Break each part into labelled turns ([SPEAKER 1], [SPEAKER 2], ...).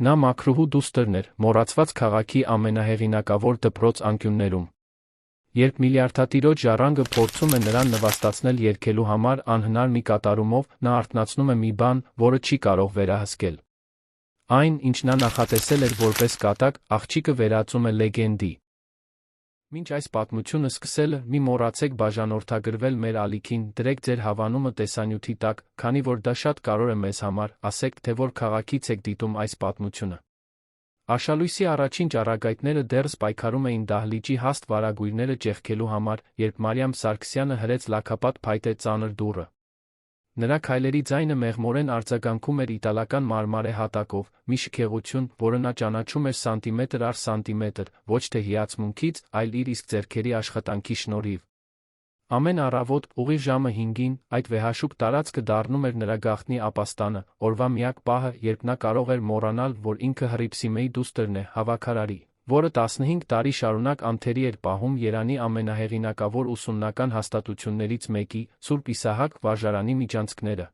[SPEAKER 1] Նա մաքրուհու դուստրն էր, մոռացված քաղաքի ամենահեղինակավոր դպրոց անկյուններում։ Երբ միլիարդատիրոջ ժառանգը փորձում է նրան նվաստացնել երգելու համար անհնար մի կատարումով, նա արթնացնում է մի բան, որը չի կարող վերահսկել։ Այն, ինչ նա նախատեսել էր որպես կատակ, աղջիկը վերածում է լեգենդի։ Մինչ այս պատմությունը սկսելը, մի մոռացեք բաժանորդագրվել մեր ալիքին, դրեք ձեր հավանումը տեսանյութի տակ, քանի որ դա շատ կարևոր է մեզ համար, ասեք, թե որ քաղաքից եք դիտում այս պատմությունը։ Արշալույսի առաջին ճառագայթները դեռս պայքարում էին դահլիճի հաստ վարագույրները ճեղքելու համար, երբ Մարիամ Սարգսյանը հրեց լաքապատ փայտե ծանր դուռը։ Նրա քայլերի ձայնը մեղմորեն արձագանքում էր իտալական մարմարե հատակով, մի շքեղություն, որը նա ճանաչում էր սանտիմետր առ սանտիմետր, ոչ թե հիացմունքից, այլ իր իսկ ձեռքերի աշխատանքի շնորհիվ։ Ամեն առավոտ, ուղիղ ժամը 5-ին, այդ վեհաշուկ տարածքը դառնում էր նրա գաղտնի ապաստանը, օրվա միակ պահը, երբ նա կարող էր մոռանալ, որ ինքը Հռիփսիմեի դուստրն է, հավաքարարի, որը 15 տարի շարունակ անթերի էր պահում Երանի ամենահեղինակավոր ուսումնական հաստատություններից մեկի՝ Սուրբ Իսահակ վարժարանի միջանցքները։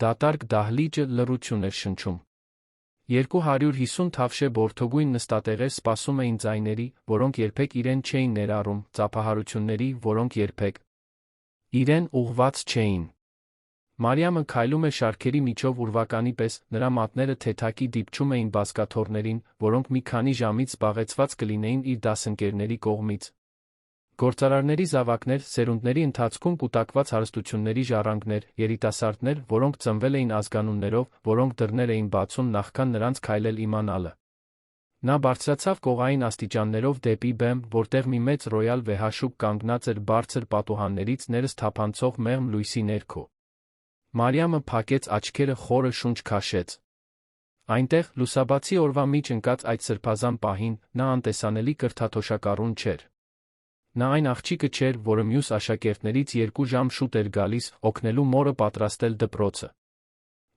[SPEAKER 1] Դատարկ դահլիճը լռություն էր շնչում։ 250 թավշե բորդոգույն նստատեղեր սպասում էին ձայների, որոնք երբեք իրեն չէին ներառում, ծափահարությունների, որոնք երբեք իրեն ուղղված չէին։ Մարիամը քայլում էր շարքերի միջով ուրվականի պես, նրա մատները թեթակի դիպչում էին բազկաթոռներին, որոնք մի քանի ժամից զբաղեցված կլինեին իր դասընկերների կողմից։ Գործարարների զավակներ, սերունդների ընթացքում կուտակված հարստությունների ժառանգներ, երիտասարդներ, որոնք ծնվել էին ազգանուններով, որոնք դռներ էին բացում նախքան նրանց քայլել իմանալը։ Նա բարձրացավ կողային աստիճաններով դեպի բեմ, որտեղ մի մեծ ռոյալ վեհաշուկ կանգնած էր բարձր պատուհաններից ներս թափանցող մեղմ լույսի ներքո։ Մարիամը փակեց աչքերը, խորը շունչ քաշեց։ Այնտեղ, լուսաբացի օրվա մեջ ընկած այդ սրբազան պահին, նա անտեսանելի կրթաթոշակառուն չէր։ Նա այն աղջիկը չէր, որը մյուս աշակերտներից 2 ժամ շուտ էր գալիս, օգնելու մորը պատրաստել դպրոցը։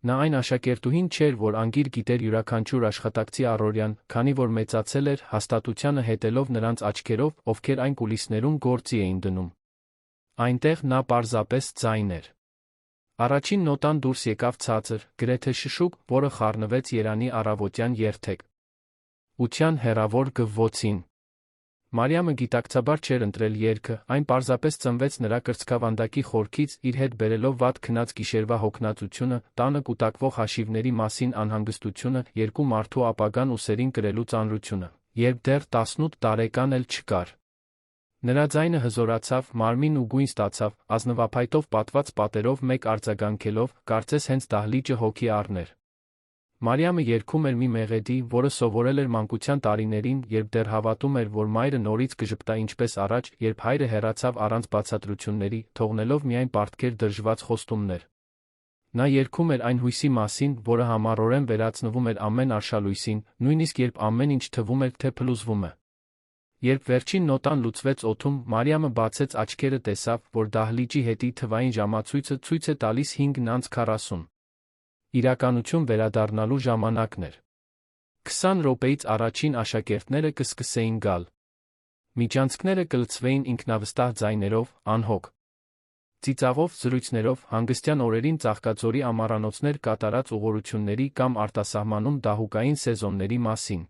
[SPEAKER 1] Նա այն աշակերտուհին չէր, որ անգիր գիտեր յուրաքանչյուր աշխատակցի առօրյան, քանի որ մեծացել էր, հաստատությանը հետելով նրանց աչքերով, ովքեր այն կուլիսներում գործի էին դնում։ Այնտեղ նա պարզապես ձայն էր։ Առաջին նոտան դուրս եկավ ցածր, գրեթե շշուկ, որը խառնվեց Երանի առավոտյան երթեք ության հեռավոր գվվոցին։ Մարիամը գիտակցաբար չէր ընտրել երգը, այն պարզապես ծնվեց նրա կրծքավանդակի խորքից, իր հետ բերելով վատ քնած գիշերվա հոգնածությունը, տանը կուտակվող հաշիվների մասին անհանգստությունը, երկու մարդու ապագան ուսերին կրելու ծանրությունը, երբ դեռ 18 տարեկան էլ չկար։ Նրա ձայնը հզորացավ, մարմին ու գույն ստացավ, ազնվափայտով պատված պատերով մեկ արձագանքելով, կարծես հենց դահլիճը հոգի առներ։ Մարիամը երգում էր մի մեղեդի, որը սովորել էր մանկության տարիներին, երբ դեռ հավատում էր, որ մայրը նորից կժպտա ինչպես առաջ, երբ հայրը հեռացավ առանց բացատրությունների, թողնելով միայն պարտքեր դրժված խոստումներ։ Նա երգում էր այն հույսի մասին, որը համառորեն վերածնվում էր ամեն արշալույսին, նույնիսկ երբ ամեն ինչ թվում էր, թե փլուզվում է։ Երբ վերջին նոտան լուծվեց օդում, Մարիամը բացեց աչքերը, տեսավ, որ դահլիճի հետի թվային ժամացույցը ցույց է տալիս 5:40։ Իրականություն վերադառնալու ժամանակն էր։ 20 րոպեից առաջին աշակերտները կսկսեին գալ։ Միջանցքները կլցվեին ինքնավստահ ձայներով, անհոգ ծիծաղով, զրույցներով, հանգստյան օրերին Ծաղկաձորի ամառանոցներ կատարած ուղղորությունների կամ արտասահմանում դահուկային սեզոնների մասին։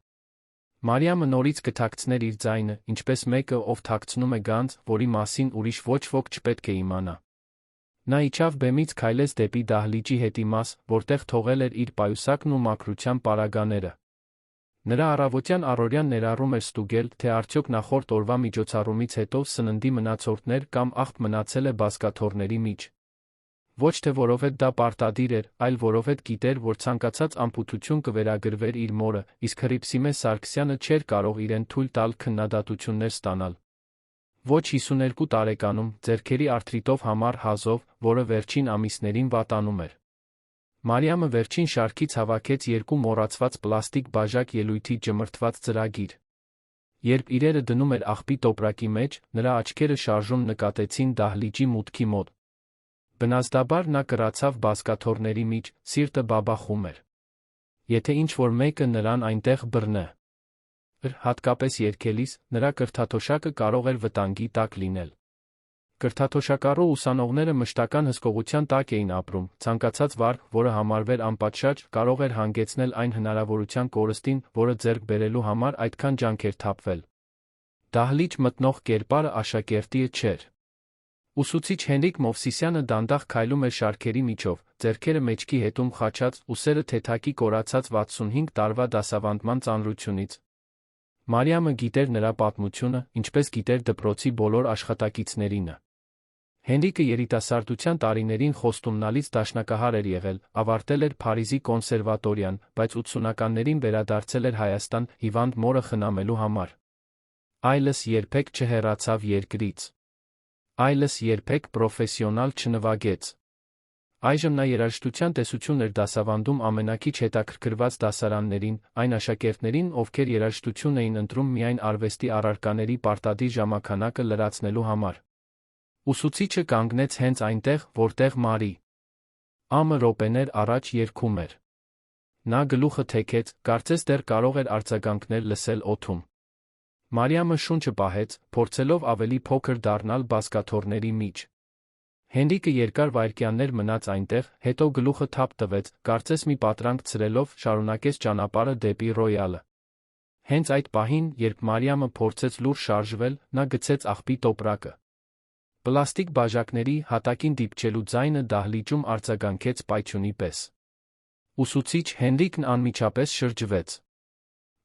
[SPEAKER 1] Մարիամը նորից կթաքցներ իր ձայնը, ինչպես մեկը, ով թաքցնում է գանձ, որի մասին ուրիշ ոչ ոք չպետք է իմանա։ Նա իջավ բեմից, քայլեց դեպի դահլիճի հետի մաս, որտեղ թողել էր իր պայուսակն ու մաքրության պարագաները։ Նրա առավոտյան առօրյան ներառում էր ստուգել, թե արդյոք նախորդ օրվա միջոցառումից հետո սննդի մնացորդներ կամ աղբ մնացել է բազկաթոռների մեջ։ Ոչ թե որովհետև դա պարտադիր էր, այլ որովհետև գիտեր, որ ցանկացած անպութություն կվերագրվեր իր մորը, իսկ Հռիփսիմե Սարգսյանը չէր կարող իրեն թույլ տալ քննադատություններ ստանալ։ Ոչ 52 տարեկանում, ձեռքերի արթրիտով համառ հազով, որը վերջին ամիսներին վատանում էր։ Մարիամը վերջին շարքից հավաքեց 2 մոռացված պլաստիկ բաժակ ելույթի ջմրթված ծրագիր։ Երբ իրերը դնում էր աղբի տոպրակի մեջ, նրա աչքերը շարժում նկատեցին դահլիճի մուտքի մոտ։ Բնազդաբար նա կռացավ բազկաթոռների մեջ, սիրտը բաբախում էր։ Եթե ինչ-որ մեկը նրան այնտեղ բռնե, հատկապես երգելիս, նրա կրթաթոշակը կարող էր վտանգի տակ լինել։ Կրթաթոշակառու ուսանողները մշտական հսկողության տակ էին ապրում, ցանկացած վարք, որը համարվեր անպատշաճ, կարող էր հանգեցնել այն հնարավորության կորստին, որը ձեռք բերելու համար այդքան ջանք էր թափվել։ Դահլիճ մտնող կերպարը աշակերտիը չէր։ Ուսուցիչ Հենրիկ Մովսիսյանը դանդաղ քայլում էր շարքերի միջով, ձեռքերը մեջքի հետում խաչած, ուսերը թեթակի կորացած 65 տարվա դասավանդման ծանրությունից։ Մարիամը գիտեր նրա պատմությունը, ինչպես գիտեր դպրոցի բոլոր աշխատակիցներինը։ Հենրիկը երիտասարդության տարիներին խոստումնալից դաշնակահար էր եղել, ավարտել էր Փարիզի կոնսերվատորիան, բայց 80-ականներին վերադարձել էր Հայաստան հիվանդ մորը խնամելու համար։ Այլս երբեք չհեռացավ երկրից։ Այլս երբեք պրոֆեսիոնալ չնվագեց։ Այժմ նա երաժշտության տեսություն էր դասավանդում ամենակիչ հետաքրքրված դասարաններին, այն աշակերտներին, ովքեր երաժշտություն էին ընտրում միայն արվեստի առարկաների պարտադիր ժամանականակը լրացնելու համար։ Ուսուցիչը կանգնեց հենց այնտեղ, որտեղ Մարի Ամը րոպեներ առաջ երգում էր։ Նա գլուխը թեքեց, կարծես դեռ կարող էր արձագանքներ լսել օդում։ Մարիամը շունչը պահեց, փորձելով ավելի փոքր դառնալ բազկաթոռների միջ։ Հենրիկը երկար վայրկյաններ մնաց այնտեղ, հետո գլուխը թափ տվեց, կարծես մի պատրանք ցրելով, շարունակեց ճանապարհը դեպի Ռոյալը։ Հենց այդ պահին, երբ Մարիամը փորձեց լուրջ շարժվել, նա գցեց աղբի տոպրակը։ Պլաստիկ բաժակների հատակին դիպչելու ձայնը դահլիճում արձագանքեց պայթյունի պես։ Ուսուցիչ Հենրիկն անմիջապես շրջվեց։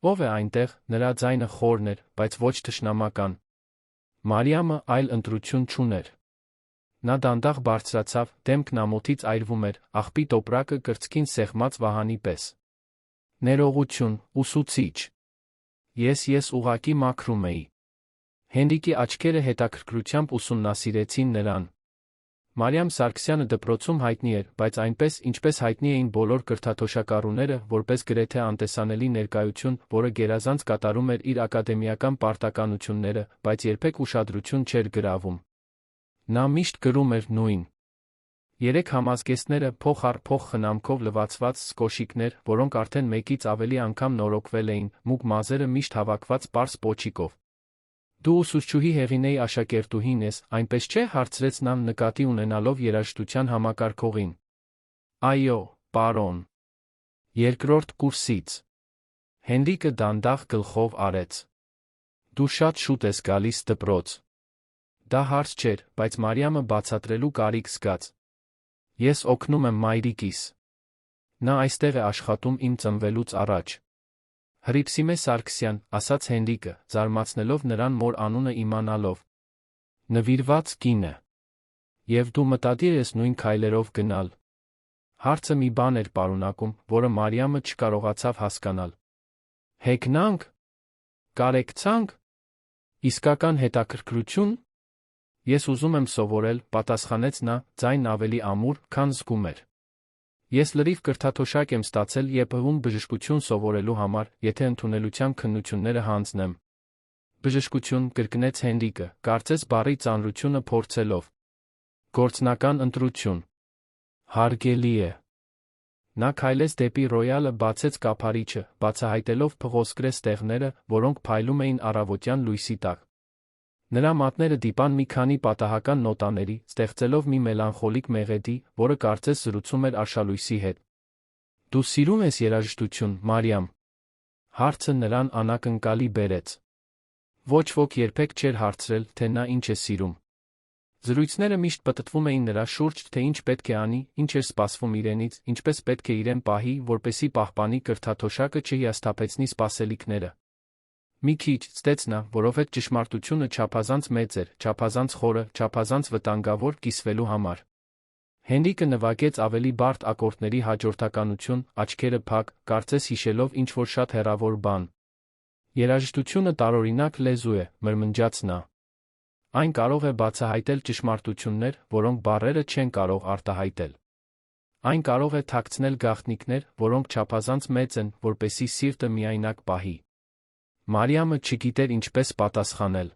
[SPEAKER 1] Ո՞վ է այնտեղ, նրա ձայնը խորն էր, բայց ոչ թշնամական։ Մարիամը այլ ընտրություն չուներ։ Նա դանդաղ բարձրացավ, դեմքն ամոթից այրվում էր, աղբի տոպրակը կրծքին սեղմած վահանի պես։ Ներողություն, ուսուցիչ։ Ես ուղղակի մաքրում էի։ Հենրիկի աչքերը հետաքրքրությամբ ուսումնասիրեցին նրան։ Մարիամ Սարգսյանը դպրոցում հայտնի էր, բայց այնպես, ինչպես հայտնի էին բոլոր կրթաթոշակառուները, որպես գրեթե անտեսանելի ներկայություն, որը գերազանց կատարում էր իր ակադեմիական պարտականությունները, բայց երբեք ուշադրություն չէր գրավում։ Նա միշտ գրում էր նույն։ Երեք համազգեստները փող առ փող խնամքով լվացված սկոշիկներ, որոնք արդեն մեկից ավելի անգամ նորոգվել էին, մուգ մազերը միշտ հավաքված պարզ պոչիկով։ Դու ուսուցչուհի Հեղինեի աշակերտուհին ես, այնպես չէ՞, հարցրեց նա նկատի ունենալով երաժշտության համակարգողին։ Այո, պարոն։ Երկրորդ կուրսից։ Հենրիկը դանդաղ գլխով արեց։ Դու շատ շուտ ես գալիս դպրոց։ Դա հարց չէր, բայց Մարիամը բացատրելու կարիք զգաց։ Ես օգնում եմ մայրիկիս։ Նա այստեղ է աշխատում իմ ծնվելուց առաջ։ Հռիփսիմե Սարգսյան, ասաց Հենրիկը, զարմացնելով նրան մոր անունը իմանալով։ Նվիրված կինը։ Եվ դու մտադիր ես նույն քայլերով գնալ։ Հարցը մի բան էր պարունակում, որը Մարիամը չկարողացավ հասկանալ։ Հեգնանք։ Կարեկցանք։ Իսկական հետաքրքրություն։ Ես ուզում եմ սովորել, պատասխանեց նա, ձայնն ավելի ամուր, քան զգում էր։ Ես լրիվ կրթաթոշակ եմ ստացել ԵՊՀ-ում բժշկություն սովորելու համար, եթե ընդունելության քննությունները հանձնեմ։ Բժշկություն, կրկնեց Հենրիկը, կարծես բառի ծանրությունը փորձելով։ Գործնական ընտրություն։ Հարգելի է։ Նա քայլեց դեպի Ռոյալը, բացեց կափարիչը, բացահայտելով փղոսկրե ստեղները, որոնք փայլում էին առավոտյան լույսի տակ։ Նրա մատները դիպան մի քանի պատահական նոտաների, ստեղծելով մի մելանխոլիկ մեղեդի, որը կարծես զրուցում էր արշալույսի հետ։ Դու սիրում ես երաժշտություն, Մարիամ։ Հարցը նրան անակնկալի բերեց։ Ոչ ոք երբեք չէր հարցրել, թե նա ինչ է սիրում։ Զրույցները միշտ պտտվում էին նրա շուրջ, թե ինչ պետք է անի, ինչ էր սպասվում իրենից, ինչպես պետք է իրեն պահի, որպեսզի պահպանի կրթաթոշակը չհիասթափեցնի սպասելիքները։ Մի քիչ, ցտեց նա, որովհետև ճշմարտությունը չափազանց մեծ էր, չափազանց խորը, չափազանց վտանգավոր կիսվելու համար։ Հենրիկը նվագեց ավելի բարդ ակորդների հաջորդականություն, աչքերը փակ, կարծես հիշելով ինչ-որ շատ հեռավոր բան։ Երաժշտությունը տարօրինակ լեզու է, մրմնջաց նա։ Այն կարող է բացահայտել ճշմարտություններ, որոնք բառերը չեն կարող արտահայտել։ Այն կարող է թաքցնել գաղտնիքներ, որոնք չափազանց մեծ են, որպեսզի սիրտը միայնակ պահի։ Մարիամը չգիտեր ինչպես պատասխանել։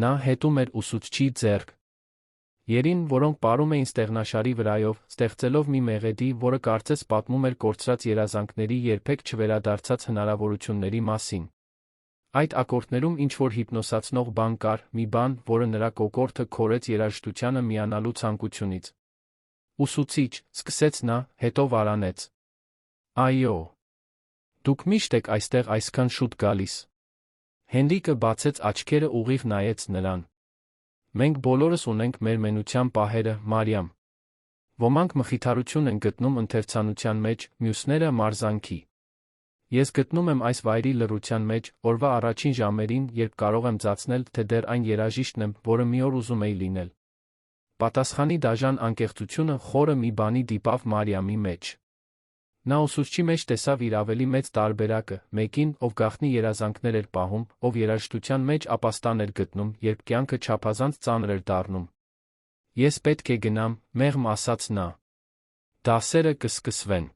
[SPEAKER 1] Նա հետում էր ուսուցչի ձեռք։ Երին, որոնք պարում էին ստեղնաշարի վրայով, ստեղծելով մի մեղեդի, որը կարծես պատմում էր կորցրած երազանքների երբեք չվերադարձած հնարավորությունների մասին։ Այդ ակորդներում ինչ-որ հիպնոսացնող բան կար, մի բան, որը նրա կոկորդը քորեց երաժշտությանը միանալու ցանկությունից։ Ուսուցիչ, սկսեց նա, հետո վարանեց. Այո։ Դուք միշտ եք այստեղ այսքան շուտ գալիս։ Հենրիկը բացեց աչքերը ուղիղ նայեց նրան։ Մենք բոլորս ունենք մեր մենության պահերը, Մարիամ։ Ոմանք մխիթարություն են գտնում ընթերցանության մեջ, մյուսները մարզանքի։ Ես գտնում եմ այս վայրի լռության մեջ, օրվա առաջին ժամերին, երբ կարող եմ ծածնել, թե դեռ այն երաժիշտն եմ, որը մի օր ուզում էի լինել։ Պատասխանի դաժան անկեղծությունը խորը մի բանի դիպավ Մարիամի մեջ։ Նա ուսուցչի մեջ տեսավ իր ավելի մեծ տարբերակը, մեկին, ով գաղտնի երազանքներ էր պահում, ով երաժշտության մեջ ապաստան էր գտնում, երբ կյանքը չափազանց ծանր էր դառնում։ Ես պետք է գնամ, մեղմ ասաց նա։ Դասերը կսկսվեն։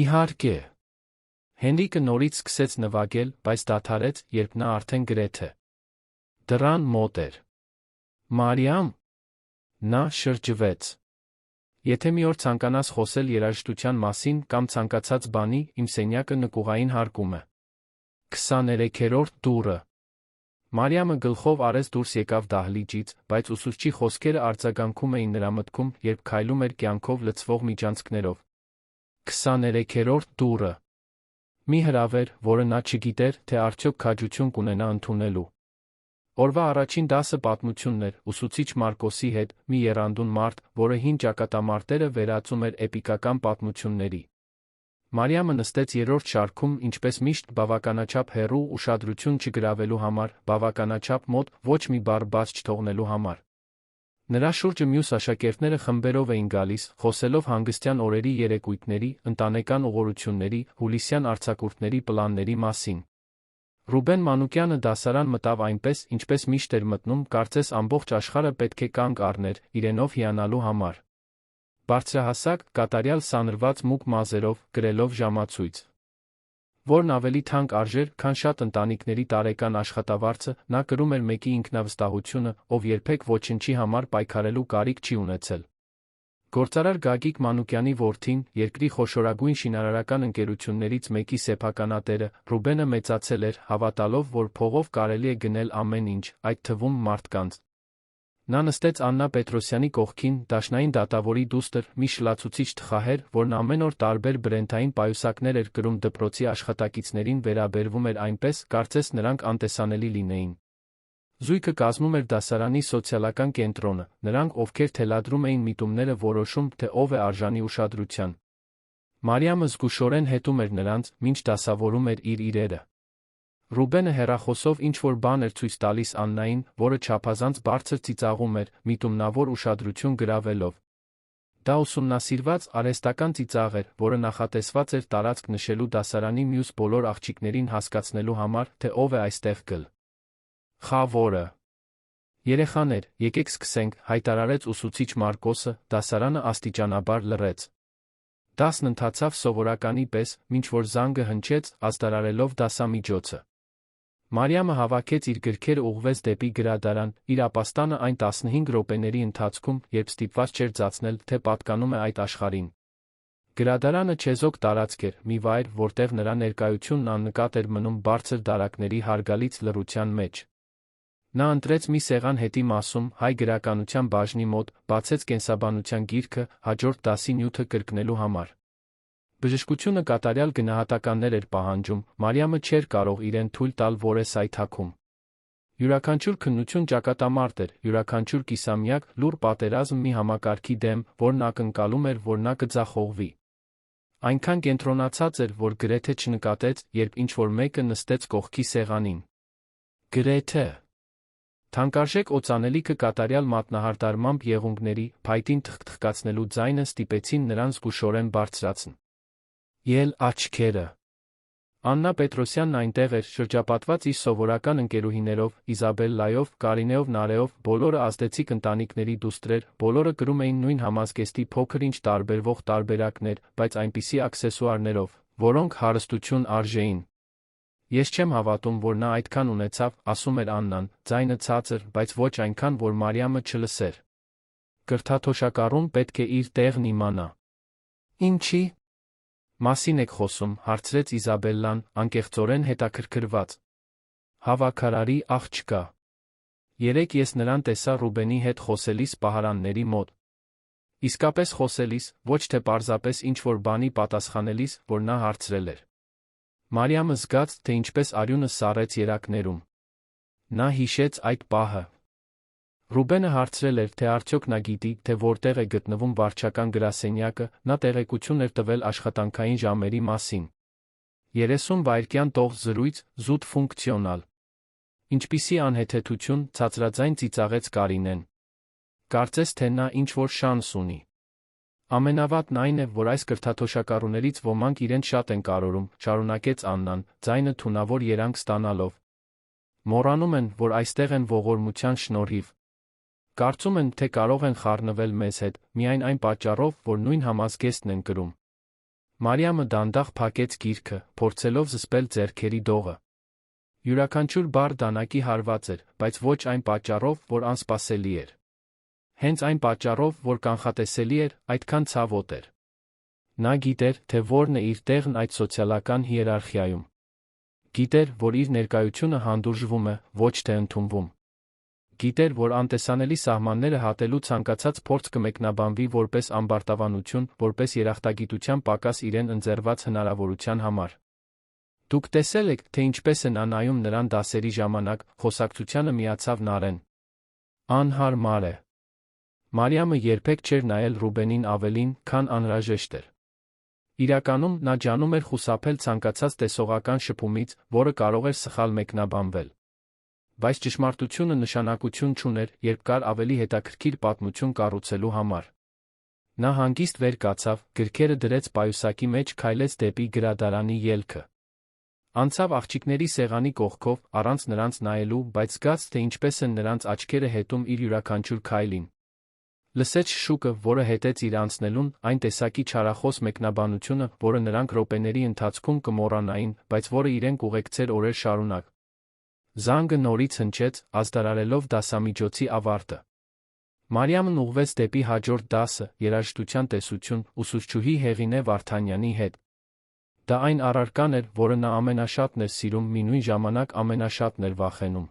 [SPEAKER 1] Իհարկե։ Հենրիկը նորից սկսեց նվագել, բայց դադարեց, երբ նա արդեն գրեթե դռան մոտ էր։ Մարիամ։ Նա շրջվեց։ Եթե մի օր ցանկանաս խոսել երաժշտության մասին կամ ցանկացած բանի, իմ սենյակը նկուղային հարկում է։ 23-րդ դուռը։ Մարիամը գլխով արեց դուրս եկավ դահլիճից, բայց ուսուցչի խոսքերը արձագանքում էին նրա մտքում, երբ քայլում էր կյանքով լցվող միջանցքներով։ 23-րդ դուռը։ Մի հրավեր, որը նա չգիտեր, թե արդյոք քաջություն կունենա ընդունելու։ Օրվա առաջին դասը պատմությունն էր, ուսուցիչ Մարկոսի հետ, մի եռանդուն մարդ, որը հին ճակատամարտերը վերածում էր էպիկական պատմությունների։ Մարիամը նստեց երրորդ շարքում, ինչպես միշտ, բավականաչափ հեռու, ուշադրություն չգրավելու համար, բավականաչափ մոտ, ոչ մի բառ բաց չթողնելու համար։ Նրա շուրջը մյուս աշակերտները խմբերով էին գալիս, խոսելով հանգստյան օրերի երեկույթների, ընտանեկան ուղղորությունների, հուլիսյան արձակուրդների պլանների մասին։ Ռուբեն Մանուկյանը դասարան մտավ այնպես, ինչպես միշտ էր մտնում, կարծես ամբողջ աշխարհը պետք է կանգ առներ, իրենով հիանալու համար։ Բարձրահասակ, կատարյալ սանրված մուգ մազերով, գրելով ժամացույց, որն ավելի թանկ արժեր, քան շատ ընտանիքների տարեկան աշխատավարձը, նա կրում էր մեկի ինքնավստահությունը, ով երբեք ոչնչի համար պայքարելու կարիք չի ունեցել։ Գործարար Գագիկ Մանուկյանի որդին, երկրի խոշորագույն շինարարական ընկերություններից մեկի սեփականատերը, Ռուբենը մեծացել էր, հավատալով, որ փողով կարելի է գնել ամեն ինչ, այդ թվում մարդկանց։ Նա նստեց Աննա Պետրոսյանի կողքին, դաշնային դատավորի դուստր, մի շլացուցիչ թխահեր, որն ամեն օր տարբեր բրենդային պայուսակներ էր կրում դպրոցի աշխատակիցներին վերաբերվում էր այնպես, կարծես նրանք անտեսանելի լինեին։ Զույգը կազմում էր դասարանի սոցիալական կենտրոնը, նրանք, ովքեր թելադրում էին միտումները, որոշում, թե ով է արժանի ուշադրության։ Մարիամը զգուշորեն հետում էր նրանց, մինչ դասավորում էր իր իրերը։ Ռուբենը հեռախոսով ինչ-որ բան էր ցույց տալիս Աննային, որը չափազանց բարձր ծիծաղում էր, միտումնավոր ուշադրություն գրավելով։ Դա ուսումնասիրված, արհեստական ծիծաղ էր, որը նախատեսված էր տարածք նշելու դասարանի մյուս բոլոր աղջիկներին հասկացնելու համար, թե ով է այստեղ գլխավորը։ Երեխաներ, եկեք սկսենք, հայտարարեց ուսուցիչ Մարկոսը, դասարանը աստիճանաբար լռեց։ Դասն ընթացավ սովորականի պես, մինչ որ զանգը հնչեց, ազդարարելով դասամիջոցը։ Մարիամը հավաքեց իր գրքերը, ուղղվեց դեպի գրադարան, իր ապաստանը այն 15 րոպեների ընթացքում, երբ ստիպված չէր ձացնել, թե պատկանում է այդ աշխարհին։ Գրադարանը չեզոք տարածք էր, մի վայր, որտեղ նրա ներկայությունն աննկատ էր մնում բարձր դարակների հարգալից լռության մեջ։ Նա ընտրեց մի սեղան հետի մասում, հայ գրականության բաժնի մոտ, բացեց կենսաբանության գիրքը, հաջորդ դասի նյութը կրկնելու համար։ Բժշկությունը կատարյալ գնահատականներ էր պահանջում, Մարիամը չէր կարող իրեն թույլ տալ որես այդ հագում։ Յուրաքանչյուր քննություն ճակատամարտ էր, յուրաքանչյուր կիսամյակ, լուռ պատերազմ մի համակարգի դեմ, որն ակնկալում էր, որ նա կձախողվի։ Այնքան կենտրոնացած էր, որ գրեթե չնկատեց, երբ ինչ-որ մեկը նստեց կողքի սեղանին։ Գրեթե։ Թանկարժեք օծանելիքը կատարյալ մատնահարդարմամբ եղունգների, փայտին թխկացնելու ձայնը ստիպեցին նրան զգուշորեն բարձրացն։ Ել աչքերը։ Աննա Պետրոսյանն այնտեղ էր, շրջապատված իր սովորական ընկերուհիներով, Իզաբելլայով, Կարինեով, Նարեով, բոլորը ազդեցիկ ընտանիքների դուստրեր, բոլորը կրում էին նույն համազգեստի փոքր-ինչ տարբերվող տարբերակներ, բայց այնպիսի աքսեսուարներով, որոնք հարստություն արժեին։ Ես չեմ հավատում, որ նա այդքան ունեցավ, ասում էր Աննան, ձայնը ցածր, բայց ոչ այնքան, որ Մարիամը չլսեր։ Կրթաթոշակառուն պետք է իր տեղն իմանա։ Ինչի՞։ Մասին եք խոսում, հարցրեց Իզաբելլան, անկեղծորեն հետաքրքրված։ Հավաքարարի աղջկա։ Երեկ ես նրան տեսա Ռուբենի հետ խոսելիս պահարանների մոտ։ Իսկապես խոսելիս, ոչ թե պարզապես ինչ-որ բանի պատասխանելիս, որ նա հարցրել էր։ Մարիամը զգաց, թե ինչպես արյունը սառեց երակներում։ Նա հիշեց այդ պահը։ Ռուբենը հարցրել էր, թե արդյոք նա գիտի, թե որտեղ է գտնվում վարչական գրասենյակը, նա տեղեկություն էր տվել աշխատանքային ժամերի մասին։ 30 վայրկյան տող զրույց, զուտ ֆունկցիոնալ։ Ինչպիսի անհեթեթություն, ցածրաձայն ծիծաղեց Կարինեն։ Կարծես թե նա ինչ-որ շանս ունի։ Ամենավատն այն է, որ այս կրթաթոշակառուներից ոմանք իրենց շատ են կարորում, շարունակեց Աննան, ձայնը թունավոր երանգ ստանալով։ Մոռանում են, որ այստեղ են ողորմության շնորհիվ։ Կարծում են, թե կարող են խառնվել մեզ հետ, միայն այն պատճառով, որ նույն համազգեստն են կրում։ Մարիամը դանդաղ փակեց գիրքը, փորձելով զսպել ձեռքերի դողը։ Յուրաքանչյուր բառ դանակի հարված էր, բայց ոչ այն պատճառով, որ անսպասելի էր։ Հենց այն պատճառով, որ կանխատեսելի էր, այդքան ցավոտ էր։ Նա գիտեր, թե որն է իր տեղն այդ սոցիալական հիերարխիայում։ Գիտեր, որ իր ներկայությունը հանդուրժվում է, ոչ թե ընդունվում։ Գիտեր, որ անտեսանելի սահմանները հատելու ցանկացած փորձ կմեկնաբանվի որպես ամբարտավանություն, որպես երախտագիտության պակաս իրեն ընձեռված հնարավորության համար։ Դուք տեսել եք, թե ինչպես է նա նայում նրան դասերի ժամանակ, խոսակցությանը միացավ Նարեն։ Անհարմար է։ Մարիամը երբեք չէր նայել Ռուբենին ավելին, քան անհրաժեշտ էր։ Իրականում նա ջանում էր խուսափել ցանկացած տեսողական շփումից, որը կարող էր սխալ մեկնաբանվել։ Բայց ճշմարտությունը նշանակություն չուներ, երբ կար ավելի հետաքրքիր պատմություն կառուցելու համար։ Նա հանգիստ վեր կացավ, գրքերը դրեց պայուսակի մեջ, քայլեց դեպի գրադարանի ելքը։ Անցավ աղջիկների սեղանի կողքով, առանց նրանց նայելու, բայց զգաց, թե ինչպես են նրանց աչքերը հետում իր յուրաքանչյուր քայլին։ Լսեց շուկը, որը հետեց իր անցնելուն, այն տեսակի չարախոս մեկնաբանությունը, որը նրանք րոպեների ընթացքում կմոռանային, բայց որը իրենք ուղեկցեր օրեր շարունակ։ Զանգը նորից հնչեց, ազդարարելով դասամիջոցի ավարտը։ Մարիամն ուղղվեց դեպի հաջորդ դասը, երաժշտության տեսություն, ուսուցչուհի Հեղինե Վարդանյանի հետ։ Դա այն առարկան էր, որը նա ամենաշատն էր սիրում, մի նույն ժամանակ ամենաշատն էր վախենում։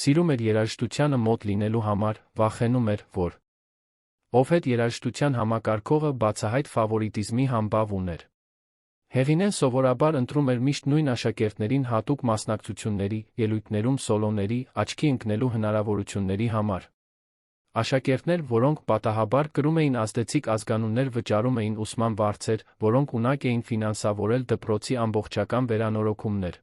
[SPEAKER 1] Սիրում էր երաժշտությանը մոտ լինելու համար, վախենում էր, որ ով հետ երաժշտության համակարգողը բացահայտ ֆավորիտիզմի համբավ ուներ։ Հեղինեն սովորաբար ընտրում էր միշտ նույն աշակերտներին հատուկ մասնակցությունների, ելույթներում սոլոների, աչքի ընկնելու հնարավորությունների համար։ Աշակերտներ, որոնք պատահաբար կրում էին ազդեցիկ ազգանուններ, վճարում էին ուսման վարձեր, որոնք ունակ էին ֆինանսավորել դպրոցի ամբողջական վերանորոգումներ։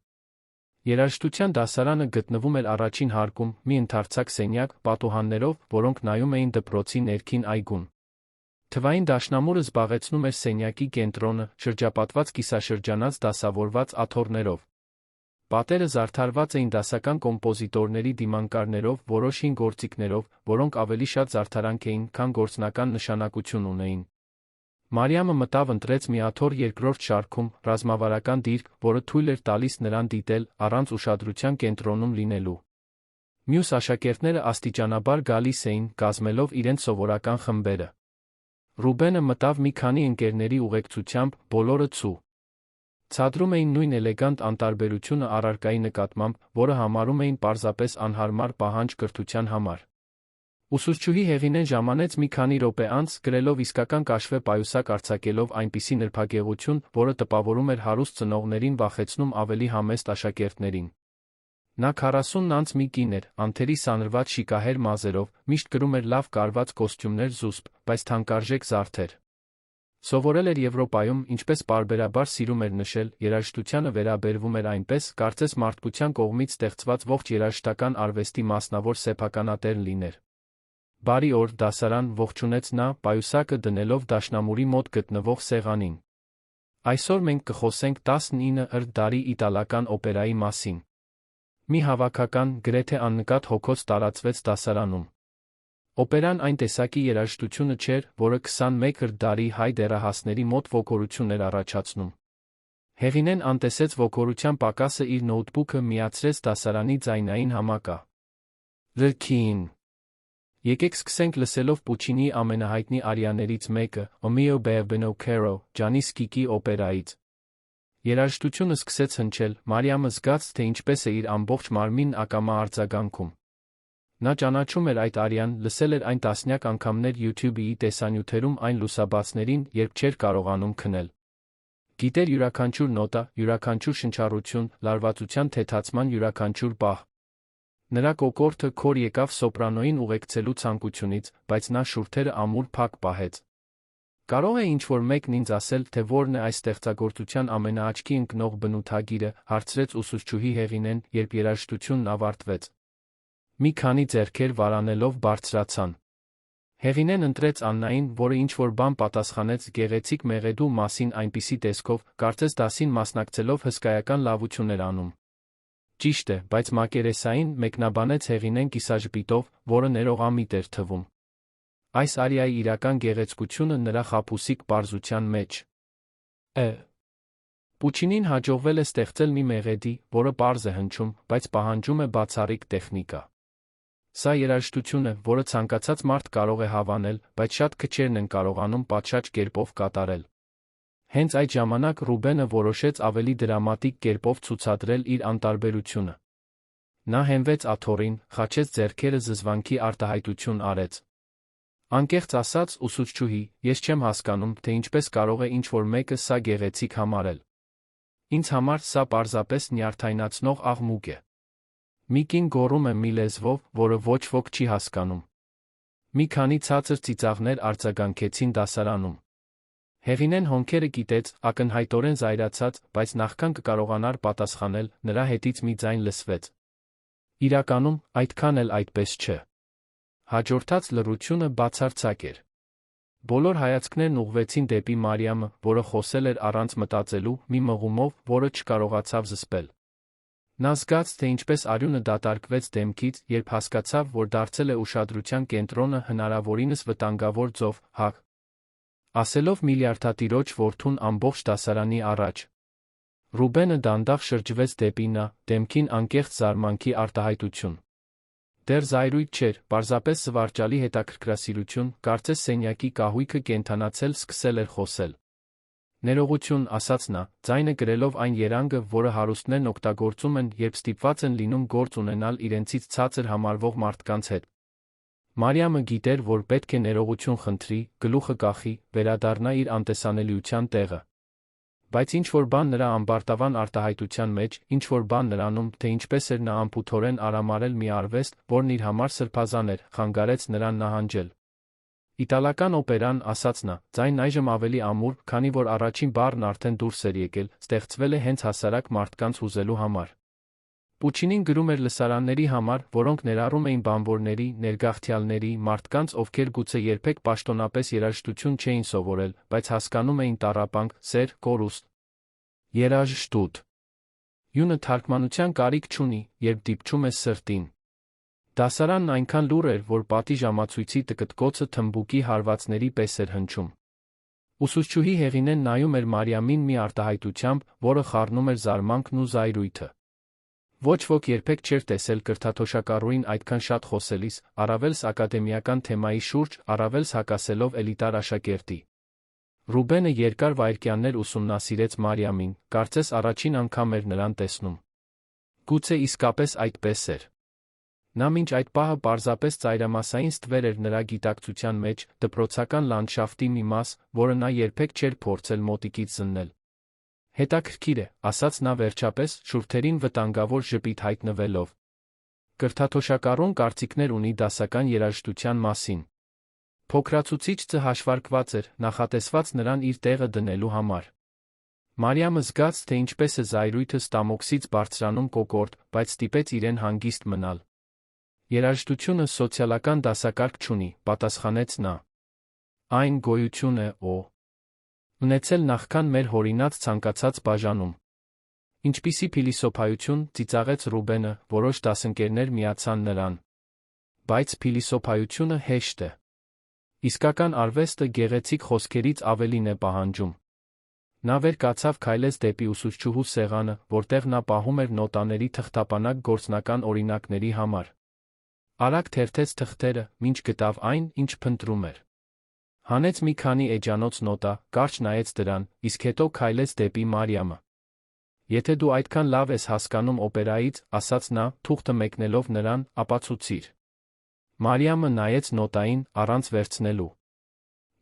[SPEAKER 1] Երաժշտության դասարանը գտնվում էր առաջին հարկում, մի ընդարձակ սենյակ, պատուհաններով, որոնք նայում էին դպրոցի ներքին այգուն։ Թվային դաշնամուրը զբաղեցնում էր սենյակի կենտրոնը, շրջապատված կիսաշրջանած դասավորված աթոռներով։ Պատերը զարդարված էին դասական կոմպոզիտորների դիմանկարներով, որոշ հին գործիքներով, որոնք ավելի շատ զարդարանք էին, քան գործնական նշանակություն ունեին։ Մարիամը մտավ ընտրեց մի աթոռ երկրորդ շարքում, ռազմավարական դիրք, որը թույլ էր տալիս նրան դիտել, առանց ուշադրության կենտրոնում լինելու։ Մյուս աշակերտները աստիճանաբար գալիս էին, կազմելով իրենց սովորական խմբերը։ Ռուբենը մտավ մի քանի ընկերների ուղեկցությամբ, բոլորը ցու ցադրում էին նույն էլեգանտ անտարբերությունը առարկայի նկատմամբ, որը համարում էին պարզապես անհարմար պահանջ կրթության համար։ Ուսուցչուհի Հեղինեն ժամանեց մի քանի րոպե անց, գրելով իսկական կաշվե պայուսակ արձակելով այնպիսի նրբագեղություն, որը տպավորում էր հարուստ ծնողներին վախեցնում ավելի համեստ աշակերտներին։ Նա 40-ն անց մի կին էր, անթերի սանրված շիկահեր մազերով, միշտ կրում էր լավ կարված կոստյումներ զուսպ, բայց թանկարժեք զարդեր։ Սովորել էր Եվրոպայում, ինչպես պարբերաբար սիրում էր նշել, երաժշտությանը վերաբերվում էր այնպես, կարծես մարդկության կողմից ստեղծված ողջ երաժշտական արվեստի մասնավոր սեփականատեր լիներ։ Բարի օր, դասարան, ողջունեց նա, պայուսակը դնելով դաշնամուրի մոտ գտնվող սեղանին։ Այսօր մենք կխոսենք 19-րդ դարի իտալական օպերայի մասին։ Մի հավաքական, գրեթե աննկատ հոգոց տարածվեց դասարանում։ Օպերան այն տեսակի երաժշտությունը չէր, որը 21-րդ դարի հայ դեռահասների մոտ ոգորություն էր առաջացնում։ Հեղինեն անտեսեց ոգորության պակասը իր նոութբուքը միացրեց դասարանի ձայնային համակա։ Լքին։ Եկեք սկսենք լսելով Պուչինիի ամենահայտնի արիաներից մեկը, O mio bambino caro, Ջանի Սկիկի օպերայից։ Երաժշտությունը սկսեց հնչել, Մարիամը զգաց, թե ինչպես է իր ամբողջ մարմինն ակամա արձագանքում։ Նա ճանաչում էր այդ արյան, լսել էր այն տասնյակ անգամներ YouTube-ի տեսանյութերում այն լուսաբացներին, երբ չէր կարողանում քնել։ Գիտեր յուրաքանչյուր նոտա, յուրաքանչյուր շնչառություն, լարվածության թեթացման յուրաքանչյուր պահ։ Նրա կոկորդը քոր եկավ սոպրանոին ուղեկցելու ցանկությունից, բայց նա շուրթերը ամուր փակ պահեց։ Կարող է ինչ-որ մեկն ինձ ասել, թե որն է այս ստեղծագործության ամենաաչքի ընկնող բնութագիրը, հարցրեց ուսուցչուհի Հեղինեն, երբ երաժշտությունն ավարտվեց։ Մի քանի ձեռքեր վարանելով բարձրացան։ Հեղինեն ընտրեց Աննային, որը ինչ-որ բան պատասխանեց գեղեցիկ մեղեդու մասին այնպիսի տեսքով, կարծես դասին մասնակցելով հսկայական լավություն էր անում։ Ճիշտ է, բայց մակերեսային, մեկնաբանեց Հեղինեն կիսաժպիտով, որը ներողամիտ էր թվում։ Այս արիայի իրական գեղեցկությունը նրա խաբուսիկ պարզության մեջ է։ Պուչինին հաջողվել է ստեղծել մի մեղեդի, որը պարզ է հնչում, բայց պահանջում է բացառիկ տեխնիկա։ Սա երաժշտություն է, որը ցանկացած մարդ կարող է հավանել, բայց շատ քչերն են կարողանում պատշաճ կերպով կատարել։ Հենց այդ ժամանակ Ռուբենը որոշեց ավելի դրամատիկ կերպով ցուցադրել իր անտարբերությունը։ Նա հենվեց աթոռին, խաչեց ձեռքերը զզվանքի արտահայտություն արեց։ Անկեղծ ասած, ուսուցչուհի, ես չեմ հասկանում, թե ինչպես կարող է ինչ-որ մեկը սա գեղեցիկ համարել։ Ինձ համար սա պարզապես նյարդայնացնող աղմուկ է։ Մի կին գոռում է մի լեզվով, որը ոչ ոք չի հասկանում։ Մի քանի ցածր ծիծաղներ արձագանքեցին դասարանում։ Հեղինեն հոնքերը կիտեց, ակնհայտորեն զայրացած, բայց նախքան կկարողանար պատասխանել, նրա հետից մի ձայն լսվեց։ Իրականում, այդքան էլ այդպես չէ։ Հաջորդած լռությունը բացարձակ էր։ Բոլոր հայացքներն ուղղվեցին դեպի Մարիամը, որը խոսել էր առանց մտածելու, մի մղումով, որը չկարողացավ զսպել։ Նա զգաց, թե ինչպես արյունը դատարկվեց դեմքից, երբ հասկացավ, որ դարձել է ուշադրության կենտրոնը հնարավորինս վտանգավոր ձով, հա։ Ասելով միլիարդատիրոջ որդուն ամբողջ դասարանի առաջ։ Ռուբենը դանդաղ շրջվեց դեպի նա, դեմքին անկեղծ զարմանքի արտահայտություն։ Դեռ զայրույթ չէր, պարզապես զվարճալի հետաքրքրասիրություն, կարծես սենյակի կահույքը կենդանացել սկսել էր խոսել։ Ներողություն, ասաց նա, ձայնը կրելով այն երանգը, որը հարուստներն օգտագործում են, երբ ստիպված են լինում գործ ունենալ իրենցից ցածր համարվող մարդկանց հետ։ Մարիամը գիտեր, որ պետք է ներողություն խնդրի, գլուխը կախի, վերադառնա իր անտեսանելիության տեղը։ Բայց ինչ-որ բան նրա ամբարտավան արտահայտության մեջ, ինչ-որ բան նրանում, թե ինչպես էր նա անփութորեն արամարել մի արվեստ, որն իր համար սրբազան էր, խանգարեց նրան նահանջել։ Իտալական օպերան, ասաց նա, ձայնն այժմ ավելի ամուր, քանի որ առաջին բառն արդեն դուրս էր եկել, ստեղծվել է հենց հասարակ մարդկանց հուզելու համար։ Պուչինին գրում էր լսարանների համար, որոնք ներառում էին բանվորների, ներգաղթյալների, մարդկանց, ովքեր գուցե երբեք պաշտոնապես երաժշտություն չէին սովորել, բայց հասկանում էին տառապանք, սեր, կորուստ։ Երաժշտութ։ Յունը թարգմանության կարիք չունի, երբ դիպչում ես սրտին։ Դասարանն այնքան լուռ էր, որ պատի ժամացույցի տկտկոցը թմբուկի հարվածների պես էր հնչում։ Ուսուցչուհի Հեղինեն նայում էր Մարիամին մի արտահայտությամբ, որը խառնում էր զարմանքն ու զայրույթը։ Ոչ ոք երբեք չէր տեսել կրթաթոշակառուին այդքան շատ խոսելիս, առավելս ակադեմիական թեմայի շուրջ, առավելս հակասելով էլիտար աշակերտի։ Ռուբենը երկար վայրկյաններ ուսումնասիրեց Մարիամին, կարծես առաջին անգամ էր նրան տեսնում։ Գուցե իսկապես այդպես էր։ Նա մինչ այդ պահը պարզապես ծայրամասային ստվեր էր նրա գիտակցության մեջ, դպրոցական լանդշաֆտի մի մաս, որը նա երբեք չէր փորձել մոտիկից զննել։ Հետաքրքիր է, ասաց նա վերջապես, շուրթերին վտանգավոր ժպիտ հայտնվելով։ Կրթաթոշակառուն կարծիքներ ունի դասական երաժշտության մասին։ Փոքրացուցիչ Ց հաշվարկված էր, նախատեսված նրան իր տեղը դնելու համար։ Մարիամը զգաց, թե ինչպես է զայրույթը ստամոքսից բարձրանում կոկորդ, բայց ստիպեց իրեն հանգիստ մնալ։ Երաժշտությունը սոցիալական դասակարգ չունի, պատասխանեց նա։ Այն գոյություն է, ունեցել նախքան մեր հորինած ցանկացած բաժանում։ Ինչպիսի փիլիսոփայություն, ծիծաղեց Ռուբենը, որոշ դասընկերներ միացան նրան։ Բայց փիլիսոփայությունը հեշտ է։ Իսկական արվեստը գեղեցիկ խոսքերից ավելին է պահանջում։ Նա վեր կացավ քայլեց դեպի ուսուցչուհու սեղանը, որտեղ նա պահում էր նոտաների թղթապանակ գործնական օրինակների համար։ Արագ թերթեց թղթերը, մինչ գտավ այն, ինչ փնտրում էր։ Հանեց մի քանի էջանոց նոտա, կարճ նայեց դրան, իսկ հետո քայլեց դեպի Մարիամը։ Եթե դու այդքան լավ ես հասկանում օպերայից, ասաց նա, թուղթը մեկնելով նրան, ապա ցուցիր։ Մարիամը նայեց նոտային, առանց վերցնելու։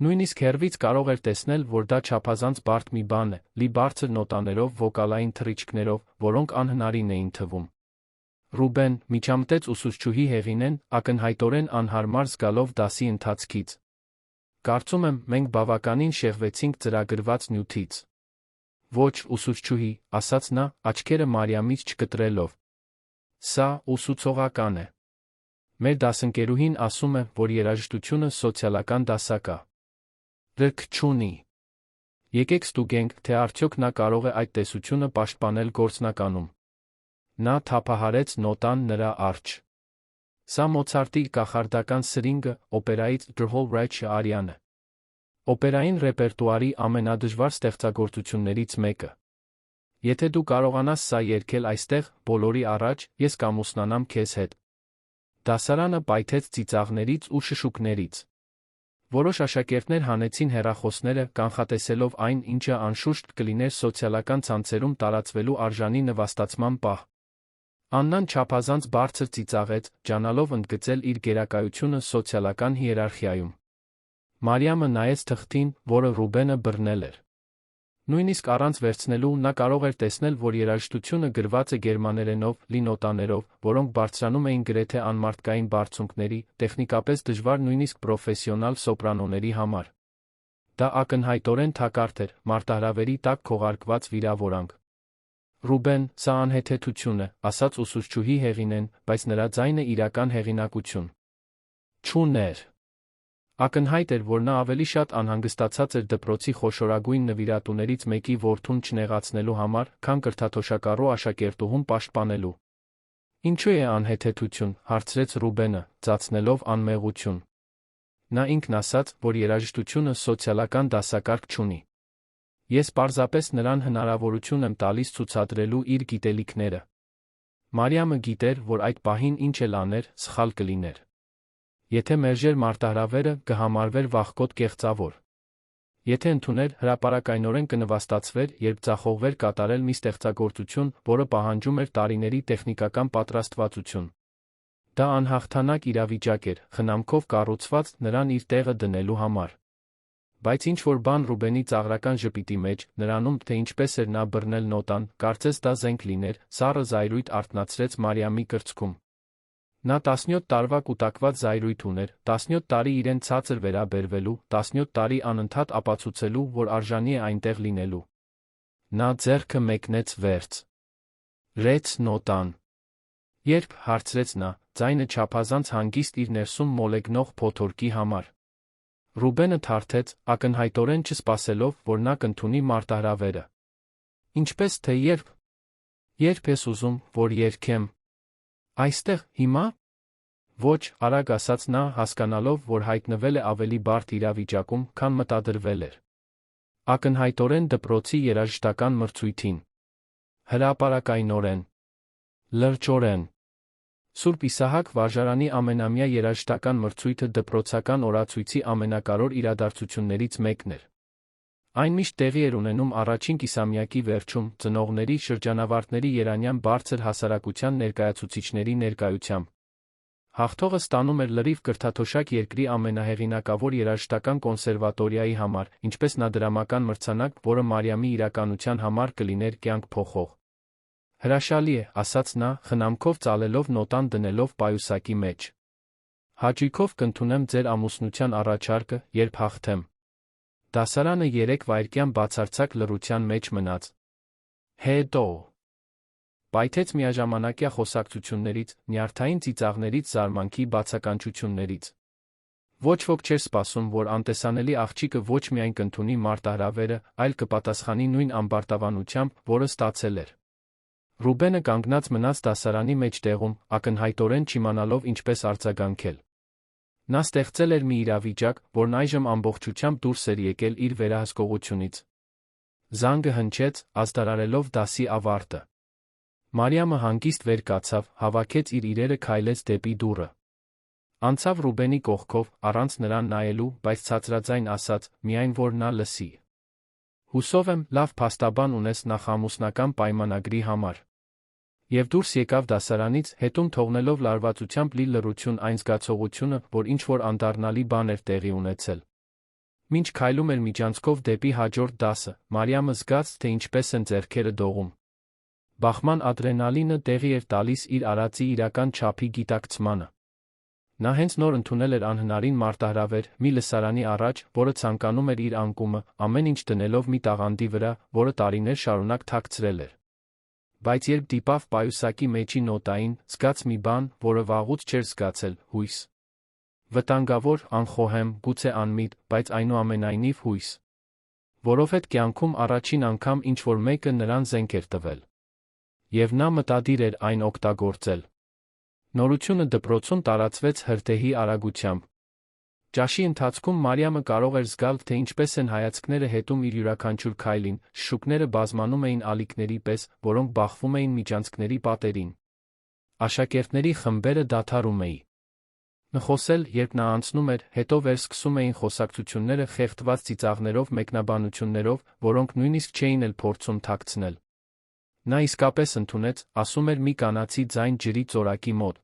[SPEAKER 1] Նույնիսկ հեռվից կարող էր տեսնել, որ դա չափազանց բարդ մի բան է, լի բարձր նոտաներով, վոկալային թռիչքներով, որոնք անհնարին էին թվում։ Ռուբեն, միջամտեց ուսուցչուհի Հեղինեն, ակնհայտորեն անհարմար զգալով դասի ընթացքից։ Կարծում եմ, մենք բավականին շեղվեցինք ծրագրված նյութից։ Ոչ, ուսուցչուհի, ասաց նա, աչքերը Մարիամից չկտրելով։ Սա ուսուցողական է։ Մեր դասընկերուհին ասում է, որ երաժշտությունը սոցիալական դասակ է։ Դրք չունի։ Եկեք ստուգենք, թե արդյոք նա կարող է այդ տեսությունը պաշտպանել գործնականում։ Նա թափահարեց նոտան նրա առջ։ Սա Մոցարտի կախարդական սրինգը, օպերայից The Whole Reich արիան է։ Օպերային ռեպերտուարի ամենադժվար ստեղծագործություններից մեկը։ Եթե դու կարողանաս սա երգել այստեղ, բոլորի առաջ, ես կամուսնանամ քեզ հետ։ Դասարանը պայթեց ծիծաղներից ու շշուկներից։ Որոշ աշակերտներ հանեցին հեռախոսները, կանխատեսելով այն, ինչը անշուշտ կլիներ սոցիալական ցանցերում տարածվելու արժանի նվաստացման պահ։ Աննան չափազանց բարձր ծիծաղեց, ջանալով ընդգծել իր գերակայությունը սոցիալական հիերարխիայում։ Մարիամը նայեց թղթին, որը Ռուբենը բռնել էր։ Նույնիսկ առանց վերցնելու նա կարող էր տեսնել, որ երաժշտությունը գրված է գերմաներենով, լի նոտաներով, որոնք բարձրանում էին գրեթե անմարդկային բարձունքների, տեխնիկապես դժվար նույնիսկ պրոֆեսիոնալ սոպրանոների համար։ Դա ակնհայտորեն թակարդ էր, մարտահրավերի տակ քողարկված վիրավորանք։ Ռուբեն, սա անհեթեթություն է, ասաց ուսուցչուհի Հեղինեն, բայց նրա ձայնը իրական հեղինակություն չուներ։ Ակնհայտ էր, որ նա ավելի շատ անհանգստացած էր դպրոցի խոշորագույն նվիրատուներից մեկի որդուն չնեղացնելու համար, քան կրթաթոշակառու աշակերտուհուն պաշտպանելու։ Ինչու է անհեթեթություն, հարցրեց Ռուբենը, ծածնելով անմեղություն։ Նա ինքն ասաց, որ երաժշտությունը սոցիալական դասակարգ չունի։ Ես պարզապես նրան հնարավորություն եմ տալիս ցուցադրելու իր գիտելիքները։ Մարիամը գիտեր, որ այդ պահին ինչ էլ աներ, սխալ կլիներ։ Եթե մերժեր մարտահրավերը, կհամարվեր վախկոտ կեղծավոր։ Եթե ընդուներ, հրապարակայնորեն կնվաստացվեր, երբ ձախողվեր կատարել մի ստեղծագործություն, որը պահանջում էր տարիների տեխնիկական պատրաստվածություն։ Դա անհաղթանակ իրավիճակ էր, խնամքով կառուցված նրան իր տեղը դնելու համար։ Բայց ինչ-որ բան Ռուբենի ծաղրական ժպիտի մեջ, նրանում, թե ինչպես էր նա բռնել նոտան, կարծես դա զենք լիներ, սառը զայրույթ արթնացրեց Մարիամի կրծքում։ Նա 17 տարվա կուտակված զայրույթ ուներ, 17 տարի իրեն ցածր վերաբերվելու, 17 տարի անընդհատ ապացուցելու, որ արժանի է այնտեղ լինելու։ Նա ձեռքը մեկնեց վերց։ Ռեց նոտան։ Երբ, հարցրեց նա, ձայնը չափազանց հանգիստ իր ներսում մոլեգնող փոթորկի համար։ Ռուբենը թարթեց, ակնհայտորեն չսպասելով, որ նա կընդունի մարտահրավերը։ Ինչպես թե երբ։ Երբ ես ուզում, որ երգեմ։ Այստեղ, հիմա։ Ոչ, արագ ասաց նա, հասկանալով, որ հայտնվել է ավելի բարդ իրավիճակում, քան մտադրվել էր։ Ակնհայտորեն դպրոցի երաժշտական մրցույթին։ Հրապարակայնորեն։ Լրջորեն։ Սուրբ Իսահակ վարժարանի ամենամյա երաժշտական մրցույթը դպրոցական օրացույցի ամենակարևոր իրադարձություններից մեկն էր։ Այն միշտ տեղի էր ունենում առաջին կիսամյակի վերջում, ծնողների, շրջանավարտների երանյան բարձր հասարակության ներկայացուցիչների ներկայությամբ։ Հաղթողը ստանում էր լրիվ կրթաթոշակ երկրի ամենահեղինակավոր երաժշտական կոնսերվատորիայի համար, ինչպես նա դրամական մրցանակ, որը Մարիամի իրականության համար կլիներ կյանք փոխող։ Հրաշալի է, ասաց նա, խնամքով ծալելով նոտան դնելով պայուսակի մեջ։ Հաճույքով կընդունեմ ձեր ամուսնության առաջարկը, երբ հաղթեմ։ Դասարանը 3 վայրկյան բացարձակ լռության մեջ մնաց։ Հետո պայթեց միաժամանակյա խոսակցություններից, նյարդային ծիծաղներից, զարմանքի բացականչություններից։ Ոչ ոք չէր սպասում, որ անտեսանելի աղջիկը ոչ միայն կընդունի մարտահրավերը, այլ կպատասխանի նույն ամբարտավանությամբ, որը ստացել էր։ Ռուբենը կանգնած մնաց դասարանի մեջտեղում, ակնհայտորեն չիմանալով ինչպես արձագանքել։ Նա ստեղծել էր մի իրավիճակ, որն այժմ ամբողջությամբ դուրս էր եկել իր վերահսկողությունից։ Զանգը հնչեց, ազդարարելով դասի ավարտը։ Մարիամը հանգիստ վեր կացավ, հավաքեց իր իրերը, քայլեց դեպի դուռը։ Անցավ Ռուբենի կողքով, առանց նրան նայելու, բայց ցածրաձայն ասաց, միայն որ նա լսի։ Հուսով եմ, լավ փաստաբան ունես նախամուսնական պայմանագրի համար։ Եվ դուրս եկավ դասարանից, հետում թողնելով լարվածությամբ լի լռություն այն զգացողությունը, որ ինչ-որ անդառնալի բան էր տեղի ունեցել։ Մինչ քայլում էր միջանցքով դեպի հաջորդ դասը, Մարիամը զգաց, թե ինչպես են ձեռքերը դողում։ Բախման ադրենալինը տեղի էր տալիս իր արածի իրական չափի գիտակցմանը։ Նա հենց նոր ընդունել էր անհնարին մարտահրավեր մի լսարանի առաջ, որը ցանկանում էր իր անկումը, ամեն ինչ դնելով մի տաղանդի վրա, որը տարիներ շարունակ թաքցրել էր։ Բայց երբ դիպավ պայուսակի մեջի նոտային, զգաց մի բան, որը վաղուց չէր զգացել՝ հույս։ Վտանգավոր, անխոհեմ, գուցե անմիտ, բայց այնուամենայնիվ հույս։ Որովհետև կյանքում առաջին անգամ ինչ-որ մեկը նրան զենք էր տվել։ Եվ նա մտադիր էր այն օգտագործել։ Նորությունը դպրոցում տարածվեց հրդեհի արագությամբ։ Ճաշի ընթացքում Մարիամը կարող էր զգալ, թե ինչպես են հայացքները հետում իր յուրաքանչյուր քայլին, շշուկները բազմանում էին ալիքների պես, որոնք բախվում էին միջանցքների պատերին։ Աշակերտների խմբերը դադարում էին խոսել, երբ նա անցնում էր, հետո վերսկսում էին խոսակցությունները խեղդված ծիծաղներով, մեկնաբանություններով, որոնք նույնիսկ չէին էլ փորձում թաքցնել։ Նա իսկապես ընդունեց, ասում էր մի կանացի ձայն ջրի ծորակի մոտ։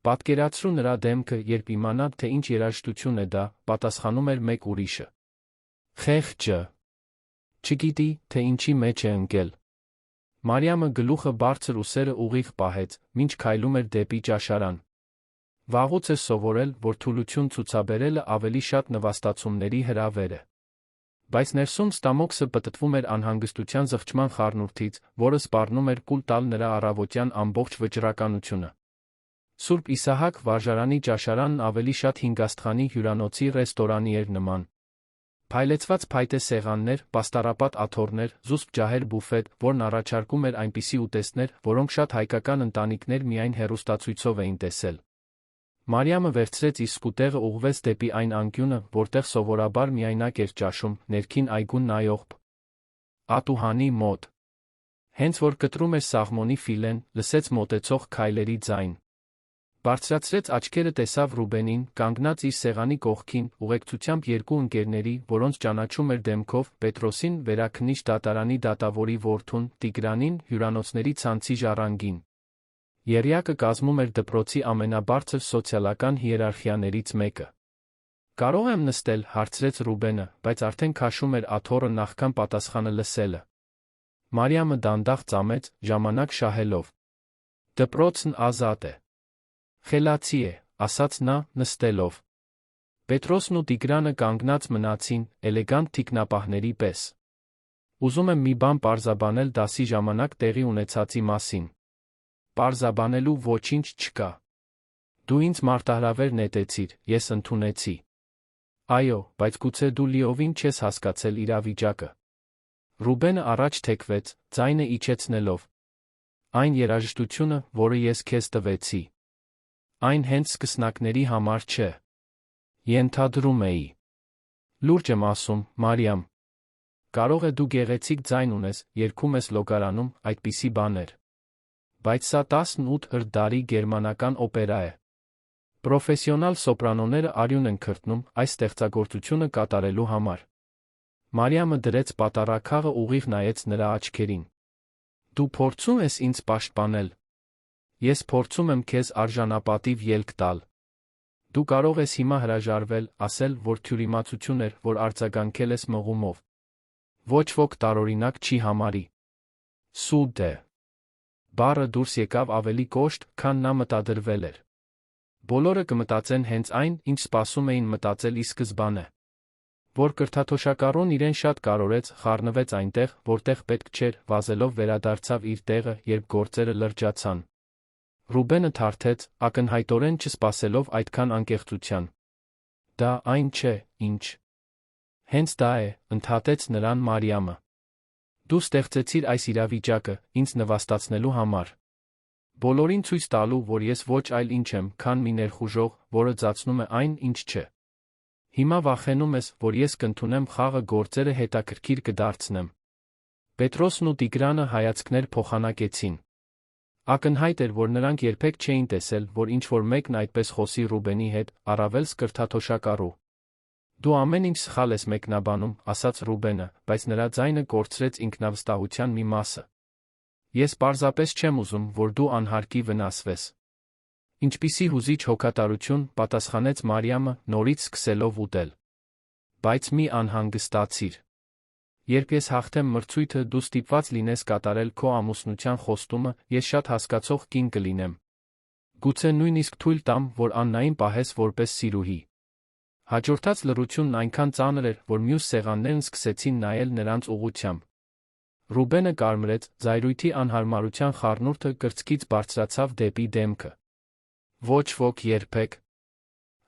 [SPEAKER 1] Պատկերացրու նրա դեմքը, երբ իմանա, թե ինչ երաժշտություն է դա, պատասխանում էր մեկ ուրիշը։ Խեղճը։ Չգիտի, թե ինչի մեջ է ընկել։ Մարիամը գլուխը բարձր ուսերը ուղիղ պահեց, մինչ քայլում էր դեպի ճաշարան։ Վաղուց է սովորել, որ թուլություն ցուցաբերելը ավելի շատ նվաստացումների հրավեր է։ Բայց ներսում Ստամոքսը պտտվում էր անհանգստության զղջման խառնուրդից, որը սպառնում էր կուլ տալ նրա առավոտյան ամբողջ վճռականությունը։ Սուրբ Իսահակ վարժարանի ճաշարանն ավելի շատ հինգաստղանի հյուրանոցի ռեստորանի էր նման։ Փայլեցված փայտե սեղաններ, պաստառապատ աթոռներ, զուսպ ջահեր բուֆետ, որն առաջարկում էր այնպիսի ուտեստներ, որոնք շատ հայկական ընտանիքներ միայն հեռուստացույցով էին տեսել։ Մարիամը վերցրեց իր սկուտեղը ուղղվեց դեպի այն անկյունը, որտեղ սովորաբար միայնակ էր ճաշում, ներքին այգուն նայող ատուհանի մոտ։ Հենց որ կտրում էր սաղմոնի ֆիլեն, լսեց մոտեցող քայլերի ձայն։ Բարձրացրեց աչքերը, տեսավ Ռուբենին, կանգնած իր սեղանի կողքին, ուղեկցությամբ երկու ընկերների, որոնց ճանաչում էր դեմքով, Պետրոսին, վերաքննիչ դատարանի դատավորի որդուն, Տիգրանին, հյուրանոցների ցանցի ժառանգին։ Եռյակը կազմում էր դպրոցի ամենաբարձր սոցիալական հիերարխիաներից մեկը։ Կարող եմ նստել, հարցրեց Ռուբենը, բայց արդեն քաշում էր աթոռը նախքան պատասխանը լսելը։ Մարիամը դանդաղ ծամեց, ժամանակ շահելով։ Դպրոցն ազատ է։ Խելացի է, ասաց նա, նստելով։ Պետրոսն ու Տիգրանը կանգնած մնացին, էլեգանտ թիկնապահների պես։ Ուզում եմ մի բան պարզաբանել դասի ժամանակ տեղի ունեցածի մասին։ Պարզաբանելու ոչինչ չկա։ Դու ինձ մարտահրավեր նետեցիր, ես ընդունեցի։ Այո, բայց գուցե դու լիովին չես հասկացել իրավիճակը։ Ռուբենը առաջ թեքվեց, ձայնը իջեցնելով։ Այն երաժշտությունը, որը ես քեզ տվեցի։ Այն հենց սկսնակների համար չէ։ Ենթադրում էի։ Լուրջ եմ ասում, Մարիամ։ Կարող է դու գեղեցիկ ձայն ունես, երգում ես լոգարանում, այդպիսի բաներ։ Բայց սա 18-րդ դարի գերմանական օպերա է։ Պրոֆեսիոնալ սոպրանոները արյուն են քրտնում այս ստեղծագործությունը կատարելու համար։ Մարիամը դրեց պատառաքաղը ուղիղ նայեց նրա աչքերին։ Դու փորձում ես ինձ պաշտպանել։ Ես փորձում եմ քեզ արժանապատիվ ելք տալ։ Դու կարող ես հիմա հրաժարվել, ասել, որ թյուրիմացություն էր, որ արձագանքել ես մղումով։ Ոչ ոք տարօրինակ չի համարի։ Սուտ է։ Բառը դուրս եկավ ավելի կոշտ, քան նա մտադրվել էր։ Բոլորը կմտածեն հենց այն, ինչ սպասում էին մտածել ի սկզբանե։ Որ կրթաթոշակառուն իրեն շատ կարորեց, խառնվեց այնտեղ, որտեղ պետք չէր, վազելով վերադարձավ իր տեղը, երբ գործերը լրջացան։ Ռուբենը թարթեց, ակնհայտորեն չսպասելով այդքան անկեղծության։ Դա այն չէ, ինչ։ Հենց դա է, ընդհատեց նրան Մարիամը։ Դու ստեղծեցիր այս իրավիճակը, ինձ նվաստացնելու համար։ Բոլորին ցույց տալու, որ ես ոչ այլ ինչ եմ, քան մի ներխուժող, որը ծածնում է այն, ինչ չէ։ Հիմա վախենում ես, որ ես կընդունեմ խաղը գործերը հետաքրքիր կդարձնեմ։ Պետրոսն ու Տիգրանը հայացքներ փոխանակեցին։ Ակնհայտ էր, որ նրանք երբեք չէին տեսել, որ ինչ-որ մեկն այդպես խոսի Ռուբենի հետ, առավել սկրթաթոշակառու։ Դու ամեն ինչ սխալ ես մեկնաբանում, ասաց Ռուբենը, բայց նրա ձայնը կորցրեց ինքնավստահության մի մասը։ Ես պարզապես չեմ ուզում, որ դու անհարկի վնասվես։ Ինչպիսի հուզիչ հոգատարություն, պատասխանեց Մարիամը, նորից սկսելով ուտել։ Բայց մի անհանգստացիր։ Երբ ես հաղթեմ մրցույթը, դու ստիպված լինես կատարել քո ամուսնության խոստումը, ես շատ հասկացող կին կլինեմ։ Գուցե նույնիսկ թույլ տամ, որ Աննային պահես որպես սիրուհի։ Հաջորդած լռությունն այնքան ծանր էր, որ մյուս սեղաններն սկսեցին նայել նրանց ուղղությամբ։ Ռուբենը կարմրեց, զայրույթի անհարմարության խառնուրդը կրծքից բարձրացավ դեպի դեմքը։ Ոչ ոք երբեք։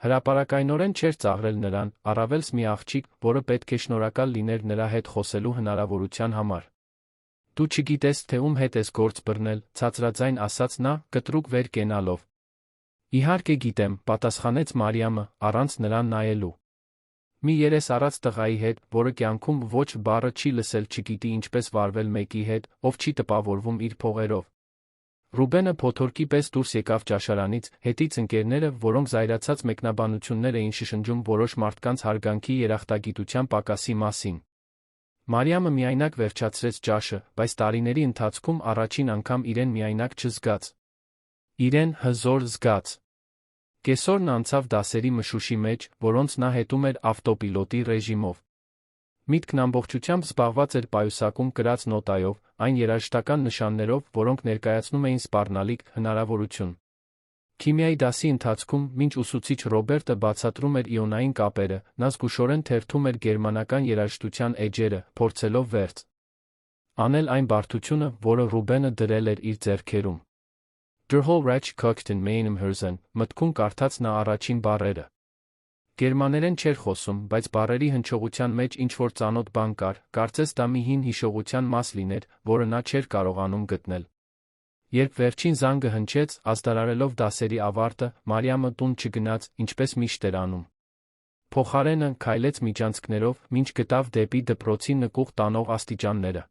[SPEAKER 1] Հրապարակայնորեն չէր ծաղրել նրան, առավելս մի աղջիկ, որը պետք է շնորհակալ լիներ նրա հետ խոսելու հնարավորության համար։ Դու չգիտես, թե ում հետ ես գործ բռնել, ցածրաձայն ասաց նա, կտրուկ վեր կենալով։ Իհարկե գիտեմ, պատասխանեց Մարիամը, առանց նրան նայելու։ Մի երես առած տղայի հետ, որը կյանքում ոչ բառը չի լսել, չգիտի ինչպես վարվել մեկի հետ, ով չի տպավորվում իր փողերով։ Ռուբենը փոթորկի պես դուրս եկավ ճաշարանից, հետից ընկերները, որոնք զայրացած մեկնաբանություններ էին շշնջում որոշ մարդկանց հարգանքի երախտագիտության պակասի մասին։ Մարիամը միայնակ վերջացրեց ճաշը, բայց տարիների ընթացքում առաջին անգամ իրեն միայնակ չզգաց։ Իրեն հզոր զգաց։ Կեսօրն անցավ դասերի մշուշի մեջ, որոնց նա հետում էր ավտոպիլոտի ռեժիմով։ Միտքն ամբողջությամբ զբաղված էր պայուսակում կրած նոտայով, այն երաժշտական նշաններով, որոնք ներկայացնում էին սպառնալիք հնարավորություն։ Քիմիայի դասի ընթացքում, մինչ ուսուցիչ Ռոբերտը բացատրում էր իոնային կապերը, նա զգուշորեն թերթում էր գերմանական երաժշտության էջերը, փորձելով վերջ անել այն բարդությունը, որը Ռուբենը դրել էր իր ձեռքերում։ Der Holreich Cockton Meinem Hörzen, մտքում կարդաց նա առաջին բառերը։ Գերմաներեն չէր խոսում, բայց բառերի հնչողության մեջ ինչ-որ ծանոթ բան կար, կարծես դա մի հին հիշողության մաս լիներ, որը նա չէր կարողանում գտնել։ Երբ վերջին զանգը հնչեց, ազդարարելով դասերի ավարտը, Մարիամը տուն չգնաց, ինչպես միշտ էր անում։ Փոխարենը քայլեց միջանցքներով, մինչ գտավ դեպի դպրոցի նկուղ տանող աստիճանները։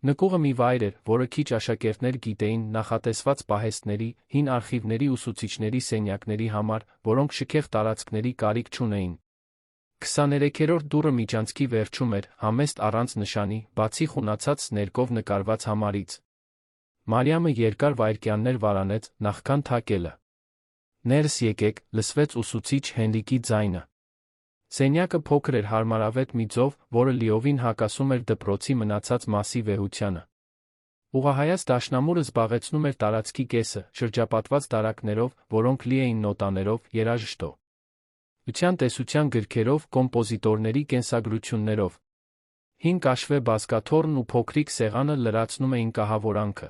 [SPEAKER 1] Նկուղը մի վայր էր, որը քիչ աշակերտներ գիտեին նախատեսված պահեստների, հին արխիվների ուսուցիչների սենյակների համար, որոնք շքեղ տարածքների կարիք չունեին։ 23-րդ դուռը միջանցքի վերջում էր, համեստ առանց նշանի, բացի խունացած ներկով նկարված համարից։ Մարիամը երկար վայրկյաններ վարանեց, նախքան թակելը։ Ներս եկեք, լսվեց ուսուցիչ Հենրիկի ձայնը։ Սենյակը փոքր էր հարմարավետ մի ձով, որը լիովին հակասում էր դպրոցի մնացած մասի վեհությանը։ Ուղղահայաց դաշնամուրը զբաղեցնում էր տարածքի կեսը, շրջապատված դարակներով, որոնք լի էին նոտաներով, երաժշտով, տեսության գրքերով, կոմպոզիտորների կենսագրություններով։ Հին կաշվե բազկաթոռն ու փոքրիկ սեղանը լրացնում էին կահավորանքը։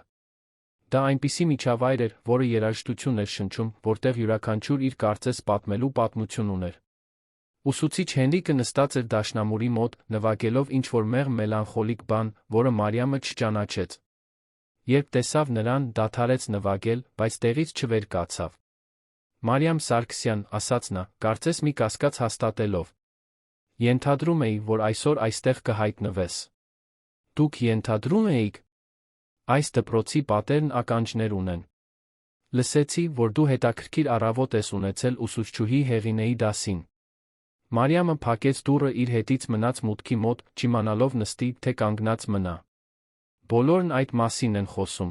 [SPEAKER 1] Դա այնպիսի միջավայր էր, որը երաժշտություն էր շնչում, որտեղ յուրաքանչյուր իր կարծես պատմելու պատմություն ուներ։ Ուսուցիչ Հենրիկը նստած էր դաշնամուրի մոտ, նվագելով ինչ-որ մեղմ մելանխոլիկ բան, որը Մարիամը չճանաչեց։ Երբ տեսավ նրան, դադարեց նվագել, բայց տեղից չվեր կացավ։ Մարիամ Սարգսյան, ասաց նա, կարծես մի կասկած հաստատելով։ Ենթադրում էի, որ այսօր այստեղ կհայտնվես։ Դուք ենթադրում էիք։ Այս դպրոցի պատերն ականջներ ունեն։ Լսեցի, որ դու հետաքրքիր առավոտ ես ունեցել ուսուցչուհի Հեղինեի դասին։ Մարիամը փակեց դուռը իր հետից մնաց մուտքի մոտ, չիմանալով նստի, թե կանգնած մնա։ Բոլորն այդ մասին են խոսում։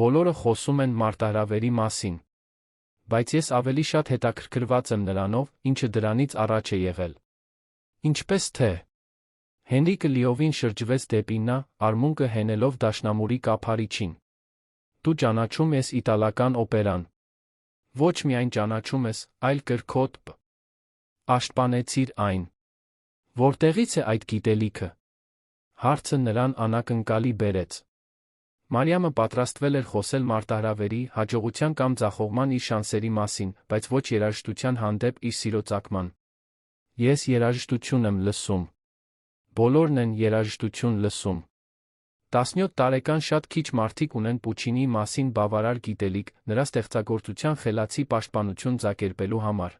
[SPEAKER 1] Բոլորը խոսում են մարտահրավերի մասին։ Բայց ես ավելի շատ հետաքրքրված եմ նրանով, ինչը դրանից առաջ է եղել։ Ինչպես թե։ Հենրիկը լիովին շրջվեց դեպի նա, արմունկը հենելով դաշնամուրի կափարիչին։ Դու ճանաչում ես իտալական օպերան։ Ոչ միայն ճանաչում ես, այլ կրքոտ պաշտպանեցիր այն։ Որտեղից է այդ գիտելիքը։ Հարցը նրան անակնկալի բերեց։ Մարիամը պատրաստվել էր խոսել մարտահրավերի, հաջողության կամ ձախողման իր շանսերի մասին, բայց ոչ երաժշտության հանդեպ իր սիրո ծագման։ Ես երաժշտություն եմ լսում։ Բոլորն են երաժշտություն լսում։ 17 տարեկան շատ քիչ մարդիկ ունեն Պուչինիի մասին բավարար գիտելիք, նրա ստեղծագործության խելացի պաշտպանություն ձակերպելու համար։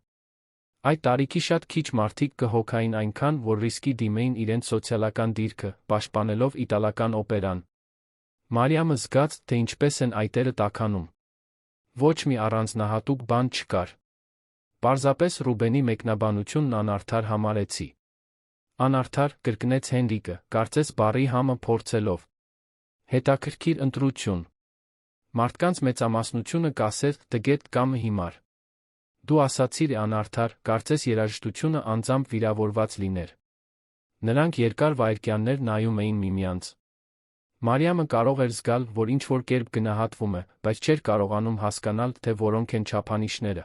[SPEAKER 1] Այդ տարիքի շատ քիչ մարդիկ կհոգային այնքան, որ ռիսկի դիմեին իրենց սոցիալական դիրքը, պաշտպանելով իտալական օպերան։ Մարիամը զգաց, թե ինչպես են այտերը տաքանում։ Ոչ մի առանձնահատուկ բան չկար։ Պարզապես Ռուբենի մեկնաբանությունն անարդար համարեցի։ Անարդար, կրկնեց Հենրիկը, կարծես բառի համը փորձելով։ Հետաքրքիր ընտրություն։ Մարդկանց մեծամասնությունը կասեր տգետ կամ հիմար։ Դու ասացիր անարդար, կարծես երաժշտությունը անձամբ վիրավորված լիներ։ Նրանք երկար վայրկյաններ նայում էին միմյանց։ Մարիամը կարող էր զգալ, որ ինչ-որ կերպ գնահատվում է, բայց չէր կարողանում հասկանալ, թե որոնք են չափանիշները։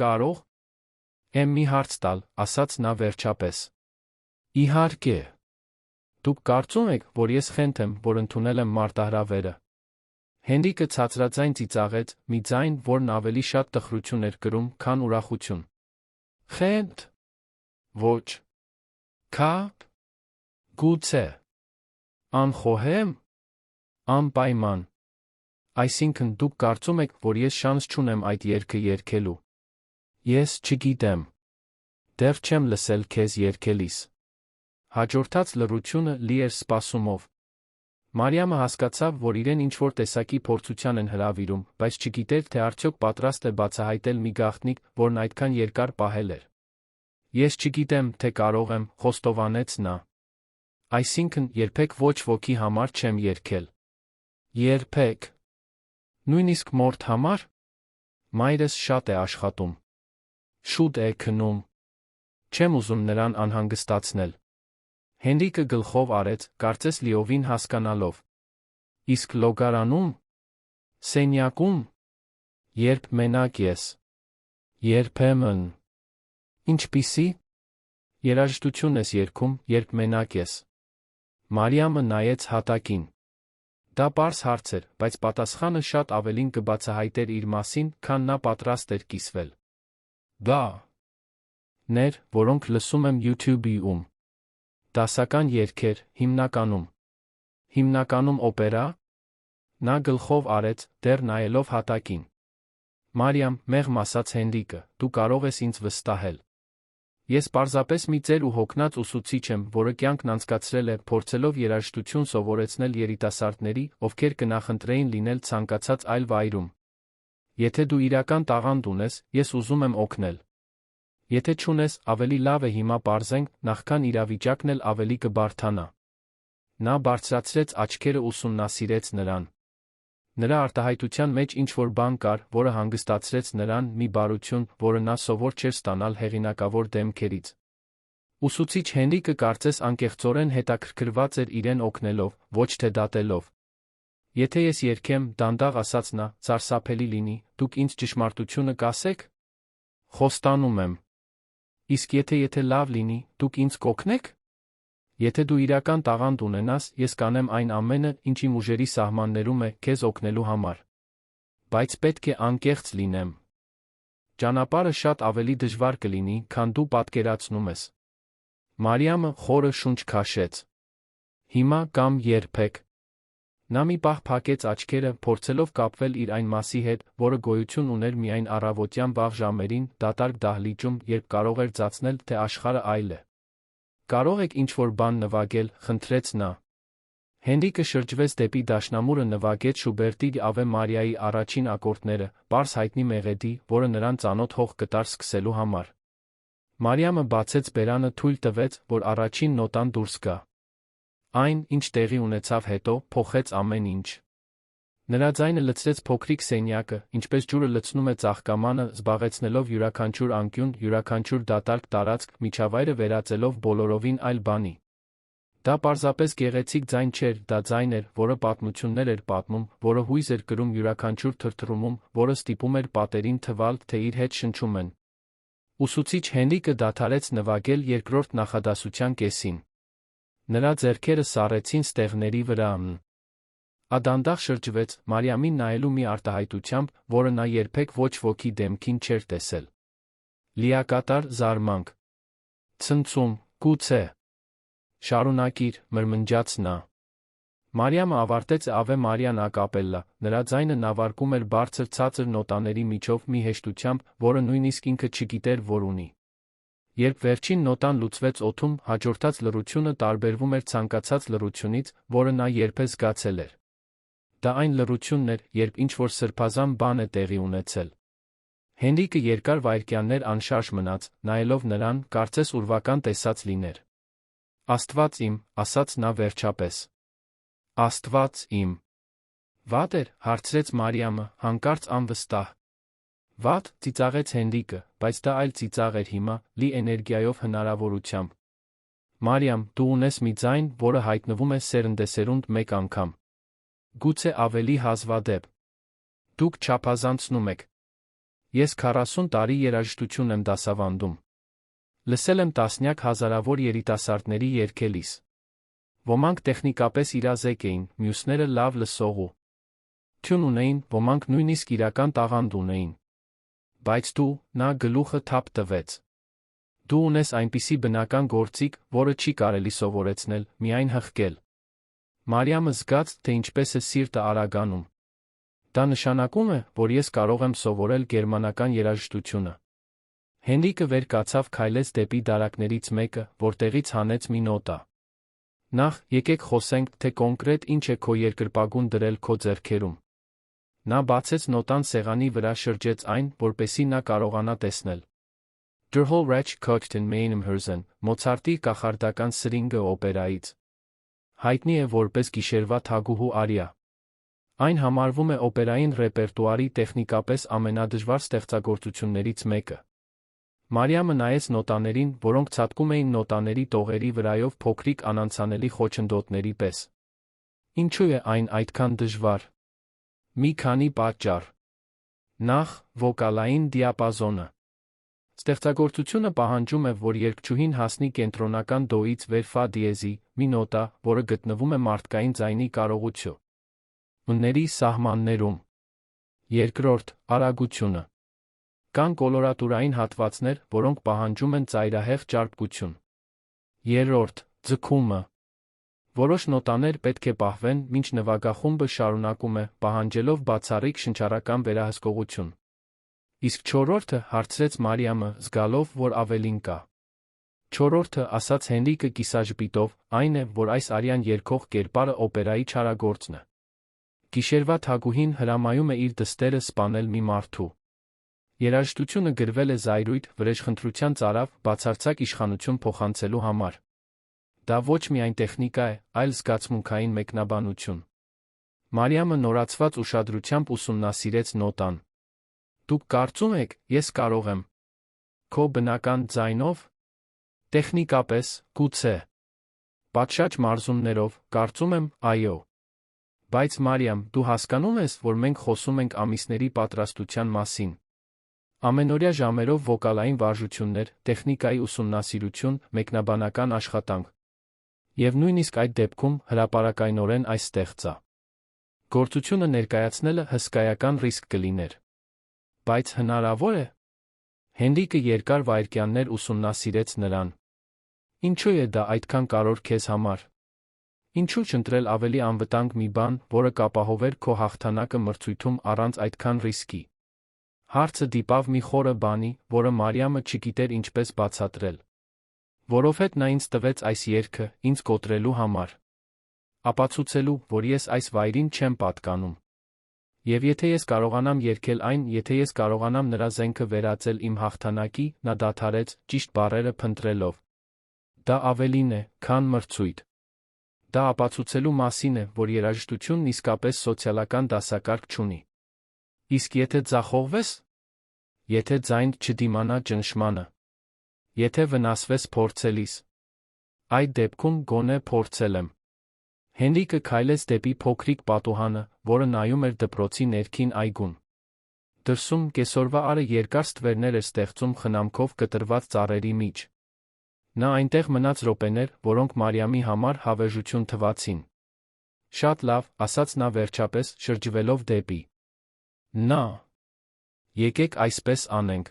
[SPEAKER 1] Կարող եմ մի հարց տալ, ասաց նա վերջապես։ Իհարկե։ Դուք կարծում եք, որ ես խենթ եմ, որ ընդունել եմ մարտահրավերը։ Հենրիկը ցածրաձայն ծիծաղեց, մի ձայն, որն ավելի շատ տխրություն էր կրում, քան ուրախություն։ Խենթ։ Ոչ։ Քապ։ Գուցե։ Անխոհեմ։ Անպայման։ Այսինքն դուք կարծում եք, որ ես շանս չունեմ այդ երգը երգելու։ Ես չգիտեմ։ Դեռ չեմ լսել քեզ երգելիս։ Հաջորդած լռությունը լի էր սպասումով։ Մարիամը հասկացավ, որ իրեն ինչ-որ տեսակի փորձության են հրավիրում, բայց չգիտեր, թե արդյոք պատրաստ է բացահայտել մի գաղտնիք, որն այդքան երկար պահել էր։ Ես չգիտեմ, թե կարող եմ, խոստովանեց նա։ Այսինքն, երբեք ոչ ոքի համար չեմ երգել։ Երբեք։ Նույնիսկ մորդ համար։ Մայրս շատ է աշխատում։ Շուտ է քնում։ Չեմ ուզում նրան անհանգստացնել։ Հենրիկը գլխով արեց, կարծես լիովին հասկանալով։ Իսկ լոգարանում։ Սենյակում։ Երբ մենակ ես։ Երբեմն։ Ինչպիսի։ Երաժշտություն ես երգում, երբ մենակ ես։ Մարիամը նայեց հատակին։ Դա պարզ հարց էր, բայց պատասխանը շատ ավելին կբացահայտեր իր մասին, քան նա պատրաստ էր կիսվել։ Դա ներ, որոնք լսում եմ YouTube-ում։ Դասական երգեր, հիմնականում։ Հիմնականում օպերա։ Նա գլխով արեց, դեռ նայելով հատակին։ Մարիամ, մեղմ ասաց Հենրիկը, դու կարող ես ինձ վստահել։ Ես պարզապես մի ծեր ու հոգնած ուսուցիչ եմ, որը կյանքն անցկացրել է, փորձելով երաժշտություն սովորեցնել երիտասարդների, ովքեր կնախընտրեին լինել ցանկացած այլ վայրում։ Եթե դու իրական տաղանդ ունես, ես ուզում եմ օգնել։ Եթե չունես, ավելի լավ է հիմա պարզենք, նախքան իրավիճակն էլ ավելի կբարդանա։ Նա բարձրացրեց աչքերը ուսումնասիրեց նրան։ Նրա արտահայտության մեջ ինչ-որ բան կար, որը հանգստացրեց նրան, մի բարություն, որը նա սովոր չէր ստանալ հեղինակավոր դեմքերից։ Ուսուցիչ Հենրիկը կարծես անկեղծորեն հետաքրքրված էր իրեն օգնելով, ոչ թե դատելով։ Եթե ես երգեմ, դանդաղ ասաց նա, սարսափելի լինի, դուք ինձ ճշմարտությունը կասեք։ Խոստանում եմ։ Իսկ եթե լավ լինի, դուք ինձ կօգնեք։ Եթե դու իրական տաղանդ ունենաս, ես կանեմ այն ամենը, ինչ իմ ուժերի սահմաններում է, քեզ օգնելու համար։ Բայց պետք է անկեղծ լինեմ։ Ճանապարհը շատ ավելի դժվար կլինի, քան դու պատկերացնում ես։ Մարիամը խորը շունչ քաշեց։ Հիմա կամ երբեք։ Նա մի պահ փակեց աչքերը, փորձելով կապվել իր այն մասի հետ, որը գոյություն ուներ միայն առավոտյան վաղ ժամերին, դատարկ դահլիճում, երբ կարող էր զգացնել, թե աշխարհը այլ է։ Կարող եք ինչ-որ բան նվագել, խնդրեց նա։ Հենրիկը շրջվեց դեպի դաշնամուրը նվագեց Շուբերտի Ավե Մարիայի առաջին ակորդները, պարզ հայտնի մեղեդի, որը նրան ծանոթ հող կտար սկսելու համար։ Մարիամը բացեց բերանը, թույլ տվեց, որ առաջին նոտան դուրս գա։ Այն, ինչ տեղի ունեցավ հետո, փոխեց ամեն ինչ։ Նրա ձայնը լցրեց փոքրիկ սենյակը, ինչպես ջուրը լցնում է ծաղկամանը, զբաղեցնելով յուրաքանչյուր անկյուն, յուրաքանչյուր դատարկ տարածք, միջավայրը վերածելով բոլորովին այլ բանի։ Դա պարզապես գեղեցիկ ձայն չէր, դա ձայն էր, որը պատմություններ էր պատմում, որը հույզ էր կրում յուրաքանչյուր թրթռումում, որը ստիպում էր պատերին թվալ, թե իր հետ շնչում են։ Ուսուցիչ Հենրիկը դադարեց նվագել երկրորդ նախադասության կեսին։ Նրա ձեռքերը սառեցին ստեղների վրա։ Ադանդաղ շրջվեց, Մարիամին նայելու մի արտահայտությամբ, որը նա երբեք ոչ ոքի դեմքին չէր տեսել։ Լիակատար զարմանք։ Ցնցում, գուցե։ Շարունակիր, մրմնջաց նա։ Մարիամը ավարտեց Ավե Մարիան ակապելլա, նրա ձայնը նավարկում էր բարձր ցածր նոտաների միջով մի հեշտությամբ, որը նույնիսկ ինքը չգիտեր, որ ունի։ Երբ վերջին նոտան լուծվեց օդում, հաջորդած լռությունը տարբերվում էր ցանկացած լռությունից, որը նա երբեք զգացել էր։ Դա այն լռությունն էր, երբ ինչ-որ սրբազան բան է տեղի ունեցել։ Հենրիկը երկար վայրկյաններ անշարժ մնաց, նայելով նրան, կարծես ուրվական տեսած լիներ։ Աստված իմ, ասաց նա վերջապես։ Աստված իմ։ Վատ էր, հարցրեց Մարիամը, հանկարծ անվստահ։ Վատ, ծիծաղեց Հենրիկը, բայց դա այլ ծիծաղ էր հիմա, լի էներգիայով հնարավորությամբ։ Մարիամ, դու ունես մի ձայն, որը հայտնվում է սերնդեսերունդ մեկ անգամ։ Գուցե ավելի հազվադեպ։ Դուք չափազանցնում եք։ Ես 40 տարի երաժշտություն եմ դասավանդում։ Լսել եմ տասնյակ հազարավոր երիտասարդների երգելիս։ Ոմանք տեխնիկապես իրազեկ էին, մյուսները լավ լսողու թյուն ունեին, ոմանք նույնիսկ իրական տաղանդ ունեին։ Բայց դու, նա գլուխը թափ տվեց։ Դու ունես այնպիսի բնական գործիք, որը չի կարելի սովորեցնել, միայն հղկել։ Մարիամը զգաց, թե ինչպես է սիրտը արագանում։ Դա նշանակում է, որ ես կարող եմ սովորել գերմանական երաժշտությունը։ Հենրիկը վեր կացավ, քայլեց դեպի դարակներից մեկը, որտեղից հանեց մի նոտա։ Նախ, եկեք խոսենք, թե կոնկրետ ինչ է քո երկրպագուն դրել քո ձեռքերում։ Նա բացեց նոտան սեղանի վրա, շրջեց այն, որպեսզի նա կարողանա տեսնել։ Der Hohlreich Kocht in meinem Herzen, Մոցարտի կախարդական սրինգը օպերայից։ Հայտնի է որպես գիշերվա թագուհու արիա։ Այն համարվում է օպերային ռեպերտուարի տեխնիկապես ամենադժվար ստեղծագործություններից մեկը։ Մարիամը նայեց նոտաներին, որոնք ցատկում էին նոտաների տողերի վրայով փոքրիկ անանցանելի խոչընդոտների պես։ Ինչու է այն այդքան դժվար։ Մի քանի պատճառ։ Նախ, վոկալային դիապազոնը։ Ստեղծագործությունը պահանջում է, որ երգչուհին հասնի կենտրոնական դոից վեր ֆա դիեզի, մի նոտա, որը գտնվում է մարդկային ձայնի կարողությունների սահմաններում։ Երկրորդ, արագությունը։ Կան կոլորատուրային հատվածներ, որոնք պահանջում են ծայրահեղ ճարպկություն։ Երրորդ, ձգումը։ Որոշ նոտաներ պետք է պահվեն, մինչ նվագախումբը շարունակում է, պահանջելով բացառիկ շնչառական վերահսկողություն։ Իսկ չորրորդը, հարցրեց Մարիամը, զգալով, որ ավելին կա։ Չորրորդը, ասաց Հենրիկը կիսաժպիտով, այն է, որ այս արյան երգող կերպարը օպերայի չարագործն է։ Գիշերվա թագուհին հրամայում է իր դստերը սպանել մի մարդու։ Երաժշտությունը գրվել է զայրույթ, վրեժխնդրության ծարավ, բացարձակ իշխանություն փոխանցելու համար։ Դա ոչ միայն տեխնիկա է, այլ զգացմունքային մեկնաբանություն։ Մարիամը նորացված ուշադրությամբ ուսումնասիրեց նոտան։ Դուք կարծում եք, ես կարող եմ։ Քո բնական ձայնով։ Տեխնիկապես, գուցե։ Պատշաճ մարզումներով, կարծում եմ, այո։ Բայց Մարիամ, դու հասկանում ես, որ մենք խոսում ենք ամիսների պատրաստության մասին։ Ամենօրյա ժամերով վոկալային վարժություններ, տեխնիկայի ուսումնասիրություն, մեկնաբանական աշխատանք։ Եվ նույնիսկ այդ դեպքում հրապարակայնորեն այս ստեղծա գործությունը ներկայացնելը հսկայական ռիսկ կլիներ։ Բայց հնարավոր է։ Հենրիկը երկար վայրկյաններ ուսումնասիրեց նրան։ Ինչու է դա այդքան կարևոր քեզ համար։ Ինչու չընտրել ավելի անվտանգ մի բան, որը կապահովեր քո հաղթանակը մրցույթում առանց այդքան ռիսկի։ Հարցը դիպավ մի խորը բանի, որը Մարիամը չգիտեր ինչպես բացատրել։ Որովհետև նա ինձ տվեց այս երգը, ինձ կոտրելու համար։ Ապացուցելու, որ ես այս վայրին չեմ պատկանում։ Եվ եթե ես կարողանամ երգել այն, եթե ես կարողանամ նրա զենքը վերածել իմ հաղթանակի, նա դադարեց, ճիշտ բառերը փնտրելով։ Դա ավելին է, քան մրցույթ։ Դա ապացուցելու մասին է, որ երաժշտությունն իսկապես սոցիալական դասակարգ չունի։ Իսկ եթե ձախողվես։ Եթե ձայնդ չդիմանա ճնշմանը։ Եթե վնասվես փորձելիս։ Այդ դեպքում գոնե փորձել եմ։ Հենրիկը քայլեց դեպի փոքրիկ պատուհանը, որը նայում էր դպրոցի ներքին այգուն։ Դրսում կեսօրվա արը երկար ստվերներ էր ստեղծում խնամքով կտրված ծառերի միջ։ Նա այնտեղ մնաց րոպեներ, որոնք Մարիամի համար հավերժություն թվացին։ Շատ լավ, ասաց նա վերջապես, շրջվելով դեպի նա։ Եկեք այսպես անենք։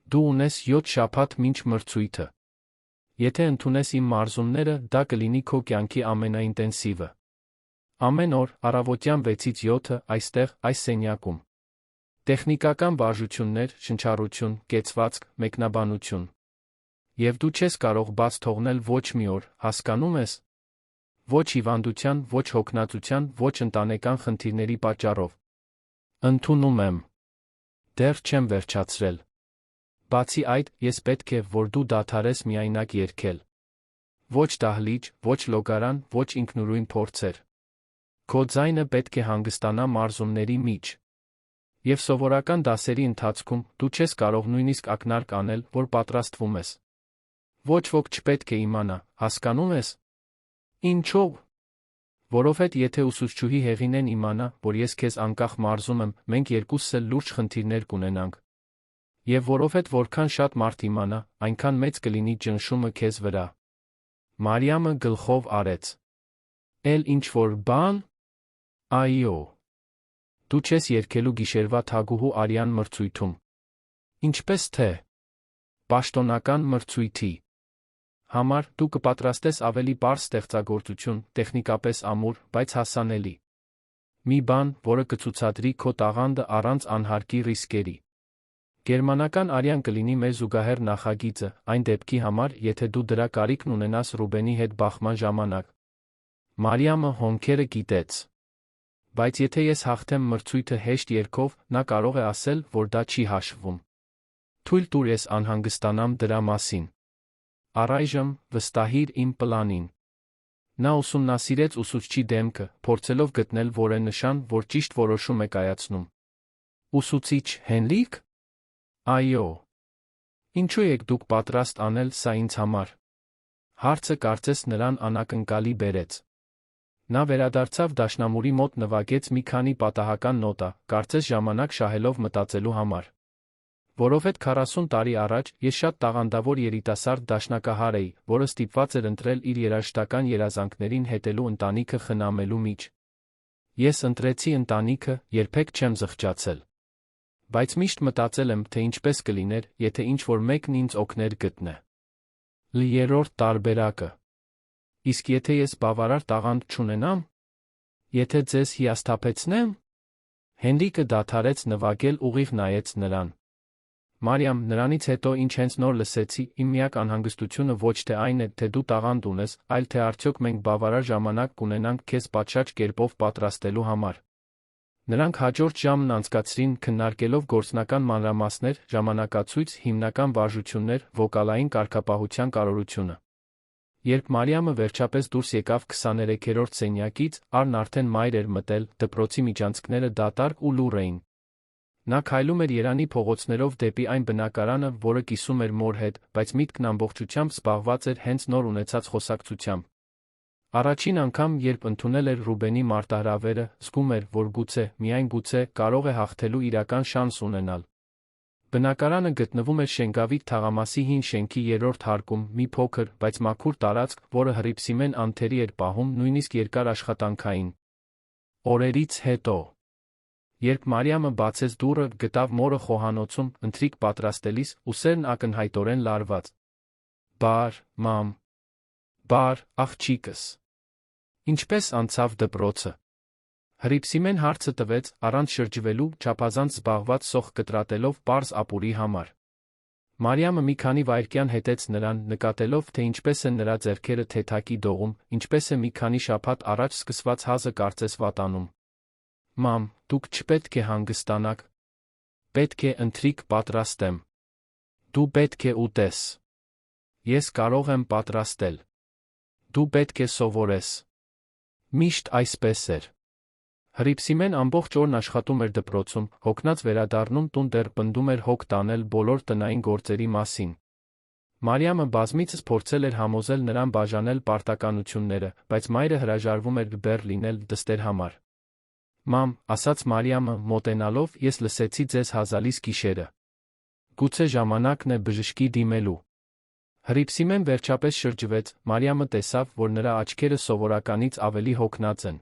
[SPEAKER 1] Դու ունես 7 շաբաթ մինչ մրցույթը։ Եթե ընդունես իմ մարզումները, դա կլինի քո կյանքի ամենաինտենսիվը։ Ամեն օր, առավոտյան 6-ից 7-ը, այստեղ, այս սենյակում։ Տեխնիկական վարժություններ, շնչառություն, կեցվածք, մեկնաբանություն։ Եվ դու չես կարող բաց թողնել ոչ մի օր, հասկանում ես։ Ոչ հիվանդության, ոչ հոգնածության, ոչ ընտանեկան խնդիրների պատճառով։ Ընդունում եմ։ Դեռ չեմ վերջացրել։ Բացի այդ, ես պետք է, որ դու դադարես միայնակ երգել։ Ոչ դահլիճ, ոչ լոգարան, ոչ ինքնուրույն փորձեր։ Քո ձայնը պետք է հանգստանա մարզումների միջ։ Եվ սովորական դասերի ընթացքում դու չես կարող նույնիսկ ակնարկ անել, որ պատրաստվում ես։ Ոչ ոք չպետք է իմանա, հասկանում ես։ Ինչո՞վ։ Որովհետև եթե ուսուցչուհի Հեղինեն իմանա, որ ես քեզ անկախ մարզում եմ, մենք երկուսս էլ լուրջ խնդիրներ կունենանք։ Եվ որովհետև որքան շատ մարդ իմանա, այնքան մեծ կլինի ճնշումը քեզ վրա։ Մարիամը գլխով արեց։ Էլ ինչ-որ բան։ Այո։ Դու չես երգելու գիշերվա թագուհու արյան մրցույթում։ Ինչպես թե։ Պաշտոնական մրցույթի համար դու կպատրաստես ավելի պարզ ստեղծագործություն, տեխնիկապես ամուր, բայց հասանելի։ Մի բան, որը կցուցադրի քո տաղանդը առանց անհարկի ռիսկերի։ Գերմանական արյան կլինի մեր զուգահեռ նախագիծը, այն դեպքի համար, եթե դու դրա կարիքն ունենաս Ռուբենի հետ բախման ժամանակ։ Մարիամը հոնքերը կիտեց։ Բայց եթե ես հաղթեմ մրցույթը հեշտ երգով, նա կարող է ասել, որ դա չի հաշվվում։ Թույլ տուր ես անհանգստանամ դրա մասին։ Առայժմ վստահիր իմ պլանին։ Նա ուսումնասիրեց ուսուցչի դեմքը, փորձելով գտնել որևէ նշան, որ ճիշտ որոշում է կայացնում։ Ուսուցիչ Հենրիկ։ Այո։ Ինչու եք դուք պատրաստ անել սա ինձ համար։ Հարցը կարծես նրան անակնկալի բերեց։ Նա վերադարձավ դաշնամուրի մոտ նվագեց մի քանի պատահական նոտա, կարծես ժամանակ շահելով մտածելու համար։ Որովհետև 40 տարի առաջ ես շատ տաղանդավոր երիտասարդ դաշնակահար էի, որը ստիպված էր ընտրել իր երաժշտական երազանքներին հետելու ընտանիքը խնամելու միջ։ Ես ընտրեցի ընտանիքը, երբեք չեմ զղջացել։ Բայց միշտ մտածել եմ, թե ինչպես կլիներ, եթե ինչ-որ մեկն ինձ օգներ գտնել։ Երրորդ տարբերակը։ Իսկ եթե ես բավարար տաղանդ չունենամ։ Եթե ձեզ հիասթափեցնեմ։ Հենրիկը դադարեց նվագել, ուղիղ նայեց նրան։ Մարիամ, նրանից հետո ինչ հենց նոր լսեցի, իմ միակ անհանգստությունը ոչ թե այն է, թե դու տաղանդ ունես, այլ թե արդյոք մենք բավարար ժամանակ կունենանք քեզ պատշաճ կերպով պատրաստելու համար։ Նրանք հաջորդ ժամն անցկացրին քննարկելով գործնական մանրամասներ, ժամանակացույց, հիմնական վարժություններ, վոկալային կարգապահության կարողությունը։ Երբ Մարիամը վերջապես դուրս եկավ 23-րդ սենյակից, Արն արդեն մայր էր մտել, դպրոցի միջանցքները դատարկ ու լուռ էին։ Նա քայլում էր Երանի փողոցներով դեպի այն բնակարանը, որը կիսում էր մոր հետ, բայց միտքն ամբողջությամբ զբաղված էր հենց նոր ունեցած խոսակցությամբ։ Առաջին անգամ, երբ ընդունել էր Ռուբենի մարտահրավերը, զգում էր, որ գուցե, միայն գուցե, կարող է հաղթելու իրական շանս ունենալ։ Բնակարանը գտնվում էր Շենգավիթ թաղամասի հին շենքի երրորդ հարկում, մի փոքր, բայց մաքուր տարածք, որը հռիփսիմեն անթերի էր պահում նույնիսկ երկար աշխատանքային օրերից հետո։ Երբ Մարիամը բացեց դուռը, գտավ մորը խոհանոցում, ընթրիք պատրաստելիս, ուսերն ակնհայտորեն լարված։ Բար, մամ։ Բար, աղջիկս։ Ինչպես անցավ դպրոցը։ Հռիփսիմեն հարցը տվեց, առանց շրջվելու, չափազանց զբաղված սոխ կտրատելով պարզ ապուրի համար։ Մարիամը մի քանի վայրկյան հետեց նրան, նկատելով, թե ինչպես են նրա ձեռքերը թեթակի դողում, ինչպես է մի քանի շաբաթ առաջ սկսված հազը կարծես վատանում։ Մամ, դուք չպետք է հանգստանաք։ Պետք է ընթրիք պատրաստեմ։ Դու պետք է ուտես։ Ես կարող եմ պատրաստել։ Դու պետք է սովորես։ Միշտ այսպես էր։ Հռիփսիմեն ամբողջ օրն աշխատում էր դպրոցում, հոգնած վերադառնում տուն դեռ պնդում էր հոգ տանել բոլոր տնային գործերի մասին։ Մարիամը բազմիցս փորձել էր համոզել նրան բաժանել պարտականությունները, բայց մայրը հրաժարվում էր բեռ լինել դստեր համար։ Մամ, ասաց Մարիամը, մոտենալով, ես լսեցի ձեզ հազալիս գիշերը։ Գուցե ժամանակն է բժշկի դիմելու։ Հռիփսիմեն վերջապես շրջվեց, Մարիամը տեսավ, որ նրա աչքերը սովորականից ավելի հոգնած են։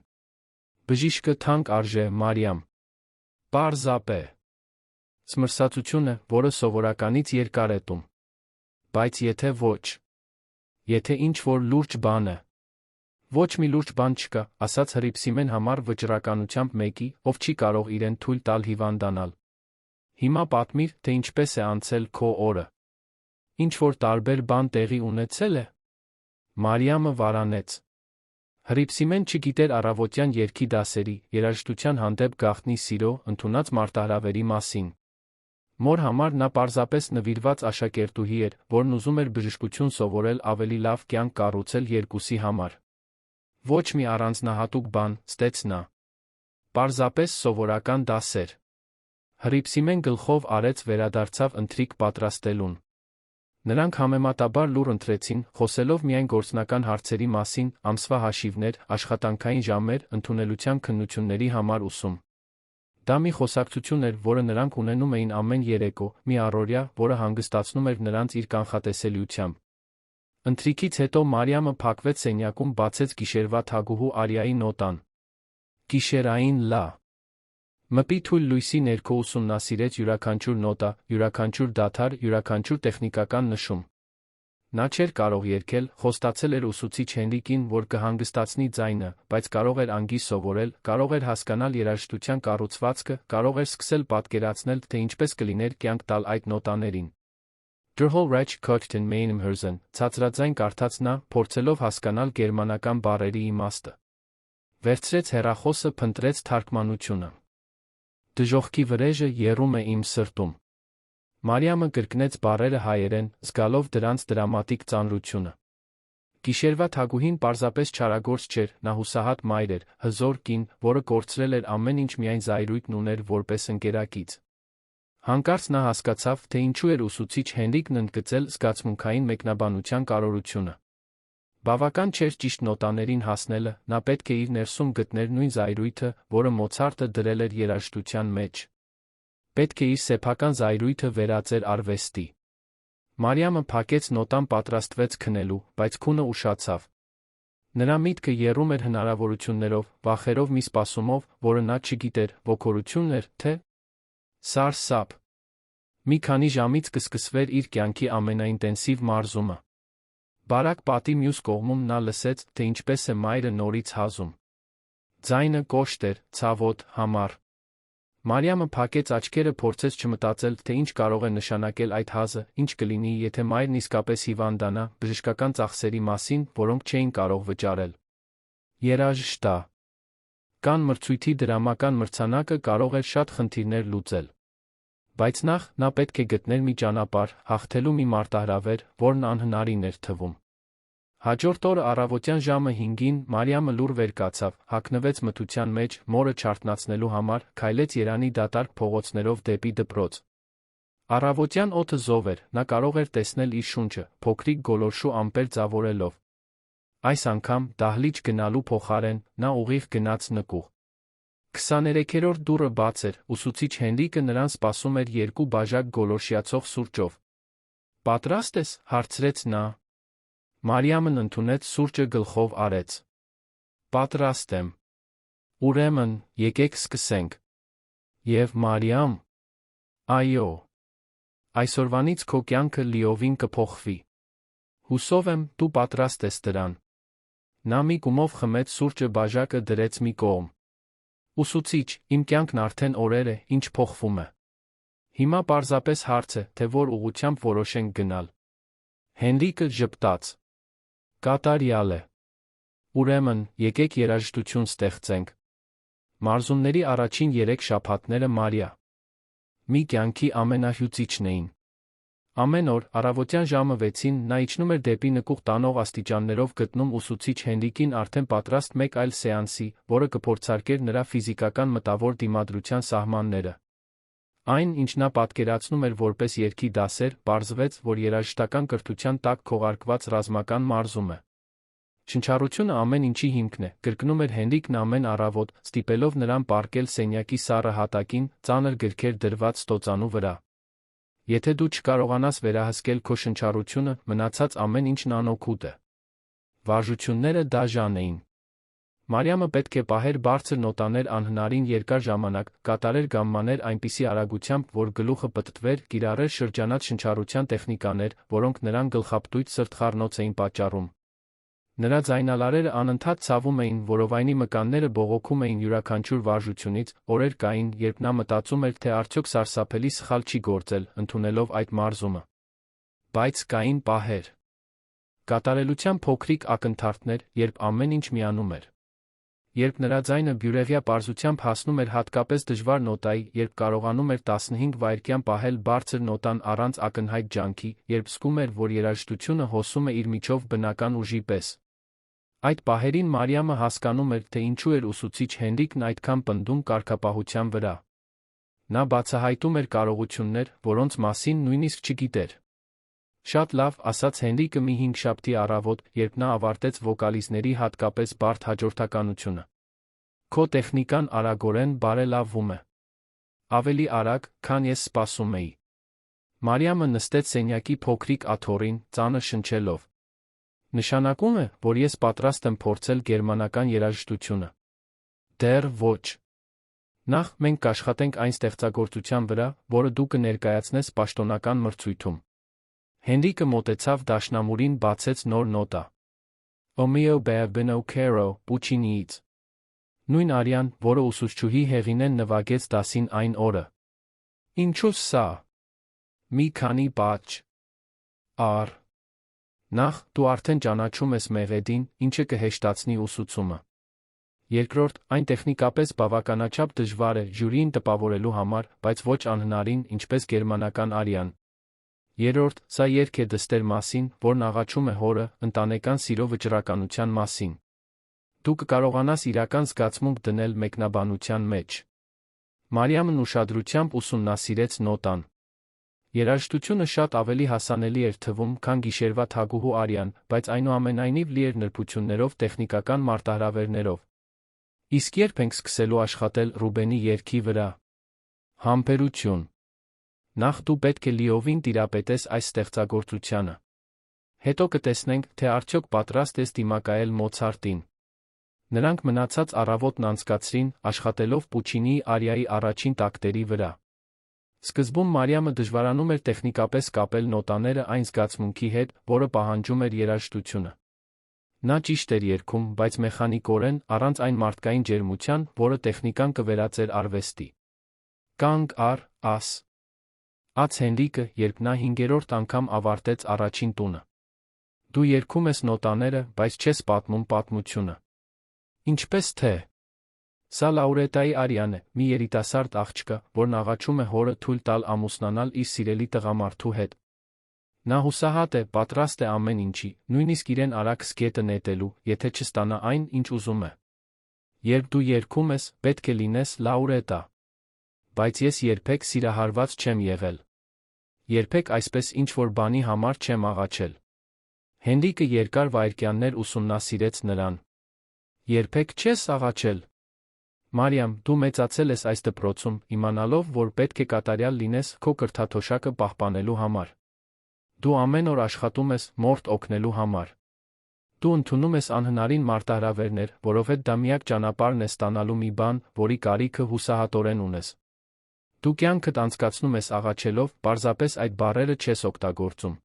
[SPEAKER 1] Բժիշկը թանկ արժե, Մարիամ։ Պարզապե։ Սմրսածությունը, որը սովորականից երկար է տում։ Բայց եթե ոչ։ Եթե ինչ-որ լուրջ բան է։ Ոչ մի լուրջ բան չկա, ասաց հռիփսիմեն համար վճռականությամբ մեկի, ով չի կարող իրեն թույլ տալ հիվանդանալ։ Հիմա պատմիր, թե ինչպես է անցել քո օրը։ Ինչ-որ տարբեր բան տեղի ունեցել է։ Մարիամը վարանեց։ Հռիփսիմեն չգիտեր առավոտյան երգի դասերի, երաժշտության հանդեպ գաղտնի սիրո, ընդունած մարտահրավերի մասին։ Մոր համար նա պարզապես նվիրված աշակերտուհի էր, որն ուզում էր բժշկություն սովորել ավելի լավ կյանք կառուցել երկուսի համար։ Ոչ մի առանձնահատուկ բան, ստեց նա։ Պարզապես սովորական դասեր։ Հռիփսիմեն գլխով արեց վերադարձավ ընթրիք պատրաստելուն։ Նրանք համեմատաբար լուր ընտրեցին, խոսելով միայն գործնական հարցերի մասին, ամսվա հաշիվներ, աշխատանքային ժամեր, ընդունելության քննությունների համար ուսում։ Դա մի խոսակցություն էր, որը նրանք ունենում էին ամեն երեկո, մի առօրյա, որը հանգստացնում էր նրանց իր կանխատեսելիությամբ։ Ընթրիքից հետո Մարիամը փակվեց սենյակում, բացեց գիշերվա թագուհու Արիայի նոտան։ Գիշերային լա։ Մպի թույլ լույսի ներքո ուսումնասիրեց յուրաքանչյուր նոտա, յուրաքանչյուր դադար, յուրաքանչյուր տեխնիկական նշում։ Նա չէր կարող երգել, խոստացել էր ուսուցիչ Հենրիկին, որ կհանգստացնի ձայնը, բայց կարող էր անգի սովորել, կարող էր հասկանալ երաժշտության կառուցվածքը, կարող էր սկսել պատկերացնել, թե ինչպես կլիներ կյանք տալ այդ նոտաներին։ Դրհոլ ռաչ քոթտեն մեյնմ հրզեն, ցածրաձայն կարդաց նա, փորձելով հասկանալ գերմանական բառերի իմաստը։ Վերցրեց հեռախոսը, փնտրեց թարգմանությունը։ Դժոխքի վրեժը եռում է իմ սրտում։ Մարիամը կրկնեց բառերը հայերեն, զգալով դրանց դրամատիկ ծանրությունը։ Գիշերվա թագուհին պարզապես չարագործ չէր, նա հուսահատ մայր էր, հզոր կին, որը կորցրել էր ամեն ինչ, միայն զայրույթն ուներ որպես ընկերակից։ Հանկարծ նա հասկացավ, թե ինչու էր ուսուցիչ Հենրիկն ընդգծել զգացմունքային մեկնաբանության կարողությունը։ Բավական չէր ճիշտ նոտաներին հասնելը, նա պետք է իր ներսում գտներ նույն զայրույթը, որը Մոցարտը դրել էր երաժշտության մեջ։ Պետք է իր սեփական զայրույթը վերածեր արվեստի։ Մարիամը փակեց նոտան, պատրաստվեց քնելու, բայց քունը ուշացավ։ Նրա միտքը եռում էր հնարավորություններով, վախերով, մի սպասումով, որը նա չգիտեր, ոգորություն էր, թե սարսափ։ Մի քանի ժամից կսկսվեր իր կյանքի ամենաինտենսիվ մարզումը։ Բարակ պատի մյուս կողմում նա լսեց, թե ինչպես է մայրը նորից հազում։ Ձայնը կոշտ էր, ցավոտ, համառ։ Մարիամը փակեց աչքերը, փորձեց չմտածել, թե ինչ կարող է նշանակել այդ հազը, ինչ կլինի, եթե մայրն իսկապես հիվանդանա, բժշկական ծախսերի մասին, որոնք չէին կարող վճարել։ Երաժշտա։ Կան մրցույթի դրամական մրցանակը կարող էր շատ խնդիրներ լուծել։ Բայց նախ, նա պետք է գտներ մի ճանապարհ, հաղթելու մի մարտահրավեր, որն անհնարին էր թվում։ Հաջորդ օրը առավոտյան ժամը 5-ին Մարիամը լուռ վեր կացավ, հագնվեց մթության մեջ, մորը չարթնացնելու համար, քայլեց Երանի դատարկ փողոցներով դեպի դպրոց։ Առավոտյան օդը զով էր, նա կարող էր տեսնել իր շունչը, փոքրիկ գոլորշու ամպեր ձավորելով։ Այս անգամ, դահլիճ գնալու փոխարեն, նա ուղիղ գնաց նկուղ։ 23-րդ դուռը բաց էր, ուսուցիչ Հենրիկը նրան սպասում էր երկու բաժակ գոլորշիացող սուրճով։ Պատրաստ ես, հարցրեց նա։ Մարիամն ընդունեց սուրճը, գլխով արեց։ Պատրաստ եմ։ Ուրեմն, եկեք սկսենք։ Եվ Մարիամ։ Այո։ Այսօրվանից քո կյանքը լիովին կփոխվի։ Հուսով եմ, դու պատրաստ ես դրան։ Նա մի կումով խմեց սուրճը, բաժակը դրեց մի կողմ։ Ուսուցիչ, իմ կյանքն արդեն օրեր է, ինչ փոխվում է։ Հիմա պարզապես հարց է, թե որ ուղղությամբ որոշենք գնալ։ Հենրիկը ժպտաց։ Կատարյալ է։ Ուրեմն, եկեք երաժշտություն ստեղծենք։ Մարզումների առաջին 3 շաբաթները Մարիա մի կյանքի ամենահյուծիչն էին։ Ամեն օր, առավոտյան ժամը 6-ին, նա իջնում էր դեպի նկուղ տանող աստիճաններով, գտնում ուսուցիչ Հենրիկին արդեն պատրաստ մեկ այլ սեանսի, որը կփորձարկեր նրա ֆիզիկական մտավոր դիմադրության սահմանները։ Այն, ինչ նա պատկերացնում էր որպես երգի դասեր, պարզվեց, որ երաժշտական կրթության տակ քողարկված ռազմական մարզում է։ Շնչառությունը ամեն ինչի հիմքն է, կրկնում էր Հենրիկն ամեն առավոտ, ստիպելով նրան պառկել սենյակի սառը հատակին, ծանր գրքեր դրված ստոծանու վրա։ Եթե դու չկարողանաս վերահսկել քո շնչառությունը, մնացած ամեն ինչն անօգուտ է։ Վարժությունները դաժան էին։ Մարիամը պետք է պահեր բարձր նոտաներ անհնարին երկար ժամանակ, կատարեր գամմաներ այնպիսի արագությամբ, որ գլուխը պտտվեր, կիրառեր շրջանած շնչառության տեխնիկաներ, որոնք նրան գլխապտույտ սրտխառնոց էին պատճառում։ Նրա ձայնալարերը անընդհատ ցավում էին, որովայնի մկանները բողոքում էին յուրաքանչյուր վարժությունից, օրեր կային, երբ նա մտածում էր, թե արդյոք սարսափելի սխալ չի գործել, ընդունելով այդ մարզումը։ Բայց կային պահեր։ Կատարելության փոքրիկ ակնթարթներ, երբ ամեն ինչ միանում էր։ Երբ նրա ձայնը բյուրեղյա պարզությամբ հասնում էր հատկապես դժվար նոտայի, երբ կարողանում էր 15 վայրկյան պահել բարձր նոտան առանց ակնհայտ ջանքի, երբ զգում էր, որ երաժշտությունը հոսում է իր միջով բնական ուժի պես։ Այդ պահերին Մարիամը հասկանում էր, թե ինչու էր ուսուցիչ Հենրիկն այդքան պնդում կարգապահության վրա։ Նա բացահայտում էր կարողություններ, որոնց մասին նույնիսկ չգիտեր։ Շատ լավ, ասաց Հենրիկը մի հինգշաբթի առավոտ, երբ նա ավարտեց վոկալիստների հատկապես բարդ հաջորդականությունը։ Քո տեխնիկան արագորեն բարելավվում է։ Ավելի արագ, քան ես սպասում էի։ Մարիամը նստեց սենյակի փոքրիկ աթոռին, ծանր շնչելով։ Նշանակում է, որ ես պատրաստ եմ փորձել գերմանական երաժշտությունը։ Դեռ ոչ։ Նախ մենք կաշխատենք այն ստեղծագործության վրա, որը դու կներկայացնես պաշտոնական մրցույթում։ Հենրիկը մոտեցավ դաշնամուրին, բացեց նոր նոտա։ O mio bambino caro, Pucciniից։ Նույն արյան, որը ուսուցչուհի Հեղինեն նվագեց դասին այն օրը։ Ինչու՞ սա։ Մի քանի պատճ։ Առ։ Նախ, դու արդեն ճանաչում ես մեղեդին, ինչը կհեշտացնի ուսուցումը։ Երկրորդ, այն տեխնիկապես բավականաչափ դժվար է ժյուրիին տպավորելու համար, բայց ոչ անհնարին, ինչպես գերմանական արյան։ Երրորդ, սա երգ է դստեր մասին, որն աղաչում է հորը, ընտանեկան սիրո վճռականության մասին։ Դու կկարողանաս իրական զգացմունք դնել մեկնաբանության մեջ։ Մարիամն ուշադրությամբ ուսումնասիրեց նոտան։ Երաժշտությունը շատ ավելի հասանելի էր թվում, քան գիշերվա թագուհու արյան, բայց այնուամենայնիվ լի էր նրբություններով, տեխնիկական մարտահրավերներով։ Իսկ երբ ենք սկսելու աշխատել Ռուբենի երգի վրա։ Համբերություն։ Նախ դու պետք է լիովին տիրապետես այս ստեղծագործությանը։ Հետո կտեսնենք, թե արդյոք պատրաստ ես դիմակայել Մոցարտին։ Նրանք մնացած առավոտն անցկացրին, աշխատելով Պուչինիի արիայի առաջին տակտերի վրա։ Սկզբում Մարիամը դժվարանում էր տեխնիկապես կապել նոտաները այն զգացմունքի հետ, որը պահանջում էր երաժշտությունը։ Նա ճիշտ էր երգում, բայց մեխանիկորեն, առանց այն մարդկային ջերմության, որը տեխնիկան կվերածեր արվեստի։ Կանգ առ, աս։ Աց Հենրիկը, երբ նա 5-րդ անգամ ավարտեց առաջին տունը։ Դու երգում ես նոտաները, բայց չես պատմում պատմությունը։ Ինչպես թե։ Սա Լաուրետայի արյան է, մի երիտասարդ աղջկա, որն աղաչում է հորը թույլ տալ ամուսնանալ իր սիրելի տղամարդու հետ։ Նա հուսահատ է, պատրաստ է ամեն ինչի, նույնիսկ իրեն արագ սկետը նետելու, եթե չստանա այն, ինչ ուզում է։ Երբ դու երգում ես, պետք է լինես Լաուրետա։ Բայց ես երբեք սիրահարված չեմ եղել։ Երբեք այսպես ինչ-որ բանի համար չեմ աղաչել։ Հենրիկը երկար վայրկյաններ ուսումնասիրեց նրան։ Երբեք չես աղաչել։ Մարիամ, դու մեծացել ես այս դպրոցում, իմանալով, որ պետք է կատարյալ լինես քո կրթաթոշակը պահպանելու համար։ Դու ամեն օր աշխատում ես մորթ օգնելու համար։ Դու ընդունում ես անհնարին մարտահրավերներ, որովհետև դա միակ ճանապարհն է ստանալու մի բան, որի կարիքը հուսահատորեն ունես։ Դու կյանքդ անցկացնում ես աղաչելով, պարզապես այդ բառերը չես օգտագործում։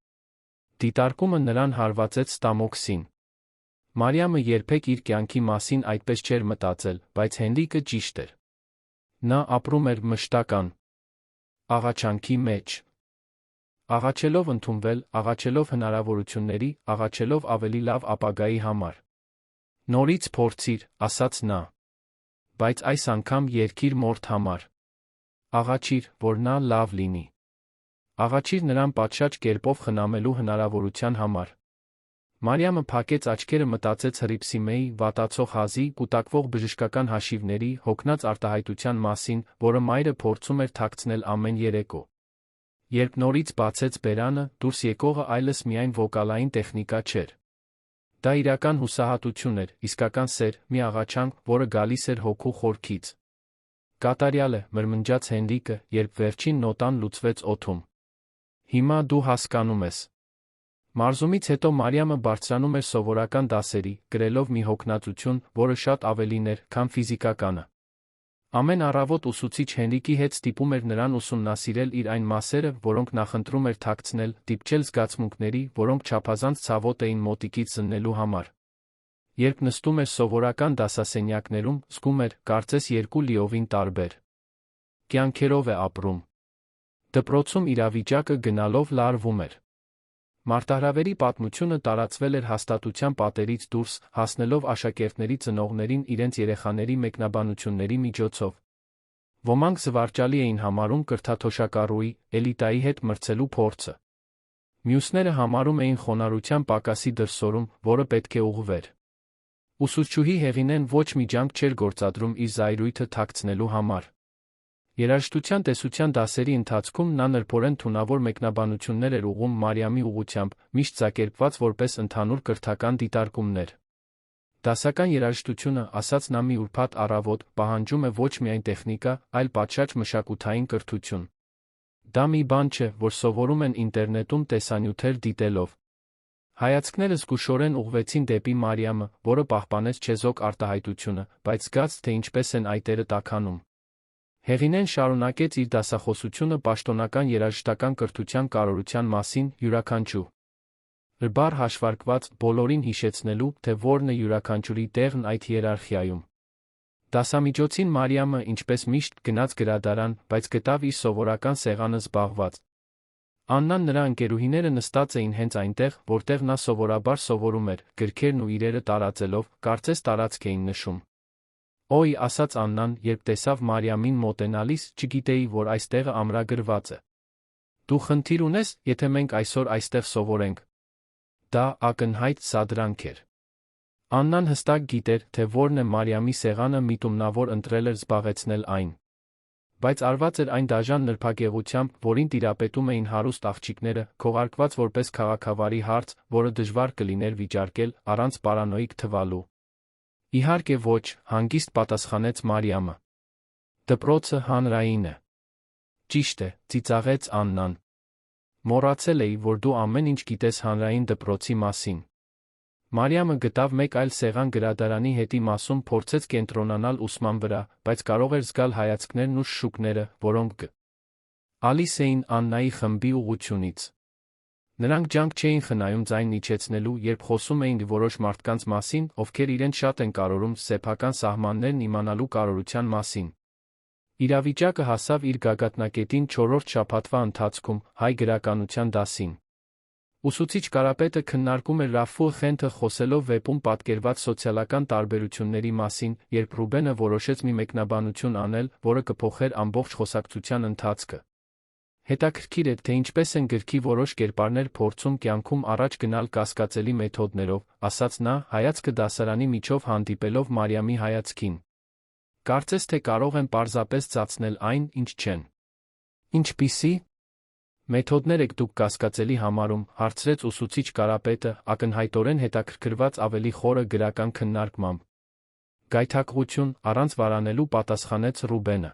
[SPEAKER 1] Դիտարկումը նրան հարվածեց ստամոքսին։ Մարիամը երբեք իր կյանքի մասին այդպես չէր մտածել, բայց Հենրիկը ճիշտ էր։ Նա ապրում էր մշտական աղաչանքի մեջ։ Աղաչելով ընդունվել, աղաչելով հնարավորությունների, աղաչելով ավելի լավ ապագայի համար։ Նորից փորձիր, ասաց նա։ Բայց այս անգամ երգիր մորթ համար։ Աղաչիր, որ նա լավ լինի։ Աղաչիր նրան պատշաճ կերպով խնամելու հնարավորության համար։ Մարիամը փակեց աչքերը, մտածեց Հռիփսիմեի, վատացող հազի, կուտակվող բժշկական հաշիվների, հոգնած արտահայտության մասին, որը մայրը փորձում էր թաքցնել ամեն երեկո։ Երբ նորից բացեց բերանը, դուրս եկողը այլս միայն վոկալային տեխնիկա չէր։ Դա իրական հուսահատություն էր, իսկական սեր, մի աղաչանք, որը գալիս էր հոգու խորքից։ Կատարյալ է, մրմնջաց Հենրիկը, երբ վերջին նոտան լուծվեց օդում։ Հիմա դու հասկանում ես։ Մարզումից հետո Մարիամը բարձրանում էր սովորական դասերի, կրելով մի հոգնածություն, որը շատ ավելին էր, քան ֆիզիկականը։ Ամեն առավոտ ուսուցիչ Հենրիկի հետ ստիպում էր նրան ուսումնասիրել իր այն մասերը, որոնք նախընտրում էր թաքցնել, դիպչել զգացմունքների, որոնք չափազանց ցավոտ էին մոտիկից զննելու համար։ Երբ նստում էր սովորական դասասենյակներում, զգում էր, կարծես երկու լիովին տարբեր կյանքերով է ապրում։ Դպրոցում իրավիճակը գնալով լարվում էր։ Մարտահրավերի պատմությունը տարածվել էր հաստատության պատերից դուրս, հասնելով աշակերտների ծնողներին իրենց երեխաների մեկնաբանությունների միջոցով։ Ոմանք զվարճալի էին համարում կրթաթոշակառուի, էլիտայի հետ մրցելու փորձը։ Մյուսները համարում էին խոնարհության պակասի դրսևորում, որը պետք է ուղղվեր։ Ուսուցչուհի Հեղինեն ոչ մի ջանք չէր գործադրում իր զայրույթը թաքցնելու համար։ Երաժշտության տեսության դասերի ընթացքում նա նրբորեն թունավոր մեկնաբանություններ էր ուղղում Մարիամի ուղղությամբ, միշտ ձակերպված որպես ընդհանուր կրթական դիտարկումներ։ Դասական երաժշտությունը, ասաց նա մի ուրբաթ առավոտ, պահանջում է ոչ միայն տեխնիկա, այլ պատշաճ մշակութային կրթություն։ Դա մի բան չէ, որ սովորում են ինտերնետում տեսանյութեր դիտելով։ Հայացքները զգուշորեն ուղղվեցին դեպի Մարիամը, որը պահպանեց չեզոք արտահայտությունը, բայց զգաց, թե ինչպես են այտերը տաքանում։ Հեղինեն շարունակեց իր դասախոսությունը պաշտոնական երաժշտական կրթության կարևորության մասին, յուրաքանչյուր բառ հաշվարկված, բոլորին հիշեցնելու, թե որն է յուրաքանչյուրի տեղն այդ հիերարխիայում։ Դասամիջոցին Մարիամը, ինչպես միշտ, գնաց գրադարան, բայց գտավ իր սովորական սեղանը զբաղված։ Աննան նրա ընկերուհիները նստած էին հենց այնտեղ, որտեղ նա սովորաբար սովորում էր, գրքերն ու իրերը տարածելով, կարծես տարածք էին նշում։ «Օй», ասաց Աննան, երբ տեսավ Մարիամին մոտենալիս, «չգիտեի, որ այս տեղը ամրագրված է։ Դու խնդիր ունես, եթե մենք այսօր այստեղ սովորենք»։ Դա ակնհայտ սադրանք էր։ Աննան հստակ գիտեր, թե որն է Մարիամի սեղանը միտումնավոր ընտրել էր զբաղեցնել այն։ Բայց արված էր այն դաժան նրբագեղությամբ, որին տիրապետում էին հարուստ աղջիկները, քողարկված որպես քաղաքավարի հարց, որը դժվար կլիներ վիճարկել, առանց պարանոիկ թվալու։ Իհարկե ոչ, հանգիստ պատասխանեց Մարիամը։ Դպրոցը հանրային է։ Ճիշտ է, ծիծաղեց Աննան։ Մոռացել էի, որ դու ամեն ինչ գիտես հանրային դպրոցի մասին։ Մարիամը գտավ մեկ այլ սեղան գրադարանի հետի մասում, փորձեց կենտրոնանալ ուսման վրա, բայց կարող էր զգալ հայացքներն ու շշուկները, որոնք գալիս էին Աննայի խմբի ուղղությունից։ Նրանք ջանք չէին խնայում ձայնն իջեցնելու, երբ խոսում էին որոշ մարդկանց մասին, ովքեր իրենց շատ են կարևորում սեփական սահմաններն իմանալու կարևորության մասին։ Իրավիճակը հասավ իր գագաթնակետին 4-րդ շաբաթվա ընթացքում, հայ գրականության դասին։ Ուսուցիչ Կարապետը քննարկում էր Ռաֆֆու Խենթը խոսելով վեպում պատկերված սոցիալական տարբերությունների մասին, երբ Ռուբենը որոշեց մի մեկնաբանություն անել, որը կփոխեր ամբողջ խոսակցության ընթացքը։ Հետաքրքիր է, թե ինչպես են գրքի որոշ կերպարներ փորձում կյանքում առաջ գնալ կասկածելի մեթոդներով, ասաց նա, հայացքը դասարանի միջով հանդիպելով Մարիամի հայացքին։ Կարծես թե կարող են պարզապես ծածնել այն, ինչ չեն։ Ինչպիսի մեթոդներ եք դուք կասկածելի համարում, հարցրեց ուսուցիչ Կարապետը, ակնհայտորեն հետաքրքրված ավելի խորը գրական քննարկմամբ։ Գայթակղություն, առանց վարանելու պատասխանեց Ռուբենը։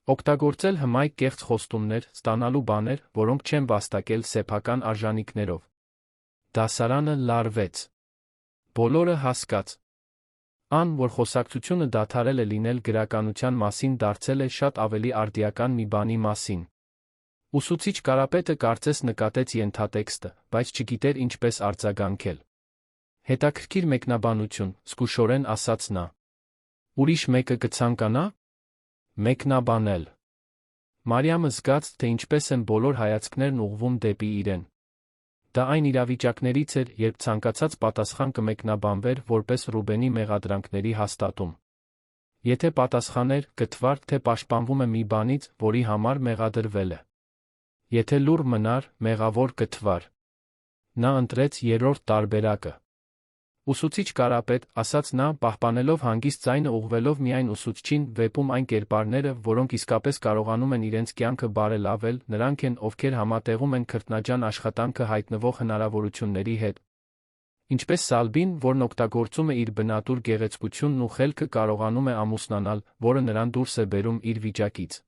[SPEAKER 1] Օգտագործել հմայք կեղծ խոստումներ, ստանալու բաներ, որոնք չեն վաստակել սեփական արժանինքներով։ Դասարանը լարվեց։ Բոլորը հասկաց։ Ան, որ խոսակցությունը դադարել է լինել գրականության մասին, դարձել է շատ ավելի արդիական մի բանի մասին։ Ուսուցիչ Կարապետը կարծես նկատեց ենթատեքստը, բայց չգիտեր ինչպես արձագանքել։ Հետաքրքիր մեկնաբանություն, զգուշորեն ասաց նա։ Ուրիշ մեկը կցանկանա մեկնաբանել։ Մարիամը զգաց, թե ինչպես են բոլոր հայացքներն ուղղվում դեպի իրեն։ Դա այն իրավիճակներից էր, երբ ցանկացած պատասխան կմեկնաբանվեր որպես Ռուբենի մեղադրանքների հաստատում։ Եթե պատասխաներ, գտվար, թե պաշտպանվում է մի բանից, որի համար մեղադրվել է։ Եթե լուռ մնար, մեղավոր գտվար։ Նա ընտրեց երրորդ տարբերակը։ Ուսուցիչ Կարապետ, ասաց նա, պահպանելով հանգիստ ձայնը ուղղվելով միայն ուսուցչին, վեպում այն կերպարները, որոնք իսկապես կարողանում են իրենց կյանքը բարելավել, նրանք են, ովքեր համատեղում են քրտնաջան աշխատանքը հայտնվող հնարավորությունների հետ։ Ինչպես Սալբին, որն օգտագործում է իր բնատուր գեղեցկությունն ու խելքը կարողանում է ամուսնանալ, որը նրան դուրս է բերում իր վիճակից։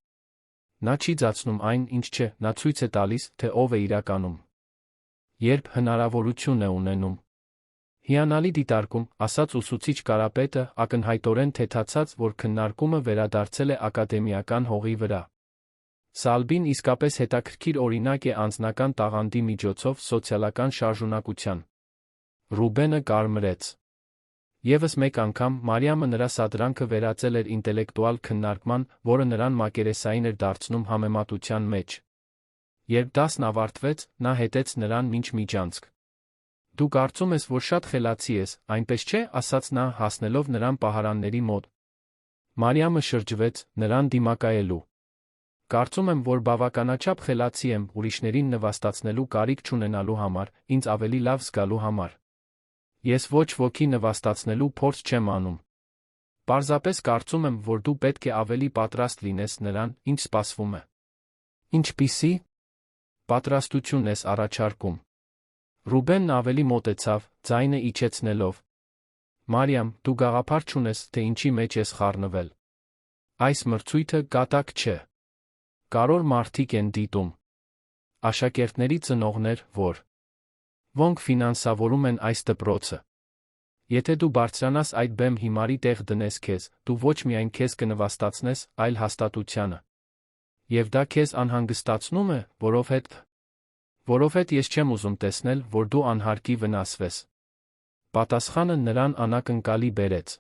[SPEAKER 1] Նա չի ձացնում այն, ինչ չէ, նա ցույց է տալիս, թե ով է իրականում։ Երբ հնարավորություն է ունենում։ Հիանալի դիտարկում, ասաց ուսուցիչ Կարապետը, ակնհայտորեն թեթացած, որ քննարկումը վերադարձել է ակադեմիական հողի վրա։ Սալբին իսկապես հետաքրքիր օրինակ է անձնական տաղանդի միջոցով սոցիալական շարժունակության։ Ռուբենը կարմրեց։ Եվս մեկ անգամ Մարիամը նրա սադրանքը վերածել էր ինտելեկտուալ քննարկման, որը նրան մակերեսային էր դարձնում համեմատության մեջ։ Երբ դասն ավարտվեց, նա հետեց նրան մինչ միջանցք։ Դու կարծում ես, որ շատ խելացի ես, այնպես չէ, ասաց նա, հասնելով նրան պահարանների մոտ։ Մարիամը շրջվեց, նրան դիմակայելու։ Կարծում եմ, որ բավականաչափ խելացի եմ ուրիշներին նվաստացնելու կարիք չունենալու համար, ինձ ավելի լավ զգալու համար։ Ես ոչ ոքի նվաստացնելու փորձ չեմ անում։ Պարզապես կարծում եմ, որ դու պետք է ավելի պատրաստ լինես նրան, ինչ սպասվում է։ Ինչպիսի պատրաստություն ես առաջարկում։ Ռուբենն ավելի մոտեցավ, ձայնը իջեցնելով։ Մարիամ, դու գաղափար չունես, թե ինչի մեջ ես խառնվել։ Այս մրցույթը կատակ չէ։ Կարևոր մարդիկ են դիտում։ Աշակերտների ծնողներ, որոնք ֆինանսավորում են այս դպրոցը։ Եթե դու բարձրանաս այդ բեմ հիմարի տեղ դնես քեզ, դու ոչ միայն քեզ կնվաստացնես, այլ հաստատությանը։ Եվ դա քեզ անհանգստացնում է, որովհետև ես չեմ ուզում տեսնել, որ դու անհարկի վնասվես։ Պատասխանը նրան անակնկալի բերեց։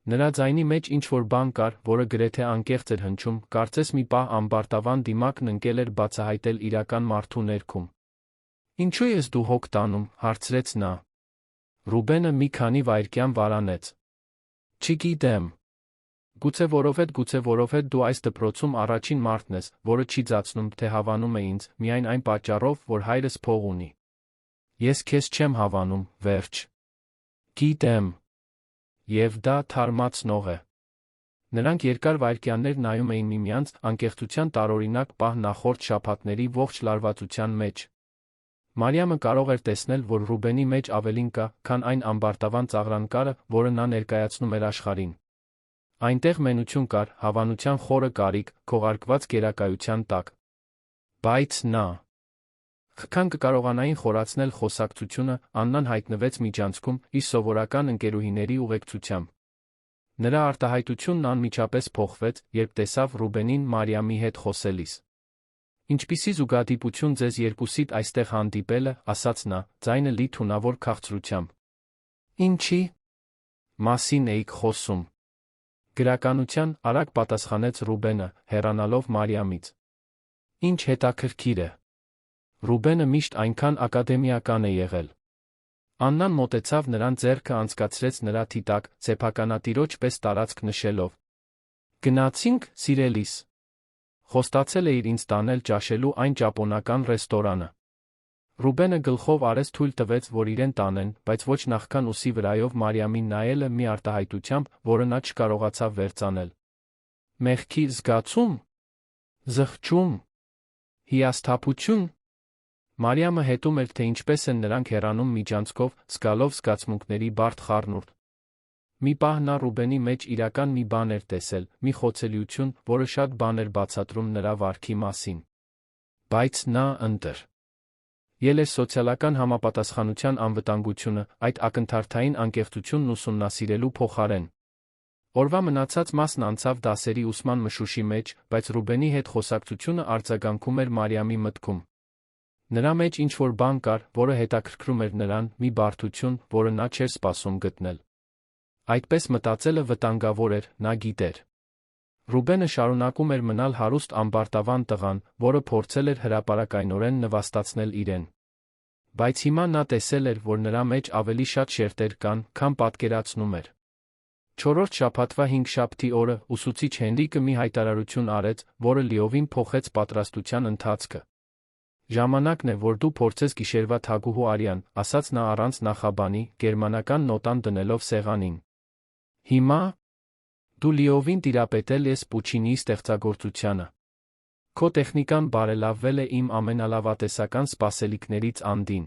[SPEAKER 1] Նրա ձայնի մեջ ինչ-որ բան կար, որը գրեթե անկեղծ էր հնչում, կարծես մի պահ ամբարտավան դիմակն ընկել էր բացահայտել իրական մարդու ներքում։ Ինչու ես դու հոգ տանում, հարցրեց նա։ Ռուբենը մի քանի վայրկյան վարանեց։ Չգիտեմ։ Գուցե որովհետև դու այս դպրոցում առաջին մարդն ես, որը չի ձացնում, թե հավանում է ինձ, միայն այն պատճառով, որ հայրս փող ունի։ Ես քեզ չեմ հավանում, վերջ։ Գիտեմ։ Եվ դա թարմացնող է։ Նրանք երկար վայրկյաններ նայում էին միմյանց, անկեղծության տարօրինակ պահ նախորդ շաբաթների ողջ լարվածության մեջ։ Մարիամը կարող էր տեսնել, որ Ռուբենի մեջ ավելին կա, քան այն ամբարտավան ծաղրանկարը, որը նա ներկայացնում էր աշխարհին։ Այնտեղ մենություն կար, հավանության խորը կարիք, քողարկված գերակայության տակ։ Բայց նա քան կկարողանային խորացնել խոսակցությունը, Աննան հայտնվեց միջանցքում, իր սովորական ընկերուհիների ուղեկցությամբ։ Նրա արտահայտությունն անմիջապես փոխվեց, երբ տեսավ Ռուբենին Մարիամի հետ խոսելիս։ Ինչպիսի զուգադիպություն ձեզ երկուսիդ այստեղ հանդիպելը, ասաց նա, ձայնը լի թունավոր քաղցրությամբ։ Ինչի մասին էիք խոսում։ Գրականության, արագ պատասխանեց Ռուբենը, հեռանալով Մարիամից։ Ինչ հետաքրքիր է։ Ռուբենը միշտ այնքան ակադեմիական է եղել։ Աննան մոտեցավ նրան, ձեռքը անցկացրեց նրա թիտակ, սեփականատիրոջ պես տարածք նշելով։ Գնացինք, սիրելիս։ Խոստացել էիր ինձ տանել ճաշելու այն ճապոնական ռեստորանը։ Ռուբենը գլխով արեց թույլ տվեց, որ իրեն տանեն, բայց ոչ նախքան ուսի վրայով Մարիամին նայելը մի արտահայտությամբ, որը նա չկարողացավ վերծանել։ Մեղքի զգացում։ Զղջում։ Հիասթափություն։ Մարիամը հետում էր, թե ինչպես են նրանք հեռանում միջանցքով, զգալով զգացմունքների բարդ խառնուրդ։ Մի պահ նա Ռուբենի մեջ իրական մի բան էր տեսել, մի խոցելիություն, որը շատ բան էր բացատրում նրա վարքի մասին։ Բայց նա ել էր սոցիալական համապատասխանության անվտանգությունը, այդ ակնթարթային անկեղծությունն ուսումնասիրելու փոխարեն։ Օրվա մնացած մասն անցավ դասերի ուսման մշուշի մեջ, բայց Ռուբենի հետ խոսակցությունը արձագանքում էր Մարիամի մտքում։ Նրա մեջ ինչ-որ բան կար, որը հետաքրքրում էր նրան, մի բարդություն, որը նա չէր սպասում գտնել։ Այդպես մտածելը վտանգավոր էր, նա գիտեր։ Ռուբենը շարունակում էր մնալ հարուստ ամբարտավան տղան, որը փորձել էր հրապարակայնորեն նվաստացնել իրեն։ Բայց հիմա նա տեսել էր, որ նրա մեջ ավելի շատ շերտեր կան, քան պատկերացնում էր։ Չորրորդ շաբաթվա հինգշաբթի օրը ուսուցիչ Հենրիկը մի հայտարարություն արեց, որը լիովին փոխեց պատրաստության ընթացքը։ Ժամանակն է, որ դու փորձես գիշերվա թագուհու արյան, ասաց նա առանց նախաբանի, գերմանական նոտան դնելով սեղանին։ Հիմա դու լիովին տիրապետել ես Պուչինիի ստեղծագործությանը։ Քո տեխնիկան բարելավվել է իմ ամենալավատեսական սպասելիքներից անդին։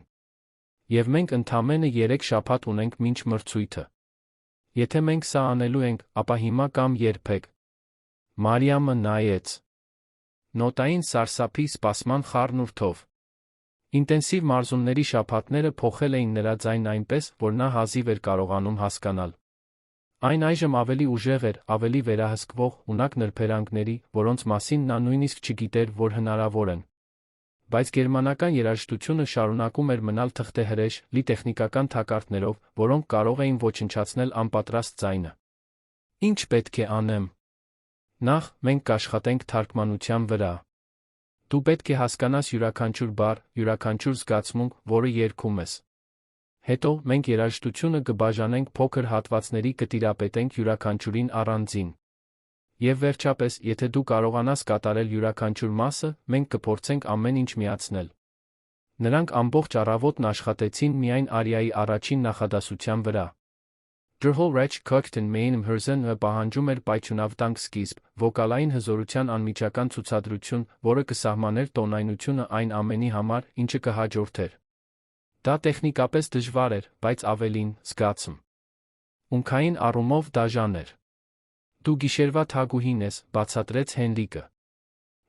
[SPEAKER 1] Եվ մենք ընդամենը 3 շաբաթ ունենք մինչ մրցույթը։ Եթե մենք սա անելու ենք, ապա հիմա կամ երբեք։ Մարիամը նայեց նոտային սարսափի սպասման խառնուրդով։ Ինտենսիվ մարզումների շաբաթները փոխել էին նրա ձայնն այնպես, որ նա հազիվ էր կարողանում հասկանալ։ Այն այժմ ավելի ուժեղ էր, ավելի վերահսկվող, ունակ նրբերանգների, որոնց մասին նա նույնիսկ չգիտեր, որ հնարավոր են։ Բայց գերմանական երաժշտությունը շարունակում էր մնալ թղթehրեշ, լի տեխնիկական թակարդներով, որոնք կարող էին ոչնչացնել անպատրաստ ձայնը։ Ինչ պետք է անեմ։ Նախ, մենք կաշխատենք թարգմանության վրա։ Դու պետք է հասկանաս յուրաքանչյուր բառ, յուրաքանչյուր զգացմունք, որը երգում ես։ Հետո մենք երաժշտությունը կբաժանենք փոքր հատվածների, կտիրապետենք յուրաքանչյուրին առանձին։ Եվ վերջապես, եթե դու կարողանաս կատարել յուրաքանչյուր մասը, մենք կփորձենք ամեն ինչ միացնել։ Նրանք ամբողջ առավոտն աշխատեցին միայն արիայի առաջին նախադասության վրա։ Դրհոլ ռեչ քոքտեն մեինում հրզենը պահանջում էր պայթյունավտանգ սկիզբ, վոկալային հզորության անմիջական ցուցադրություն, որը կսահմաներ տոնայնությունը այն ամենի համար, ինչը կհաջորդեր։ Դա տեխնիկապես դժվար էր, բայց ավելին, զգացում։ Ունքային առումով դաժան էր։ Դու գիշերվա թագուհին ես, բացատրեց Հենրիկը։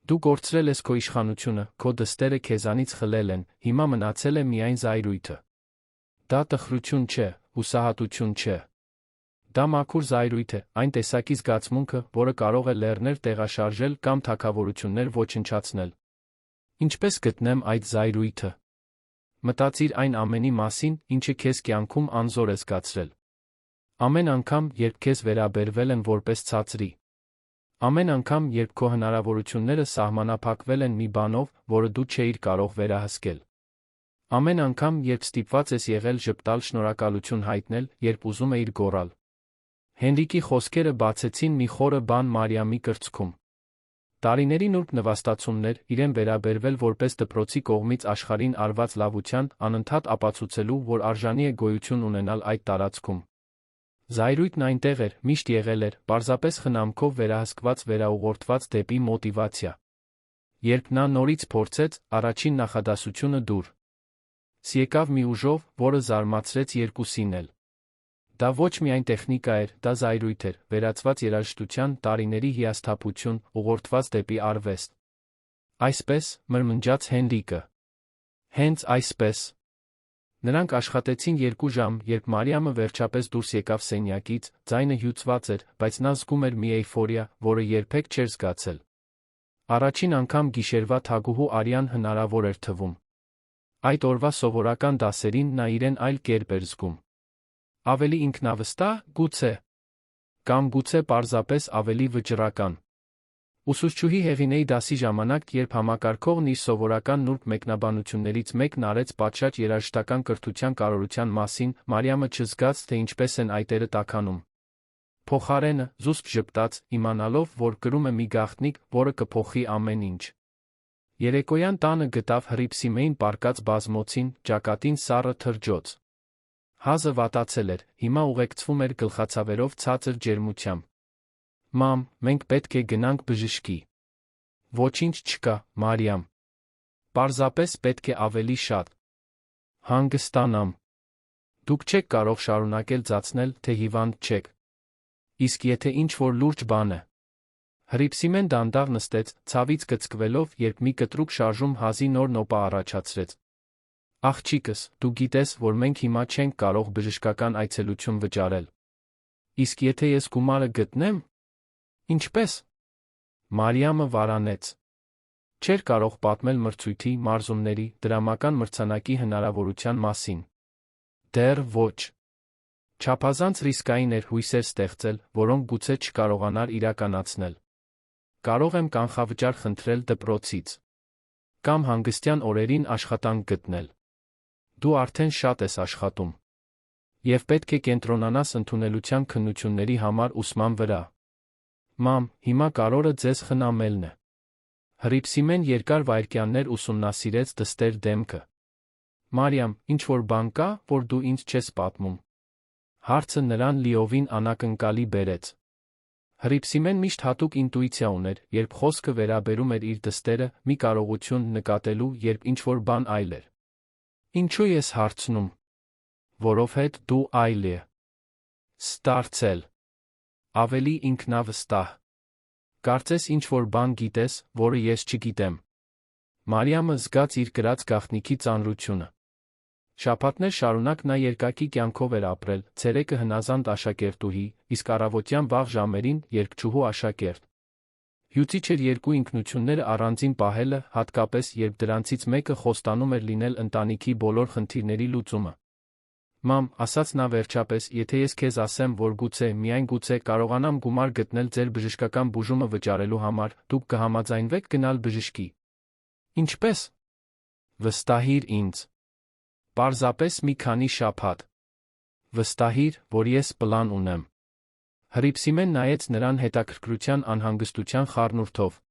[SPEAKER 1] Դու կորցրել ես քո իշխանությունը, քո դստերը քեզանից խլել են, հիմա մնացել է միայն զայրույթը։ Դա տխրություն չէ, հուսահատություն չէ։ Դա մաքուր զայրույթ է, այն տեսակի զգացմունքը, որը կարող է լեռներ տեղաշարժել կամ թագավորություններ ոչնչացնել։ Ինչպես գտնեմ այդ զայրույթը։ Մտածիր այն ամենի մասին, ինչը քեզ կյանքում անզոր է զգացրել։ Ամեն անգամ, երբ քեզ վերաբերվել են որպես ցածրի։ Ամեն անգամ, երբ քո հնարավորությունները սահմանափակվել են մի բանով, որը դու չէիր կարող վերահսկել։ Ամեն անգամ, երբ ստիպված ես եղել ժպտալ, շնորհակալություն հայտնել, երբ ուզում էիր գոռալ։ Հենրիկի խոսքերը բացեցին մի խորը բան Մարիամի կրծքում։ Տարիների նուրբ նվաստացումներ, իրեն վերաբերվել որպես դպրոցի կողմից աշխարհին արված լավության, անընդհատ ապացուցելու, որ արժանի է գոյություն ունենալ այդ տարածքում։ Զայրույթն այնտեղ էր, միշտ եղել էր, պարզապես խնամքով վերահսկված, վերաուղղորդված դեպի մոտիվացիա։ Երբ նա նորից փորձեց, առաջին նախադասությունը դուր եկավ մի ուժով, որը զարմացրեց երկուսին էլ։ Դա ոչ միայն տեխնիկա էր, դա զայրույթ էր, վերածված երաժշտության, տարիների հիասթափություն, ուղղորդված դեպի արվեստ։ Այսպես, մրմնջաց Հենրիկը։ Հենց այսպես։ Նրանք աշխատեցին 2 ժամ, երբ Մարիամը վերջապես դուրս եկավ սենյակից, ձայնը հյուծված էր, բայց նա զգում էր մի էյֆորիա, որը երբեք չէր զգացել։ Առաջին անգամ գիշերվա թագուհու արյան հնարավոր էր թվում։ Այդ օրվա սովորական դասերին նա իրեն այլ կերպ էր զգում։ Ավելի ինքնավստահ, գուցե։ Կամ գուցե պարզապես ավելի վճռական։ Ուսուցչուհի Հեղինեի դասի ժամանակ, երբ համակարգողն իր սովորական նուրբ մեկնաբանություններից մեկն արեց պատշաճ երաժշտական կրթության կարողության մասին, Մարիամը չզգաց, թե ինչպես են այտերը տաքանում։ Փոխարենը, զուսպ ժպտաց, իմանալով, որ կրում է մի գաղտնիք, որը կփոխի ամեն ինչ։ Երեկոյան տանը գտավ հռիփսիմեին պառկած բազմոցին, ճակատին սառը թրջոց։ Հազը վատացել էր, հիմա ուղեկցվում էր գլխացավերով ցածր ջերմությամբ։ Մամ, մենք պետք է գնանք բժշկի։ Ոչինչ չկա, Մարիամ։ Պարզապես պետք է ավելի շատ հանգստանամ։ Դուք չեք կարող շարունակել ձացնել, թե հիվանդ չեք։ Իսկ եթե ինչ-որ լուրջ բան է։ Հռիփսիմեն դանդաղ նստեց, ցավից կծկվելով, երբ մի կտրուկ շարժում հազի նոր նոպա առաջացրեց։ Աղջիկս, դու գիտես, որ մենք հիմա չենք կարող բժշկական այցելություն վճարել։ Իսկ եթե ես գումարը գտնեմ։ Ինչպես։ Մարիամը վարանեց։ Չէր կարող պատմել մրցույթի, մարզումների, դրամական մրցանակի հնարավորության մասին։ Դեռ ոչ։ Չափազանց ռիսկային էր հույսեր ստեղծել, որոնք գուցե չկարողանար իրականացնել։ Կարող եմ կանխավճար խնդրել դպրոցից։ Կամ հանգստյան օրերին աշխատանք գտնել։ Դու արդեն շատ ես աշխատում։ Եվ պետք է կենտրոնանաս ընդունելության քննությունների համար ուսման վրա։ Մամ, հիմա կարորը ձեզ խնամելն է։ Հռիփսիմեն երկար վայրկյաններ ուսումնասիրեց դստեր դեմքը։ Մարիամ, ինչ-որ բան կա, որ դու ինձ չես պատմում։ Հարցը նրան լիովին անակնկալի բերեց։ Հռիփսիմեն միշտ հատուկ ինտուիցիա ուներ, երբ խոսքը վերաբերում էր իր դստերը, մի կարողություն նկատելու, երբ ինչ-որ բան այլ էր։ Ինչու ես հարցնում։ Որովհետ դու այլ ես ստարցել։ Ավելի ինքնավստահ։ Կարծես ինչ-որ բան գիտես, որը ես չգիտեմ։ Մարիամը զգաց իր կրած գաղտնիքի ծանրությունը։ Շաբաթներ շարունակ նա երկակի կյանքով էր ապրել, ցերեկը հնազանդ աշակերտուհի, իսկ առավոտյան վաղ ժամերին երգչուհու աշակերտ։ Հյուծիչ էր երկու ինքնությունները առանձին պահելը, հատկապես երբ դրանցից մեկը խոստանում էր լինել ընտանիքի բոլոր խնդիրների լուծումը։ Մամ, ասաց նա վերջապես, եթե ես քեզ ասեմ, որ գուցե, միայն գուցե կարողանամ գումար գտնել ձեր բժշկական բուժումը վճարելու համար, դուք կհամաձայնվեք գնալ բժշկի։ Ինչպես։ Վստահիր ինձ։ Պարզապես մի քանի շաբաթ։ Վստահիր, որ ես պլան ունեմ։ Հռիփսիմեն նայեց նրան հետաքրքրության անհանգստության խառնուրդով։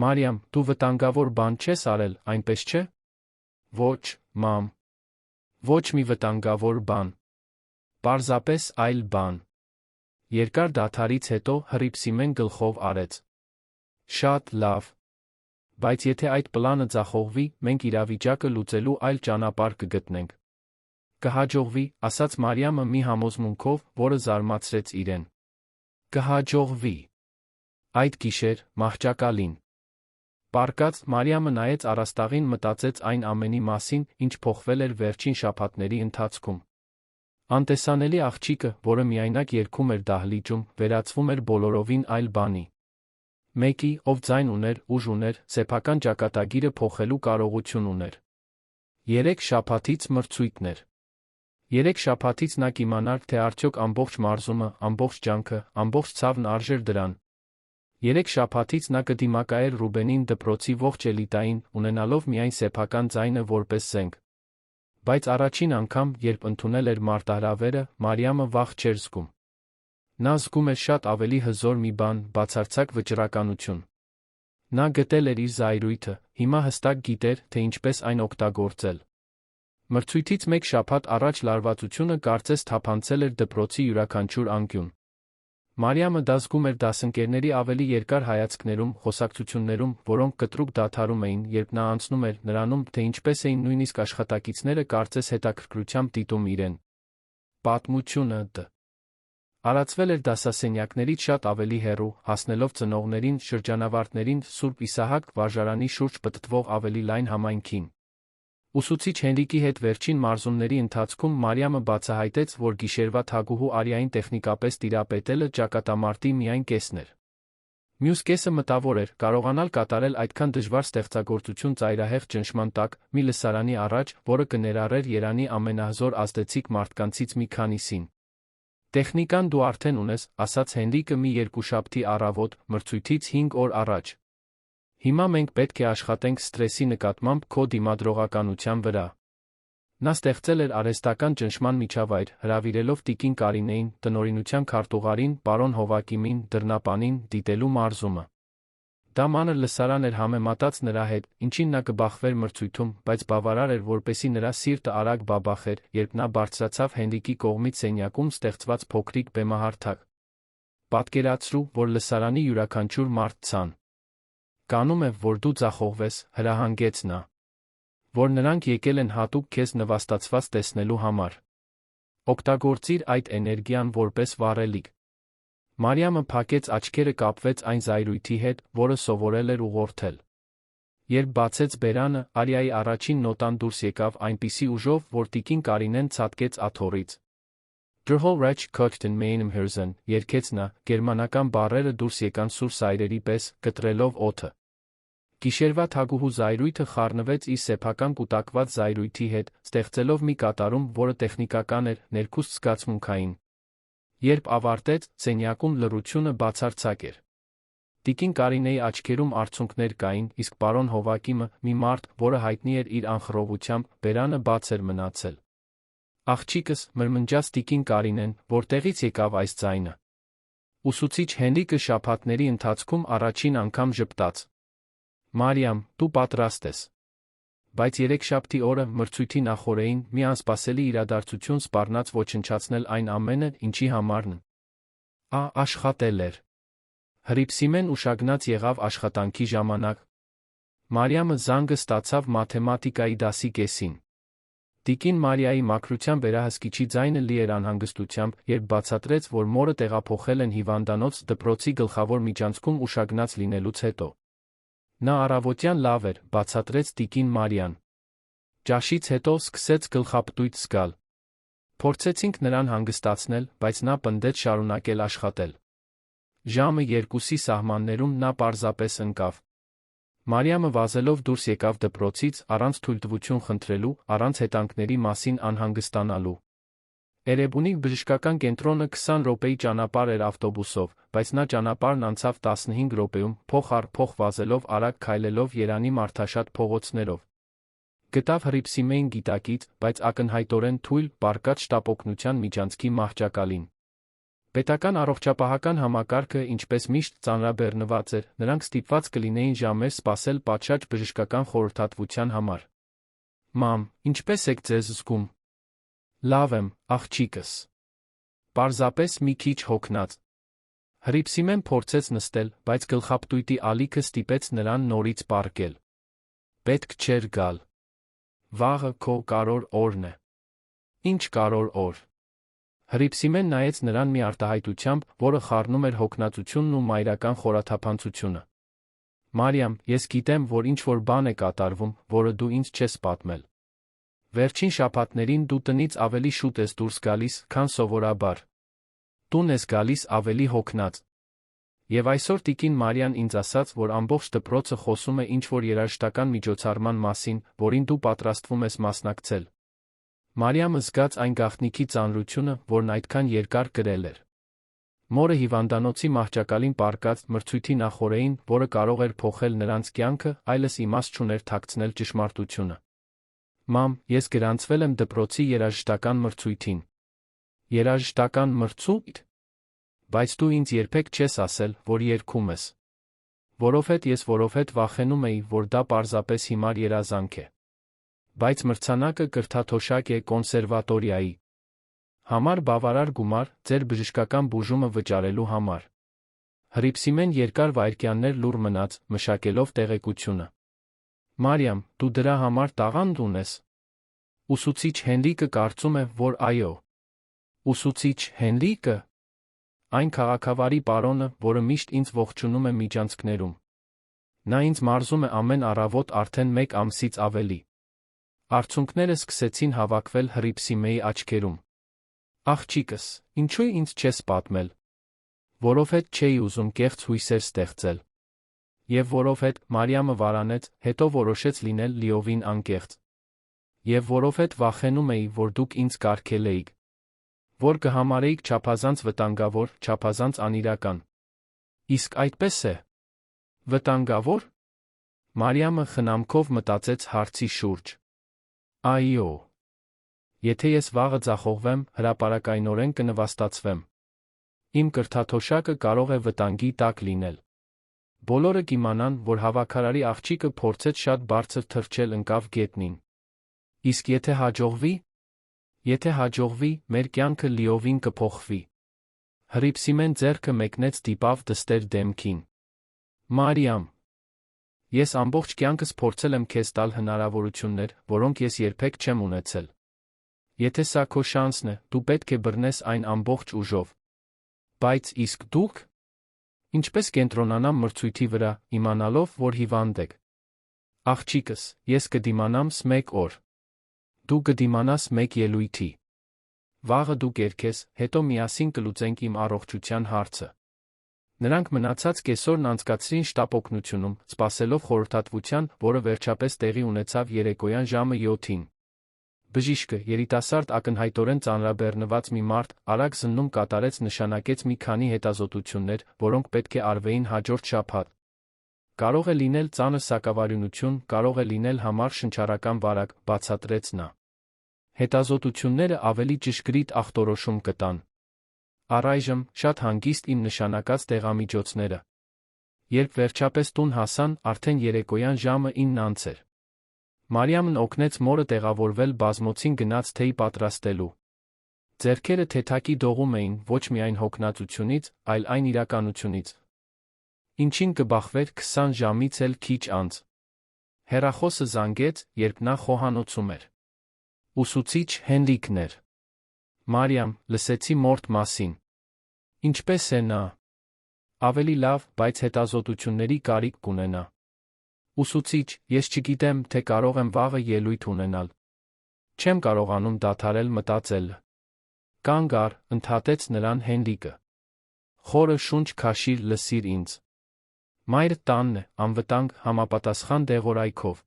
[SPEAKER 1] Մարիամ, դու վտանգավոր բան չես արել, այնպես չէ։ Ոչ, մամ։ Ոչ մի վտանգավոր բան։ Պարզապես այլ բան։ Երկար դադարից հետո Հռիփսիմեն գլխով արեց։ Շատ լավ։ Բայց եթե այդ պլանը ձախողվի, մենք իրավիճակը լուծելու այլ ճանապարհ կգտնենք։ Կհաջողվի, ասաց Մարիամը մի համոզմունքով, որը զարմացրեց իրեն։ Կհաջողվի։ Այդ գիշեր, մահճակալին։ Պառկած, Մարիամը նայեց առաստաղին, մտածեց այն ամենի մասին, ինչ փոխվել էր վերջին շաբաթների ընթացքում։ Անտեսանելի աղջիկը, որը միայնակ երգում էր դահլիճում, վերածվում էր բոլորովին այլ բանի։ Մեկի, ով ձայն ուներ, ուժ ուներ, սեփական ճակատագիրը փոխելու կարողություն ուներ։ 3 շաբաթից մրցույթն էր։ 3 շաբաթից նա կիմանար, թե արդյոք ամբողջ մարզումը, ամբողջ ջանքը, ամբողջ ցավն արժեր դրան։ 3 շաբաթից նա կդիմակայեր Ռուբենին դպրոցի ողջ էլիտային, ունենալով միայն սեփական ձայնը որպես զենք։ Բայց առաջին անգամ, երբ ընդունել էր մարտահրավերը, Մարիամը վախ չէր զգում։ Նա զգում էր շատ ավելի հզոր մի բան, բացարձակ վճռականություն։ Նա գտել էր իր զայրույթը, հիմա հստակ գիտեր, թե ինչպես այն օգտագործել։ Մրցույթից 1 շաբաթ առաջ լարվածությունը կարծես թափանցել էր դպրոցի յուրաքանչյուր անկյուն։ Մարիամը դա զգում էր դասընկերների ավելի երկար հայացքներում, խոսակցություններում, որոնք կտրուկ դադարում էին, երբ նա անցնում էր, նրանում, թե ինչպես էին նույնիսկ աշխատակիցները կարծես հետաքրքրությամբ դիտում իրեն։ Պատմությունը արածվել էր դասասենյակներից շատ ավելի հեռու, հասնելով ծնողներին, շրջանավարտներին, Սուրբ Իսահակ վարժարանի շուրջ պտտվող ավելի լայն համայնքին։ Ուսուցիչ Հենրիկի հետ վերջին մարզումների ընթացքում Մարիամը բացահայտեց, որ գիշերվա թագուհու Արիային տեխնիկապես տիրապետելը ճակատամարտի միայն կեսն էր։ Մյուս կեսը մտավոր էր, կարողանալ կատարել այդքան դժվար ստեղծագործություն ծայրահեղ ճնշման տակ, մի լսարանի առաջ, որը կներառեր Երանի ամենահզոր ազդեցիկ մարդկանցից մի քանիսին։ Տեխնիկան դու արդեն ունես, ասաց Հենրիկը մի երկուշաբթի առավոտ, մրցույթից 5 օր առաջ։ Հիմա մենք պետք է աշխատենք սթրեսի նկատմամբ քո դիմադրողականության վրա։ Նա ստեղծել էր արհեստական ճնշման միջավայր, հրավիրելով տիկին Կարինեին, տնօրինության քարտուղարին, պարոն Հովակիմին, դռնապանին, դիտելու մարզումը։ Դա մանր լսարան էր համեմատած նրա հետ, ինչին նա կբախվեր մրցույթում, բայց բավարար էր, որպեսզի նրա սիրտը արագ բաբախեր, երբ նա բարձրացավ Հենրիկի կողմից սենյակում ստեղծված փոքրիկ բեմահարթակ։ Պատկերացրու, որ լսարանի յուրաքանչյուր մարդ ցան։ Կանում է, որ դու ձախողվես, հրահանգեց նա։ Որ նրանք եկել են հատուկ քեզ նվաստացված տեսնելու համար։ Օգտագործիր այդ էներգիան որպես վառելիք։ Մարիամը փակեց աչքերը, կապվեց այն զայրույթի հետ, որը սովորել էր ուղղորդել։ Երբ բացեց բերանը, Արիայի առաջին նոտան դուրս եկավ այնպիսի ուժով, որ տիկին Կարինեն ցատկեց աթոռից։ Drhol-Rach Kochten Meinem Hirzen, երգեց նա, գերմանական բառերը դուրս եկան սուր սայրերի պես, կտրելով օդը։ Գիշերվա թագուհու զայրույթը խառնվեց իր սեփական կուտակված զայրույթի հետ, ստեղծելով մի կատարում, որը տեխնիկական էր, ներքուստ զգացմունքային։ Երբ ավարտեց, սենյակում լռությունը բացարձակ էր։ Տիկին Կարինեի աչքերում արցունքներ կային, իսկ պարոն Հովակիմը, մի մարդ, որը հայտնի էր իր անխռովությամբ, բերանը բաց էր մնացել։ Աղջիկս, մրմնջաց տիկին Կարինեն, որտեղից եկավ այս ձայնը։ Ուսուցիչ Հենրիկը շաբաթների ընթացքում առաջին անգամ ժպտաց։ Մարիամ, դու պատրաստ ես։ Բայց երեքշաբթի օրը, մրցույթի նախօրեին, մի անսպասելի իրադարձություն սպառնաց ոչնչացնել այն ամենը, ինչի համարն աշխատել էր։ Հռիփսիմեն ուշագնաց եղավ աշխատանքի ժամանակ։ Մարիամը զանգը ստացավ մաթեմատիկայի դասի կեսին։ Տիկին Մարիայի մաքրության վերահսկիչի ձայնը լի էր անհանգստությամբ, երբ բացատրեց, որ մորը տեղափոխել են հիվանդանոց դպրոցի գլխավոր միջանցքում ուշագնաց լինելուց հետո։ Նա առավոտյան լավ էր, բացատրեց տիկին Մարիան։ Ճաշից հետո սկսեց գլխապտույտ զգալ։ Փորձեցինք նրան հանգստացնել, բայց նա պնդեց շարունակել աշխատել։ Ժամը 2-ի սահմաններում նա պարզապես ընկավ։ Մարիամը վազելով դուրս եկավ դպրոցից, առանց թույլտվություն խնդրելու, առանց հետանքների մասին անհանգստանալու։ Էրեբունի բժշկական կենտրոնը 20 րոպեի ճանապարհ էր ավտոբուսով, բայց նա ճանապարհն անցավ 15 րոպեում, փող առ փող վազելով արագ քայլելով Երանի մարդաշատ փողոցներով։ Գտավ Հռիփսիմեին գիտակից, բայց ակնհայտորեն թույլ, բարկած շտապօգնության միջանցքի մահճակալին։ Պետական առողջապահական համակարգը, ինչպես միշտ, ծանրաբեռնված էր, նրանք ստիպված կլինեին ժամեր սպասել պատշաճ բժշկական խորհրդատվության համար։ Մամ, ինչպե՞ս եք ձեզ զգում։ Լավ եմ, աղջիկս։ Պարզապես մի քիչ հոգնած։ Հռիփսիմեն փորձեց նստել, բայց գլխապտույտի ալիքը ստիպեց նրան նորից պառկել։ Պետք չէր գալ։ Վաղը քո կարոր օրն է։ Ինչ կարոր օր։ Հռիփսիմեն նայեց նրան մի արտահայտությամբ, որը խառնում էր հոգնածությունն ու մայրական խորաթափանցությունը։ Մարիամ, ես գիտեմ, որ ինչ-որ բան է կատարվում, որը դու ինձ չես պատմել։ Վերջին շաբաթներին դու տնից ավելի շուտ ես դուրս գալիս, քան սովորաբար։ Տուն ես գալիս ավելի հոգնած։ Եվ այսօր տիկին Մարիան ինձ ասաց, որ ամբողջ դպրոցը խոսում է ինչ-որ երաժշտական միջոցառման մասին, որին դու պատրաստվում ես մասնակցել։ Մարիամը զգաց այն գաղտնիքի ծանրությունը, որն այդքան երկար կրել էր։ Մորը հիվանդանոցի մահճակալին պառկած մրցույթի նախօրեին, որը կարող էր փոխել նրանց կյանքը, այլս իմաստ չուներ թաքցնել ճշմարտությունը։ Մամ, ես գրանցվել եմ դպրոցի երաժշտական մրցույթին։ Երաժշտական մրցույթ։ Բայց դու ինձ երբեք չես ասել, որ երգում ես։ Որովհետև վախենում էի, որ դա պարզապես հիմար երազանք է։ Բայց մրցանակը կրթաթոշակ է կոնսերվատորիայի համար բավարար գումար, ձեր բժշկական բուժումը վճարելու համար։ Հռիփսիմեն երկար վայրկյաններ լուռ մնաց, մշակելով տեղեկությունը։ Մարիամ, դու դրա համար տաղանդ ունես։ Ուսուցիչ Հենրիկը կարծում է, որ այո։ Ուսուցիչ Հենրիկը։ Այն քաղաքավարի պարոնը, որը միշտ ինձ ողջունում է միջանցքներում։ Նա ինձ մարզում է ամեն առավոտ արդեն 1 ամսից ավելի։ Արցունքները սկսեցին հավաքվել Հռիփսիմեի աչքերում։ Աղջիկս, ինչու ինձ չես պատմել։ Որովհետև չէի ուզում կեղծ հույսեր ստեղծել։ Եվ որովհետև Մարիամը վարանեց, հետո որոշեց լինել լիովին անկեղծ։ Եվ որովհետև վախենում էի, որ դուք ինձ կարգել էիք։ Որ կհամարեիք չափազանց վտանգավոր, չափազանց անիրական։ Իսկ այդպես է։ Վտանգավոր։ Մարիամը խնամքով մտածեց հարցի շուրջ։ Այո։ Եթե ես վաղը ձախողվեմ, հրապարակայնորեն կնվաստացվեմ։ Իմ կրթաթոշակը կարող է վտանգի տակ լինել։ Բոլորը կիմանան, որ հավաքարարի աղջիկը փորձեց շատ բարձր թռչել ընկավ գետնին։ Իսկ եթե հաջողվի։ Եթե հաջողվի, մեր կյանքը լիովին կփոխվի։ Հռիփսիմեն ձեռքը մեկնեց դիպավ դստեր դեմքին։ Մարիամ։ Ես ամբողջ կյանքս փորձել եմ քեզ տալ հնարավորություններ, որոնք ես երբեք չեմ ունեցել։ Եթե սա քո շանսն է, դու պետք է բռնես այն ամբողջ ուժով։ Բայց իսկ դուք։ Ինչպես կենտրոնանամ մրցույթի վրա, իմանալով, որ հիվանդ եք։ Աղջիկս, ես կդիմանամ 1 օր։ Դու կդիմանաս 1 ելույթի։ Վաղը դու կերքես, հետո միասին կլուծենք իմ առողջության հարցը։ Նրանք մնացած կեսօրն անցկացրին շտապօգնությունում, սպասելով խորհրդատվության, որը վերջապես տեղի ունեցավ երեկոյան ժամը 7-ին։ Բժիշկը, երիտասարդ ակնհայտորեն ծանրաբեռնված մի մարդ, արագ զննում կատարեց նշանակեց մի քանի հետազոտություններ, որոնք պետք է արվեին հաջորդ շաբաթ։ Կարող է լինել ծանր սակավարյունություն, կարող է լինել համառ շնչառական վարակ, բացատրեց նա։ Հետազոտությունները ավելի ճշգրիտ ախտորոշում կտան։ Առայժմ, շատ հանգիստ իմ նշանակած դեղամիջոցները։ Երբ վերջապես տուն հասան, արդեն երեկոյան ժամը 9 էր։ Մարիամն օգնեց մորը տեղավորվել բազմոցին գնաց թեյ պատրաստելու։ Ձեռքերը թեթակի դողում էին ոչ միայն հոգնածությունից, այլ այն իրականությունից, ինչին կբախվեր 20 ժամից էլ քիչ անց։ Հեռախոսը զանգեց, երբ նա խոհանոցում էր։ Ուսուցիչ Հենրիկն էր։ Մարիամ, լսեցի մորդ մասին։ Ինչպես է նա։ Ավելի լավ, բայց հետազոտությունների կարիք կունենա։ Ուսուցիչ, ես չգիտեմ, թե կարող եմ վաղը ելույթ ունենալ։ Չեմ կարողանում դադարել մտածել։ Կանգ առ, ընդհատեց նրան Հենրիկը։ Խորը շունչ քաշիր, լսիր ինձ։ Մայրդ տանն է, անվտանգ, համապատասխան դեղորայքով։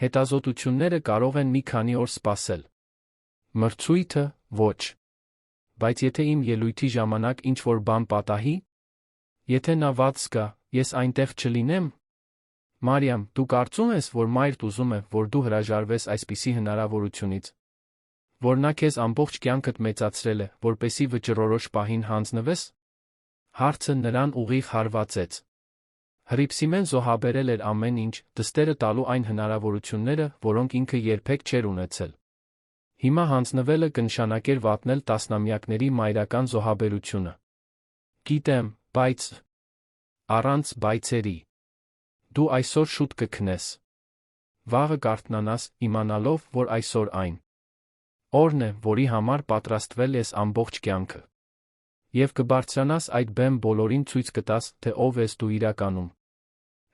[SPEAKER 1] Հետազոտությունները կարող են մի քանի օր սպասել։ Մրցույթը՝ ոչ։ բայց եթե իմ ելույթի ժամանակ ինչ-որ բան պատահի, եթե նա վատ զգա, ես այնտեղ չլինեմ։ Մարիամ, դու կարծում ես, որ մայրդ ուզում է, որ դու հրաժարվես այսպիսի հնարավորությունից, որ նա քեզ ամբողջ կյանքդ մեծացրել է, որպեսզի վճռորոշ պահին հանձնվես։ Հարցը նրան ուղիղ հարվածեց։ Հռիփսիմեն զոհաբերել էր ամեն ինչ, դստերը տալու այն հնարավորությունները, որոնք ինքը երբեք չէր ունեցել։ Հիմա հանձնվելը կնշանակեր վատնել տասնամյակների մայրական զոհաբերությունը։ Գիտեմ, բայց… Առանց բայցերի։ Դու այսօր շուտ կքնես։ Վաղը կարթնանաս, իմանալով, որ այսօր այն օրն է, որի համար պատրաստվել ես ամբողջ կյանքը։ Եվ կբարձրանաս այդ բեմ բոլորին ցույց կտաս, թե ով ես դու իրականում։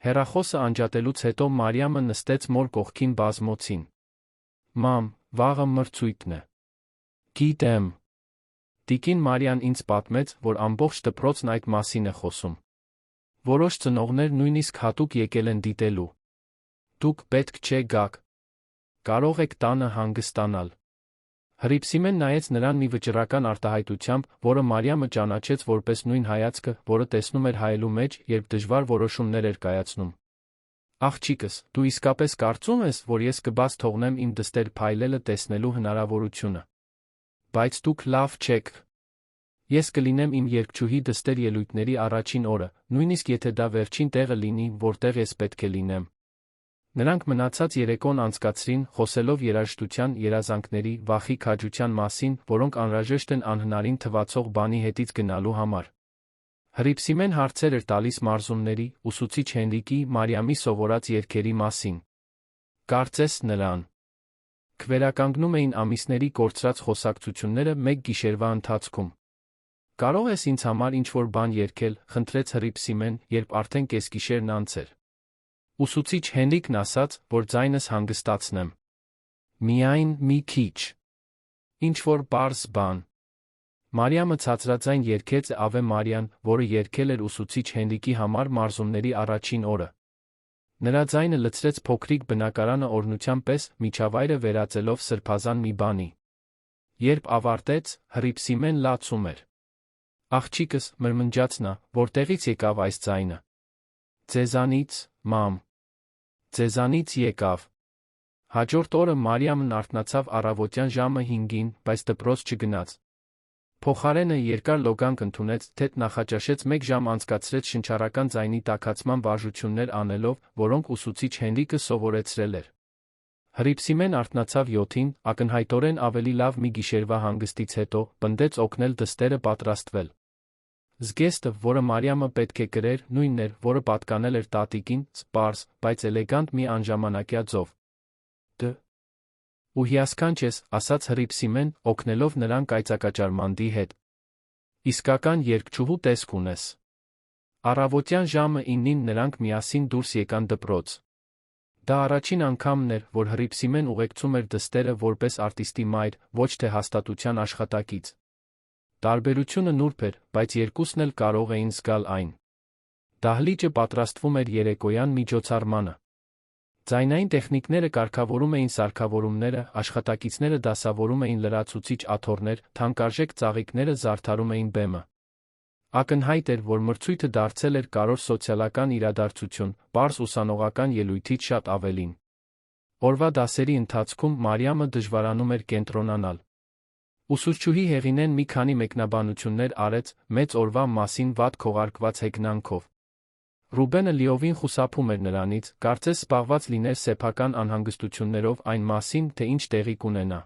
[SPEAKER 1] Հեռախոսը անջատելուց հետո Մարիամը նստեց մոր կողքին բազմոցին։ Մամ, վաղը մրցույթն է։ Գիտեմ։ Տիկին Մարիան ինձ պատմեց, որ ամբողջ դպրոցն այդ մասին է խոսում։ Որոշ ծնողներ նույնիսկ հատուկ եկել են դիտելու։ Դուք պետք չէ գաք։ Կարող եք տանը հանգստանալ։ Հռիփսիմեն նայեց նրան մի վճռական արտահայտությամբ, որը Մարիամը ճանաչեց որպես նույն հայացքը, որը տեսնում էր հայելու մեջ, երբ դժվար որոշումներ էր կայացնում։ Աղջիկս, դու իսկապես կարծում ես, որ ես կբաց թողնեմ իմ դստեր փայլելը տեսնելու հնարավորությունը։ Բայց դուք լավ չեք։ Ես կլինեմ իմ երգչուհի դստեր ելույթների առաջին օրը, նույնիսկ եթե դա վերջին տեղը լինի, որտեղ ես պետք է լինեմ։ Նրանք մնացած երեկոն անցկացրին, խոսելով երաժշտության, երազանքների, վախի, քաջության մասին, որոնք անհրաժեշտ են անհնարին թվացող բանի հետից գնալու համար։ Հռիփսիմեն հարցեր էր տալիս մարզումների, ուսուցիչ Հենրիկի, Մարիամի սովորած երգերի մասին։ Կարծես նրան քվերականգնում էին ամիսների կորցրած խոսակցությունները մեկ գիշերվա ընթացքում։ Կարող ես ինձ համար ինչ-որ բան երգել, խնդրեց Հռիփսիմեն, երբ արդեն կեսգիշերն անց էր։ Ուսուցիչ Հենրիկն ասաց, որ ձայնս հանգստացնեմ։ Միայն մի քիչ։ Ինչ-որ պարզ բան։ Մարիամը ցածրաձայն երգեց Ավե Մարիան, որը երգել էր ուսուցիչ Հենրիկի համար մարզումների առաջին օրը։ Նրա ձայնը լցրեց փոքրիկ բնակարանը օրհնության պես, միջավայրը վերածելով սրբազան մի բանի։ Երբ ավարտեց, Հռիփսիմեն լացում էր։ Աղջիկս, մրմնջաց նա, որտեղից եկավ այս ձայնը։ Ձեզանից, մամ։ Ձեզանից եկավ։ Հաջորդ օրը Մարիամն արթնացավ առավոտյան ժամը 5-ին, բայց դպրոց չգնաց։ Փոխարենը երկար լոգանք ընդունեց, թե նախաճաշեց 1 ժամ անցկացրեց շնչառական ձայնի տաքացման վարժություններ անելով, որոնք ուսուցիչ Հենրիկը սովորեցրել էր։ Հռիփսիմեն արթնացավ 7-ին, ակնհայտորեն ավելի լավ մի գիշերվա հանգստից հետո, պնդեց օգնել դստերը պատրաստվել։ Զգեստը, որը Մարիամը պետք է կրեր, նույնն էր, որը պատկանել էր տատիկին, սպարս, բայց էլեգանտ մի անժամանակյա ձով։ Ու հիասքանչ ես, ասաց Հռիփսիմեն, օգնելով նրան կայծակաճառմանդի հետ։ Իսկական երգչուհու տեսք ունես։ Առավոտյան ժամը 9-ին նրանք միասին դուրս եկան դպրոց։ Դա առաջին անգամն էր, որ Հռիփսիմեն ուղեկցում էր դստերը որպես արտիստի մայր, ոչ թե հաստատության աշխատակից։ Տարբերությունը նուրբ էր, բայց երկուսն էլ կարող էին զգալ այն։ Դահլիճը պատրաստվում էր երեկոյան միջոցառմանը։ Ձայնային տեխնիկները կարգավորում էին սարքավորումները, աշխատակիցները դասավորում էին լրացուցիչ աթոռներ, թանկարժեք ծաղիկները զարդարում էին բեմը։ Ակնհայտ էր, որ մրցույթը դարձել էր կարևոր սոցիալական իրադարձություն, պարզ ուսանողական ելույթից շատ ավելին։ Օրվա դասերի ընթացքում Մարիամը դժվարանում էր կենտրոնանալ։ Ուսուցչուհի Հեղինեն մի քանի մեկնաբանություններ արեց, մեծ օրվա մասին վատ քողարկված հեգնանքով։ Ռուբենը լիովին խուսափում էր նրանից, կարծես զբաղված լիներ սեփական անհանգստություններով այն մասին, թե ինչ տեղի կունենա։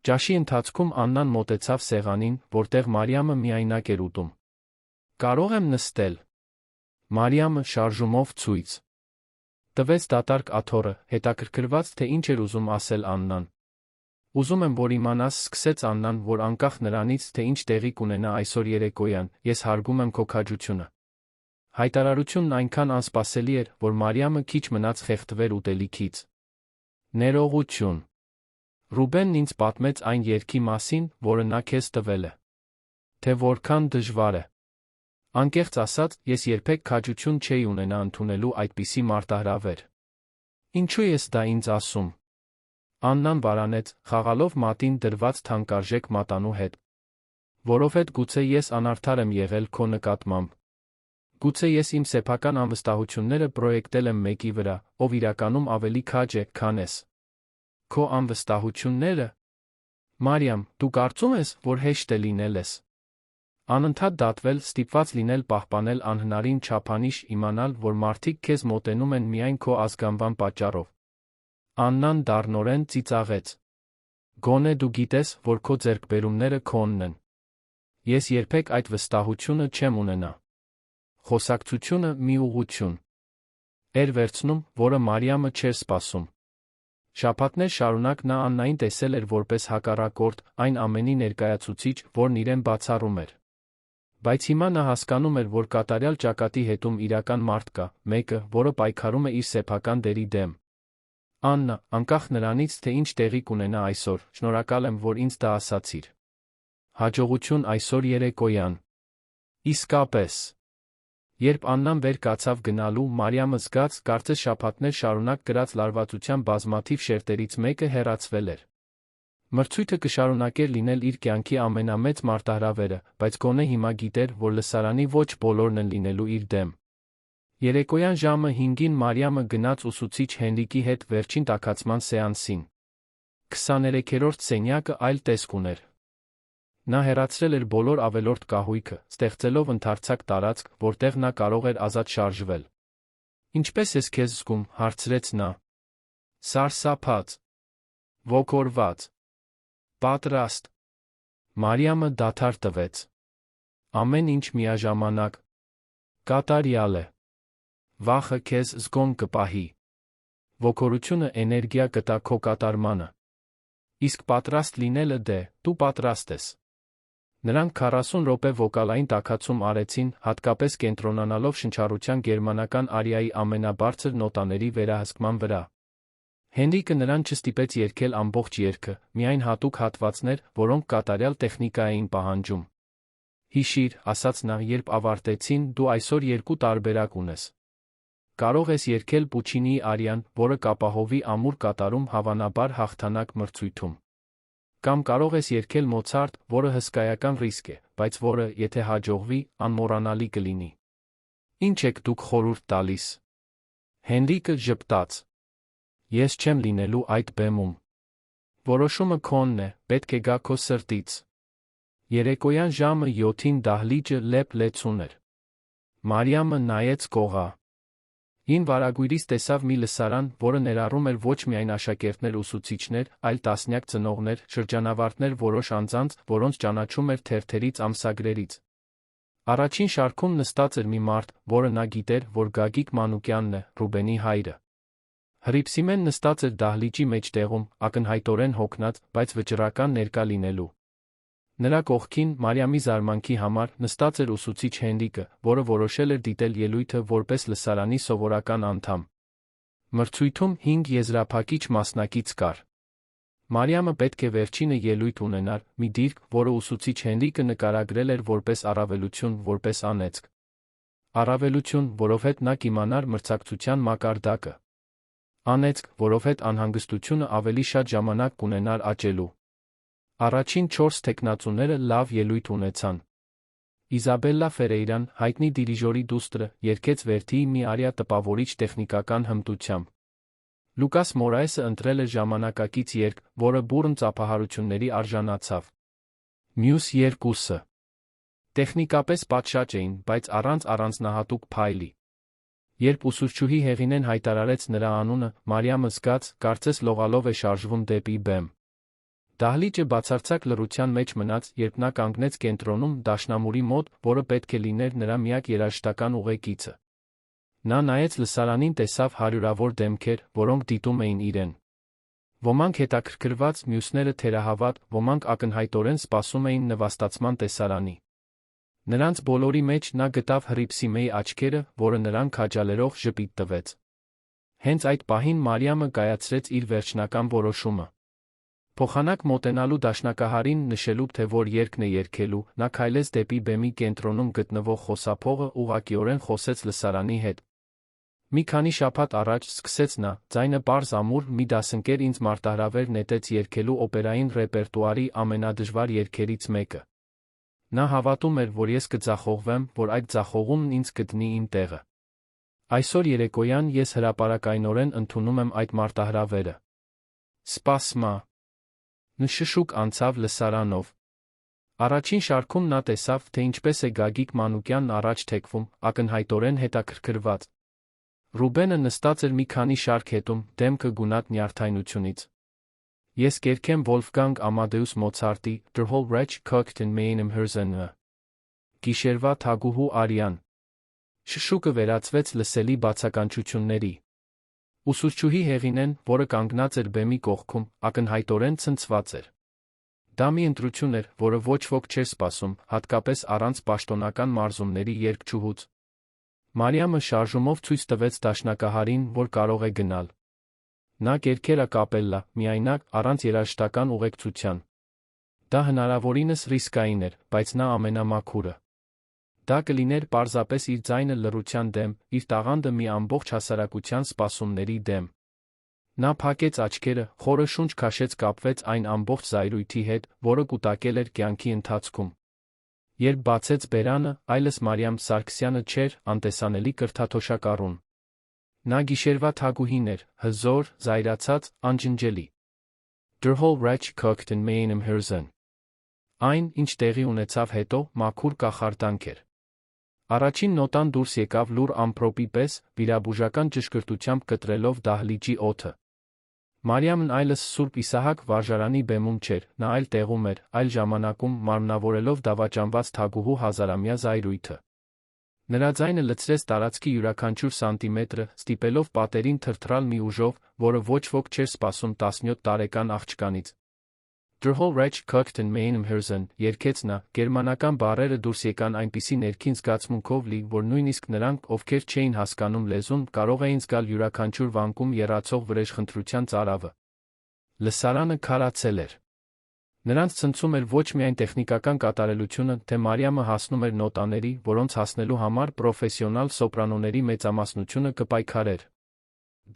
[SPEAKER 1] Ճաշի ընթացքում Աննան մոտեցավ սեղանին, որտեղ Մարիամը միայնակ էր ուտում։ Կարող եմ նստել։ Մարիամը շարժումով ցույց տվեց դատարկ աթոռը, հետաքրքրված, թե ինչ էր ուզում ասել Աննան։ Ուզում եմ, որ իմանաս, սկսեց Աննան, որ անկախ նրանից, թե ինչ տեղի կունենա այսօր երեկոյան, ես հարգում եմ քո քաջությունը։ Հայտարարությունն այնքան անսպասելի էր, որ Մարիամը քիչ մնաց խեղդվեր ուտելիքից։ Ներողություն։ Ռուբենն ինձ պատմեց այն երգի մասին, որը նա քեզ տվել է։ Թե որքան դժվար է։ Անկեղծ ասած, ես երբեք քաջություն չէի ունենա ընդունելու այդպիսի մարտահրավեր։ Ինչու ես դա ինձ ասում։ Աննան վարանեց, խաղալով մատին դրված թանկարժեք մատանու հետ։ Որովհետ գուցե ես անարդար եմ եղել քո նկատմամբ։ Գուցե ես իմ սեփական անվստահությունները պրոյեկտել եմ մեկի վրա, ով իրականում ավելի քաջ է, քան ես։ Քո անվստահությունները։ Մարիամ, դու կարծում ես, որ հեշտ է լինել ես։ Անընդհատ դատվել, ստիպված լինել պահպանել անհնարին չափանիշ, իմանալ, որ մարդիկ քեզ մոտենում են միայն քո ազգանվան պատճառով։ Աննան դառնորեն ծիծաղեց։ Գոնե դու գիտես, որ քո ձեռքբերումները քոնն են։ Ես երբեք այդ վստահությունը չեմ ունենա։ Խոսակցությունը մի ուղղություն էր վերցնում, որը Մարիամը չէր սպասում։ Շաբաթներ շարունակ նա Աննային տեսել էր որպես հակառակորդ, այն ամենի ներկայացուցիչ, որն իրեն բացառում էր։ Բայց հիմա նա հասկանում էր, որ կատարյալ ճակատի հետում իրական մարդ կա, մեկը, որը պայքարում է իր սեփական դերի դեմ։ Աննա, անկախ նրանից, թե ինչ տեղի կունենա այսօր, շնորհակալ եմ, որ ինձ դա ասացիր։ Հաջողություն այսօր երեկոյան։ Իսկապես։ Երբ Աննան վեր կացավ գնալու, Մարիամը զգաց, կարծես շաբաթներ շարունակ կրած լարվածության բազմաթիվ շերտերից մեկը հեռացվել էր։ Մրցույթը կշարունակեր լինել իր կյանքի ամենամեծ մարտահրավերը, բայց գոնե հիմա գիտեր, որ լսարանի ոչ բոլորն են լինելու իր դեմ։ Երեկոյան ժամը 5-ին Մարիամը գնաց ուսուցիչ Հենրիկի հետ վերջին տաքացման սեանսին։ 23-րդ սենյակը այլ տեսք ուներ։ Նա հեռացրել էր բոլոր ավելորդ կահույքը, ստեղծելով ընդարձակ տարածք, որտեղ նա կարող էր ազատ շարժվել։ Ինչպե՞ս ես քեզ զգում, հարցրեց նա։ Սարսափած։ Ոգորված։ Պատրաստ։ Մարիամը դադար տվեց։ Ամեն ինչ միաժամանակ։ Կատարյալ է։ Վախը քեզ զգոն կպահի։ Ոգորությունը էներգիա կտա քո կատարմանը։ Իսկ պատրաստ լինելը դե, դու պատրաստ ես։ Նրանք 40 րոպե վոկալային տաքացում արեցին, հատկապես կենտրոնանալով շնչառության գերմանական արիայի ամենաբարձր նոտաների վերահսկման վրա։ Հենրիկը նրան չստիպեց երգել ամբողջ երգը, միայն հատուկ հատվածներ, որոնք կատարյալ տեխնիկա էին պահանջում։ Հիշիր, ասաց նա, երբ ավարտեցին, դու այսօր երկու տարբերակ ունես։ Կարող ես երգել Պուչինիի արիան, որը կապահովի ամուր կատարում հավանաբար հաղթանակ մրցույթում։ Կամ կարող ես երգել Մոցարտ, որը հսկայական ռիսկ է, բայց որը, եթե հաջողվի, անմոռանալի կլինի։ Ինչ եք դուք խորհուրդ տալիս։ Հենրիկը ժպտաց։ Ես չեմ լինելու այդ բեմում։ Որոշումը քոնն է, պետք է գա քո սրտից։ Երեկոյան ժամը 7-ին դահլիճը լեփ-լեցուն էր։ Մարիամը նայեց կողա։ Հին վարագույրից տեսավ մի լսարան, որը ներառում էր ոչ միայն աշակերտներ ուսուցիչներ, այլ տասնյակ ծնողներ, շրջանավարտներ որոշ անձանց, որոնց ճանաչում էր թերթերից ամսագրերից։ Առաջին շարքում նստած էր մի մարդ, որը նա գիտեր, որ Գագիկ Մանուկյանն է, Ռուբենի հայրը։ Հռիփսիմեն նստած էր դահլիճի մեջտեղում, ակնհայտորեն հոգնած, բայց վճռական ներկա լինելու։ Նրա կողքին, Մարիամի զարմանքի համար, նստած էր ուսուցիչ Հենրիկը, որը որոշել էր դիտել ելույթը որպես լսարանի սովորական անդամ։ Մրցույթում 5 եզրափակիչ մասնակից կար։ Մարիամը պետք է վերջինը ելույթ ունենար, մի դիրք, որը ուսուցիչ Հենրիկը նկարագրել էր որպես առավելություն, որպես անեծք։ Առավելություն, որովհետ նա կիմանար մրցակցության մակարդակը։ Անեծք, որովհետ անհանգստությունը ավելի շատ ժամանակ կունենար աճելու։ Առաջին 4 թեկնածուները լավ ելույթ ունեցան։ Իզաբելլա Ֆերեյրան, հայտնի դիրիժորի դուստրը, երգեց Վերդիի մի արիա տպավորիչ տեխնիկական հմտությամբ։ Լուկաս Մորայեսը ընտրել էր ժամանակակից երգ, որը բուռն ծափահարությունների արժանացավ։ Մյուս երկուսը տեխնիկապես պատշաճ էին, բայց առանց առանձնահատուկ փայլի։ Երբ ուսուցչուհի Հեղինեն հայտարարեց նրա անունը, Մարիամը զգաց, կարծես լողալով է շարժվում դեպի բեմ։ Դահլիճը բացարձակ լռության մեջ մնաց, երբ նա կանգնեց կենտրոնում դաշնամուրի մոտ, որը պետք է լիներ նրա միակ երաժշտական ուղեկիցը։ Նա նայեց լսարանին, տեսավ հարյուրավոր դեմքեր, որոնք դիտում էին իրեն։ Ոմանք հետաքրքրված, մյուսները թերահավատ, ոմանք ակնհայտորեն սպասում էին նվաստացման տեսարանի։ Նրանց բոլորի մեջ նա գտավ Հռիփսիմեի աչքերը, որը նրան քաջալերող ժպիտ տվեց։ Հենց այդ պահին Մարիամը կայացրեց իր վերջնական որոշումը։ Փոխանակ մոտենալու դաշնակահարին նշելու, թե որ երգն է երգելու, նա քայլեց դեպի բեմի կենտրոնում գտնվող խոսափողը, ուղղակիորեն խոսեց լսարանի հետ։ Մի քանի շաբաթ առաջ, սկսեց նա, ձայնը պարզ ամուր, մի դասընկեր ինձ մարտահրավեր նետեց երգելու օպերային ռեպերտուարի ամենադժվար երգերից մեկը։ Նա հավատում էր, որ ես կձախողվեմ, որ այդ ձախողումն ինձ կդնի իմ տեղը։ Այսօր երեկոյան ես հրապարակայնորեն ընդունում եմ այդ մարտահրավերը։ Սպասմա։ Նշշուկ անցավ լսարանով։ Առաջին շարքում նա տեսավ, թե ինչպես է Գագիկ Մանուկյանն առաջ թեքվում, ակնհայտորեն հետաքրքրված։ Ռուբենը նստած էր մի քանի շարք հետում, դեմքը գունատ նյարդայնությունից։ Ես կերքեմ Վոլֆգանգ Ամադեուս Մոցարտի Der Hohlreich Kocht in meinem Herzen։ Գիշերվա թագուհու արյան։ Շշուկը վերածվեց լսելի բացականչությունների։ Ուսուցչուհի Հեղինեն, որը կանգնած էր բեմի կողքում, ակնհայտորեն ցնցված էր։ Դա մի ընտրություն էր, որը ոչ ոք չէր սպասում, հատկապես առանց պաշտոնական մարզումների երգչուհուց։ Մարիամը շարժումով ցույց տվեց դաշնակահարին, որ կարող է գնալ։ Նա կերքեր ա կապելլա, միայնակ, առանց երաժշտական ուղեկցության։ Դա հնարավորինս ռիսկային էր, բայց նա ամենամաքուրը։ Դա կլիներ պարզապես իր ձայնը լռության դեմ, իր տաղանդը մի ամբողջ հասարակության սպասումների դեմ։ Նա փակեց աչքերը, խորը շունչ քաշեց, կապվեց այն ամբողջ զայրույթի հետ, որը կուտակել էր կյանքի ընթացքում։ Երբ բացեց բերանը, այլս Մարիամ Սարգսյանը չէր, անտեսանելի կրթաթոշակառուն։ Նա գիշերվա թագուհին էր, հզոր, զայրացած, անջնջելի։ Der Hohlreich Kocht in meinem Herzen։ Այն, ինչ տեղի ունեցավ հետո, մաքուր կախարդանք էր։ Առաջին նոտան դուրս եկավ լուր ամպրոպի պես, վիրաբուժական ճշգրտությամբ կտրելով դահլիճի օդը։ Մարիամն այլս Սուրբ Իսահակ վարժարանի բեմում չէր, նա այլ տեղում էր, այլ ժամանակում, մարմնավորելով դավաճանված թագուհու հազարամյա զայրույթը։ Նրա ձայնը լցրեց տարածքի յուրաքանչյուր սանտիմետրը, ստիպելով պատերին թրթռալ մի ուժով, որը ոչ ոք չէր սպասում 17 տարեկան աղջկանից։ Der Hohlreich Kocht in meinem Herzen, երգեց նա, գերմանական բառերը դուրս եկան այնպիսի ներքին զգացմունքով լի, որ նույնիսկ նրանք, ովքեր չէին հասկանում լեզուն, կարող էին զգալ յուրաքանչյուր վանկում եռացող վրեժխնդրության ծարավը։ Լսարանը քարացել էր։ Նրանց ցնցում էր ոչ միայն տեխնիկական կատարելությունը, թե Մարիամը հասնում էր նոտաների, որոնց հասնելու համար պրոֆեսիոնալ սոպրանոների մեծամասնությունը կպայքարեր։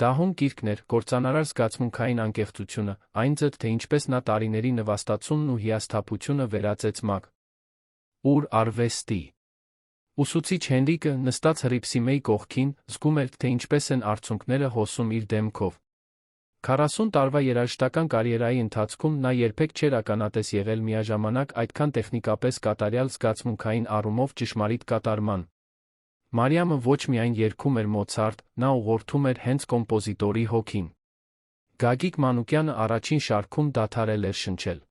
[SPEAKER 1] Դահում կիրքն էր, կործանարար զգացմունքային անկեղծությունը, այն ձեթ, թե ինչպես նա տարիների նվաստացումն ու հիասթափությունը վերածեց մակ։ Ուր արվեստի։ Ուսուցիչ Հենրիկը, նստած Հռիփսիմեի կողքին, զգում էր, թե ինչպես են արցունքները հոսում իր դեմքով։ 40 տարվա երաժշտական կարիերայի ընթացքում նա երբեք չէր ականատես եղել միաժամանակ այդքան տեխնիկապես կատարյալ զգացմունքային առումով ճշմարիտ կատարման։ Մարիամը ոչ միայն երգում էր Մոցարտ, նա ուղղորդում էր հենց կոմպոզիտորի հոգին։ Գագիկ Մանուկյանը առաջին շարքում դադարել էր շնչել։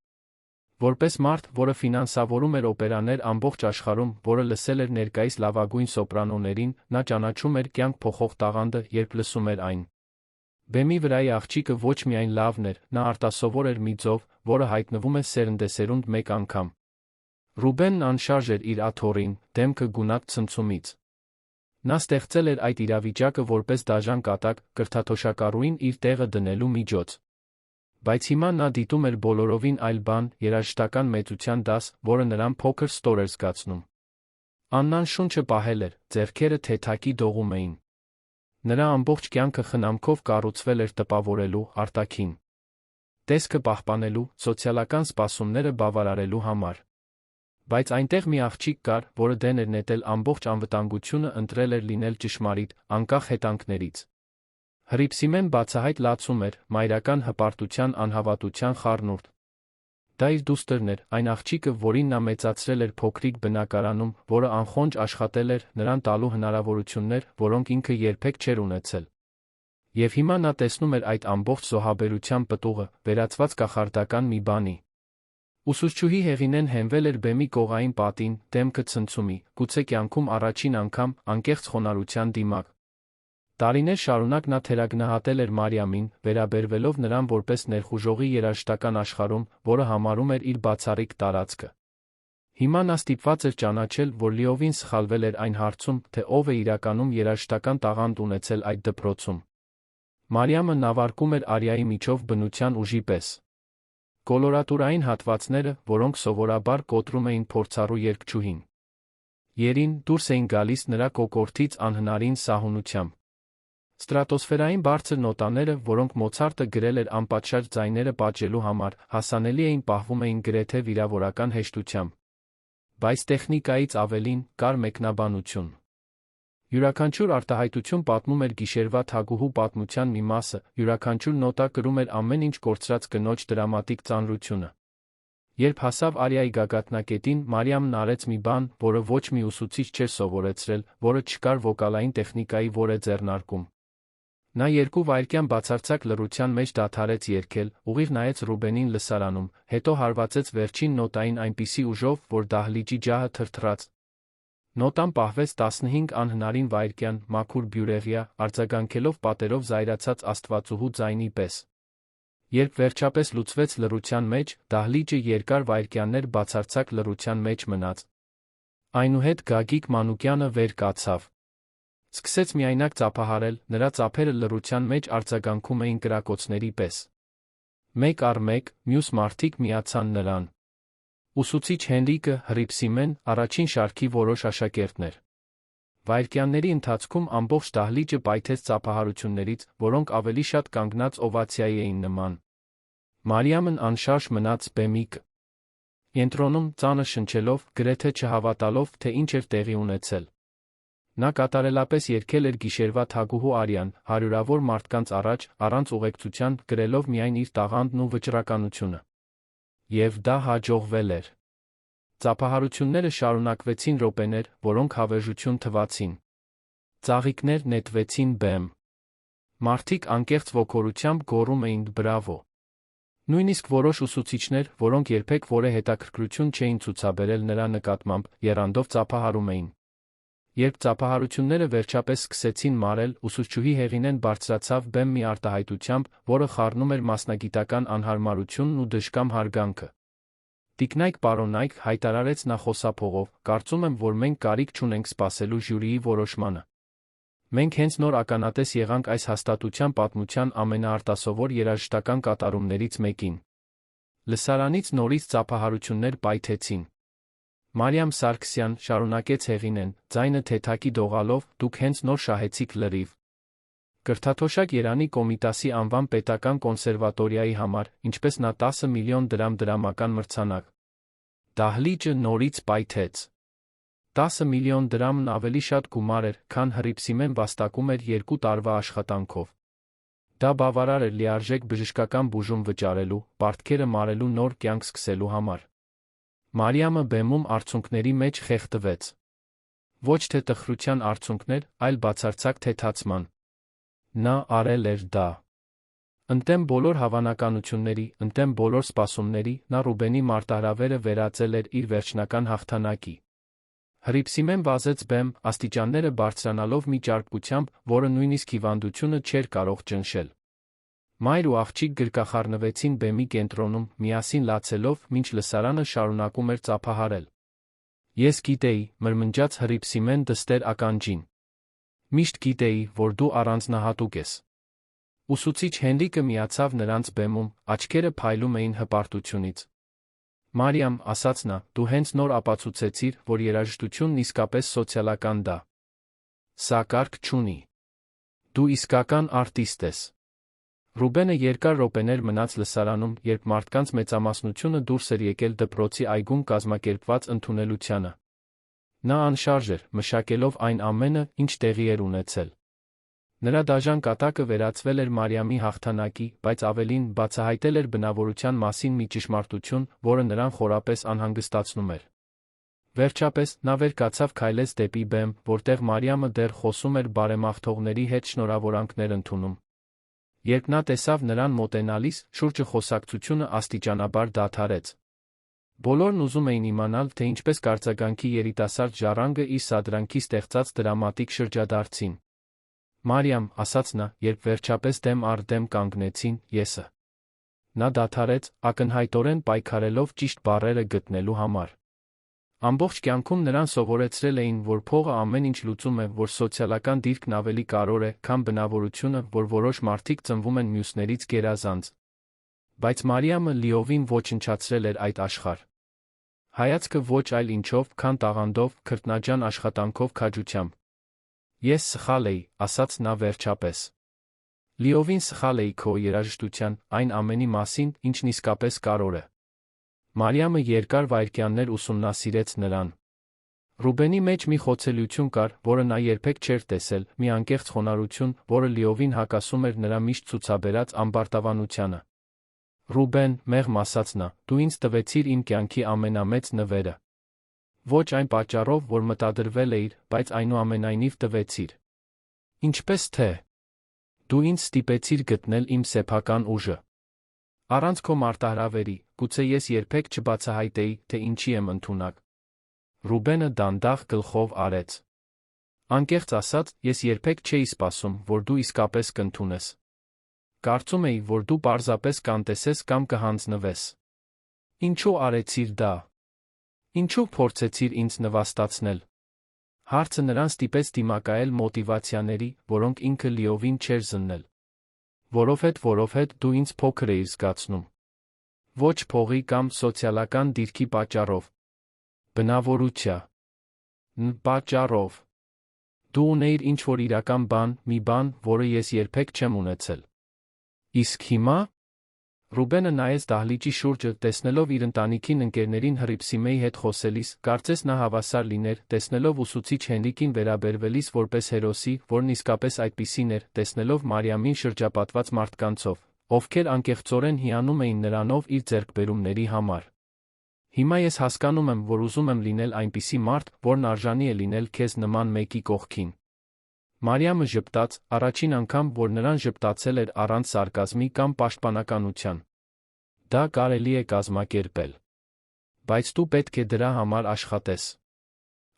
[SPEAKER 1] Որպես մարդ, որը ֆինանսավորում էր օպերաներ ամբողջ աշխարհում, որը լսել էր ներկայիս լավագույն սոպրանոներին, նա ճանաչում էր կյանք փոխող տաղանդը, երբ լսում էր այն։ Բեմի վրայի աղջիկը ոչ միայն լավն էր, նա արտասովոր էր մի ձով, որը հայտնվում է սերնդեսերունդ մեկ անգամ։ Ռուբենն անշարժ էր իր աթոռին, դեմքը գունատ ցնցումից։ Նա ստեղծել էր այդ իրավիճակը որպես դաժան կատակ, կրթաթոշակառուին իր տեղը դնելու միջոց։ Բայց հիմա նա դիտում էր բոլորովին այլ բան, երաժշտական մեծության դաս, որը նրան փոքր ստոր էր զգացնում։ Աննան շունչը պահել էր, ձեռքերը թեթակի դողում էին։ Նրա ամբողջ կյանքը խնամքով կառուցվել էր տպավորելու, արտաքին տեսքը պահպանելու, սոցիալական սպասումները բավարարելու համար։ Բայց այնտեղ մի աղջիկ կար, որը դեն էր նետել ամբողջ անվտանգությունը, ընտրել էր լինել ճշմարիտ, անկախ հետանքներից։ Հռիփսիմեն բացահայտ լացում էր, մայրական հպարտության անհավատության խառնուրդ։ Դա իր դուստրն էր, այն աղջիկը, որին նա մեծացրել էր փոքրիկ բնակարանում, որը անխոնջ աշխատել էր, նրան տալու հնարավորություններ, որոնք ինքը երբեք չէր ունեցել։ Եվ հիմա նա տեսնում էր այդ ամբողջ զոհաբերության պտուղը, վերածված կախարդական մի բանի։ Ուսուցչուհի Հեղինեն հենվել էր բեմի կողային պատին, դեմքը ցնցումի, գուցե կյանքում առաջին անգամ, անկեղծ խոնարհության դիմակ։ Տարիներ շարունակ նա թերագնահատել էր Մարիամին, վերաբերվելով նրան որպես ներխուժողի երաժշտական աշխարհում, որը համարում էր իր բացառիկ տարածքը։ Հիմա նա ստիպված էր ճանաչել, որ լիովին սխալվել էր այն հարցում, թե ով է իրականում երաժշտական տաղանդ ունեցել այդ դպրոցում։ Մարիամը նավարկում էր արիայի միջով բնության ուժի պես։ Կոլորատուրային հատվածները, որոնք սովորաբար կոտրում էին փորձառու երգչուհին։ Երին դուրս էին գալիս նրա կոկորդից անհնարին սահունությամբ։ Ստրատոսֆերային բարձր նոտաները, որոնք Մոցարտը գրել էր անպատշաճ ձայները պատժելու համար, հասանելի էին պահվում էին գրեթե վիրավորական հեշտությամբ։ Բայց տեխնիկայից ավելին կար մեկնաբանություն։ Յուրաքանչյուր արտահայտություն պատմում էր գիշերվա թագուհու պատմության մի մասը, յուրաքանչյուր նոտա կրում էր ամեն ինչ կորցրած կնոջ դրամատիկ ծանրությունը։ Երբ հասավ Արիայի գագաթնակետին, Մարիամն արեց մի բան, որը ոչ մի ուսուցիչ չէր սովորեցրել, որը չկար վոկալային տեխնիկայի որևէ ձեռնարկում։ Նա 2 վայրկյան բացարձակ լռության մեջ դադարեց երգել, ուղիղ նայեց Ռուբենին լսարանում, հետո հարվածեց վերջին նոտային այնպիսի ուժով, որ դահլիճի ջահը թրթռաց։ Նոտան պահվեց 15 անհնարին վայրկյան, մաքուր բյուրեղյա, արձագանքելով պատերով զայրացած աստվածուհու ձայնի պես։ Երբ վերջապես լուծվեց լռության մեջ, դահլիճը երկար վայրկյաններ բացարձակ լռության մեջ մնաց։ Այնուհետ Գագիկ Մանուկյանը վեր կացավ։ Սկսեց միայնակ ծափահարել, նրա ծափերը լռության մեջ արձագանքում էին կրակոցների պես։ Մեկ առ մեկ, մյուս մարդիկ միացան նրան։ Ուսուցիչ Հենրիկը, Հռիփսիմեն, առաջին շարքի որոշ աշակերտներ։ Վայրկյանների ընթացքում ամբողջ դահլիճը պայթեց ծափահարություններից, որոնք ավելի շատ կանգնած օվացիայի էին նման։ Մարիամն անշարժ մնաց բեմի կենտրոնում, ծանր շնչելով, գրեթե չհավատալով, թե ինչ էր տեղի ունեցել։ Նա կատարելապես երգել էր գիշերվա թագուհու արիան, հարյուրավոր մարդկանց առաջ, առանց ուղեկցության, գրելով միայն իր տաղանդն ու վճռականությունը։ Եվ դա հաջողվել էր։ Ծափահարությունները շարունակվեցին րոպեներ, որոնք հավերժություն թվացին։ Ծաղիկներ նետվեցին բեմ։ Մարդիկ անկեղծ ոգորությամբ գոռում էին «Բրավո»։ Նույնիսկ որոշ ուսուցիչներ, որոնք երբեք որևէ հետաքրքրություն չէին ցուցաբերել նրա նկատմամբ, եռանդով ծափահարում էին։ Երբ ծափահարությունները վերջապես սկսեցին մարել, ուսուցչուհի Հեղինեն բարձրացավ բեմ մի արտահայտությամբ, որը խառնում էր մասնագիտական անհարմարությունն ու դժկամ հարգանքը։ «Տիկնայք պարոնայք», հայտարարեց նա խոսափողով, կարծում եմ, որ մենք կարիք չունենք սպասելու ժյուրիի որոշմանը։ Մենք հենց նոր ականատես եղանք այս հաստատության պատմության ամենաարտասովոր երաժշտական կատարումներից մեկին։ Լսարանից նորից ծափահարություններ պայթեցին։ Մարիամ Սարգսյան, շարունակեց Հեղինեն, ձայնը թեթակի դողալով, դուք հենց նոր շահեցիք լրիվ։ Կրթաթոշակ Երանի Կոմիտասի անվան պետական կոնսերվատորիայի համար, ինչպես նա 10 միլիոն դրամ դրամական մրցանակ։ Դահլիճը նորից պայթեց։ 10 միլիոն դրամն ավելի շատ գումար էր, քան Հռիփսիմեն վաստակում էր 2 տարվա աշխատանքով։ Դա բավարար էր լիարժեք բժշկական բուժում վճարելու, պարտքերը մարելու նոր կյանք սկսելու համար։ Մարիամը բեմում արցունքների մեջ խեղդվեց։ Ոչ թե տխրության արցունքներ, այլ բացարձակ թեթացման։ Նա արել էր դա։ Ընդդեմ բոլոր հավանականությունների, ընդդեմ բոլոր սպասումների, նա Ռուբենի մարտահրավերը վերածել էր իր վերջնական հաղթանակի։ Հռիփսիմեն վազեց բեմ, աստիճանները բարձրանալով մի ճարպկությամբ, որը նույնիսկ հիվանդությունը չէր կարող ճնշել։ Մայր ու աղջիկ գրկախառնվեցին բեմի կենտրոնում, միասին լացելով, մինչ լսարանը շարունակում էր ծափահարել։ Ես գիտեի, մրմնջաց Հռիփսիմեն դստեր ականջին։ Միշտ գիտեի, որ դու առանձնահատուկ ես։ Ուսուցիչ Հենրիկը միացավ նրանց բեմում, աչքերը փայլում էին հպարտությունից։ Մարիամ, ասաց նա, դու հենց նոր ապացուցեցիր, որ երաժշտությունն իսկապես սոցիալական դա։ Սա կարգ չունի։ Դու իսկական արտիստ ես։ Ռուբենը երկար րոպեներ մնաց լսարանում, երբ մարդկանց մեծամասնությունը դուրս էր եկել դպրոցի այգում կազմակերպված ընդունելությանը։ Նա անշարժ էր, մշակելով այն ամենը, ինչ տեղի էր ունեցել։ Նրա դաժան կատակը վերածվել էր Մարիամի հաղթանակի, բայց ավելին, բացահայտել էր բնավորության մասին մի ճշմարտություն, որը նրան խորապես անհանգստացնում էր։ Վերջապես, նա վեր կացավ քայլեց դեպի բեմ, որտեղ Մարիամը դեռ խոսում էր բարեմաղթողների հետ շնորհավորանքներ ընդունում։ Երբ նա տեսավ նրան մոտենալիս, շուրջը խոսակցությունը աստիճանաբար դադարեց։ Բոլորն ուզում էին իմանալ, թե ինչպես կարձագանքի երիտասարդ ժառանգը իր սադրանքի ստեղծած դրամատիկ շրջադարձին։ Մարիամ, ասաց նա, երբ վերջապես դեմ առ դեմ կանգնեցին, եսը։ Նա դադարեց, ակնհայտորեն պայքարելով ճիշտ բառերը գտնելու համար։ Ամբողջ կյանքում նրան սովորեցրել էին, որ փողը ամեն ինչ լուծում է, որ սոցիալական դիրքն ավելի կարևոր է, քան բնավորությունը, որ որոշ մարդիկ ծնվում են մյուսներից գերազանց։ Բայց Մարիամը լիովին ոչնչացրել էր այդ աշխարհ։ Հայացքը ոչ այլ ինչով, քան տաղանդով, քրտնաջան աշխատանքով, քաջությամբ։ Ես սխալ էի, ասաց նա վերջապես։ Լիովին սխալ էի քո երաժշտության, այն ամենի մասին, ինչն իսկապես կարևոր է։ Մարիամը երկար վայրկյաններ ուսումնասիրեց նրան։ Ռուբենի մեջ մի խոցելիություն կար, որը նա երբեք չէր տեսել, մի անկեղծ խոնարհություն, որը լիովին հակասում էր նրա միշտ ցուցաբերած ամբարտավանությանը։ Ռուբեն, մեղմ ասաց նա, դու ինձ տվեցիր իմ կյանքի ամենամեծ նվերը։ Ոչ այն պատճառով, որ մտադրվել էիր, բայց այնուամենայնիվ տվեցիր։ Ինչպես թե։ Դու ինձ ստիպեցիր գտնել իմ սեփական ուժը։ Առանց քո մարտահրավերի, գուցե ես երբեք չբացահայտեի, թե ինչի եմ ընդունակ։ Ռուբենը դանդաղ գլխով արեց։ Անկեղծ ասած, ես երբեք չէի սպասում, որ դու իսկապես կընդունես։ Կարծում էի, որ դու պարզապես կանտեսես կամ կհանձնվես։ Ինչու արեցիր դա։ Ինչու փորձեցիր ինձ նվաստացնել։ Հարցը նրան ստիպեց դիմակայել մոտիվացիաների, որոնք ինքը լիովին չէր զննել։ Որովհետև դու ինձ փոքր էիր զգացնում։ Ոչ փողի կամ սոցիալական դիրքի պատճառով։ Բնավորության պատճառով։ Դու ունեիր ինչ-որ իրական բան, մի բան, որը ես երբեք չեմ ունեցել։ Իսկ հիմա։ Ռուբենը նայեց դահլիճի շուրջը, տեսնելով իր ընտանիքին ընկերներին Հռիփսիմեի հետ խոսելիս, կարծես նա հավասար լիներ, տեսնելով ուսուցիչ Հենրիկին վերաբերվելիս որպես հերոսի, որն իսկապես այդպիսին էր, տեսնելով Մարիամին շրջապատված մարդկանցով, ովքեր անկեղծորեն հիանում էին նրանով իր ձեռքբերումների համար։ Հիմա ես հասկանում եմ, որ ուզում եմ լինել այնպիսի մարդ, որն արժանի է լինել քեզ նման մեկի կողքին։ Մարիամը ժպտաց, առաջին անգամ, որ նրան ժպտացել էր առանց սարկազմի կամ պաշտպանականության։ Դա կարելի է կազմակերպել։ Բայց դու պետք է դրա համար աշխատես։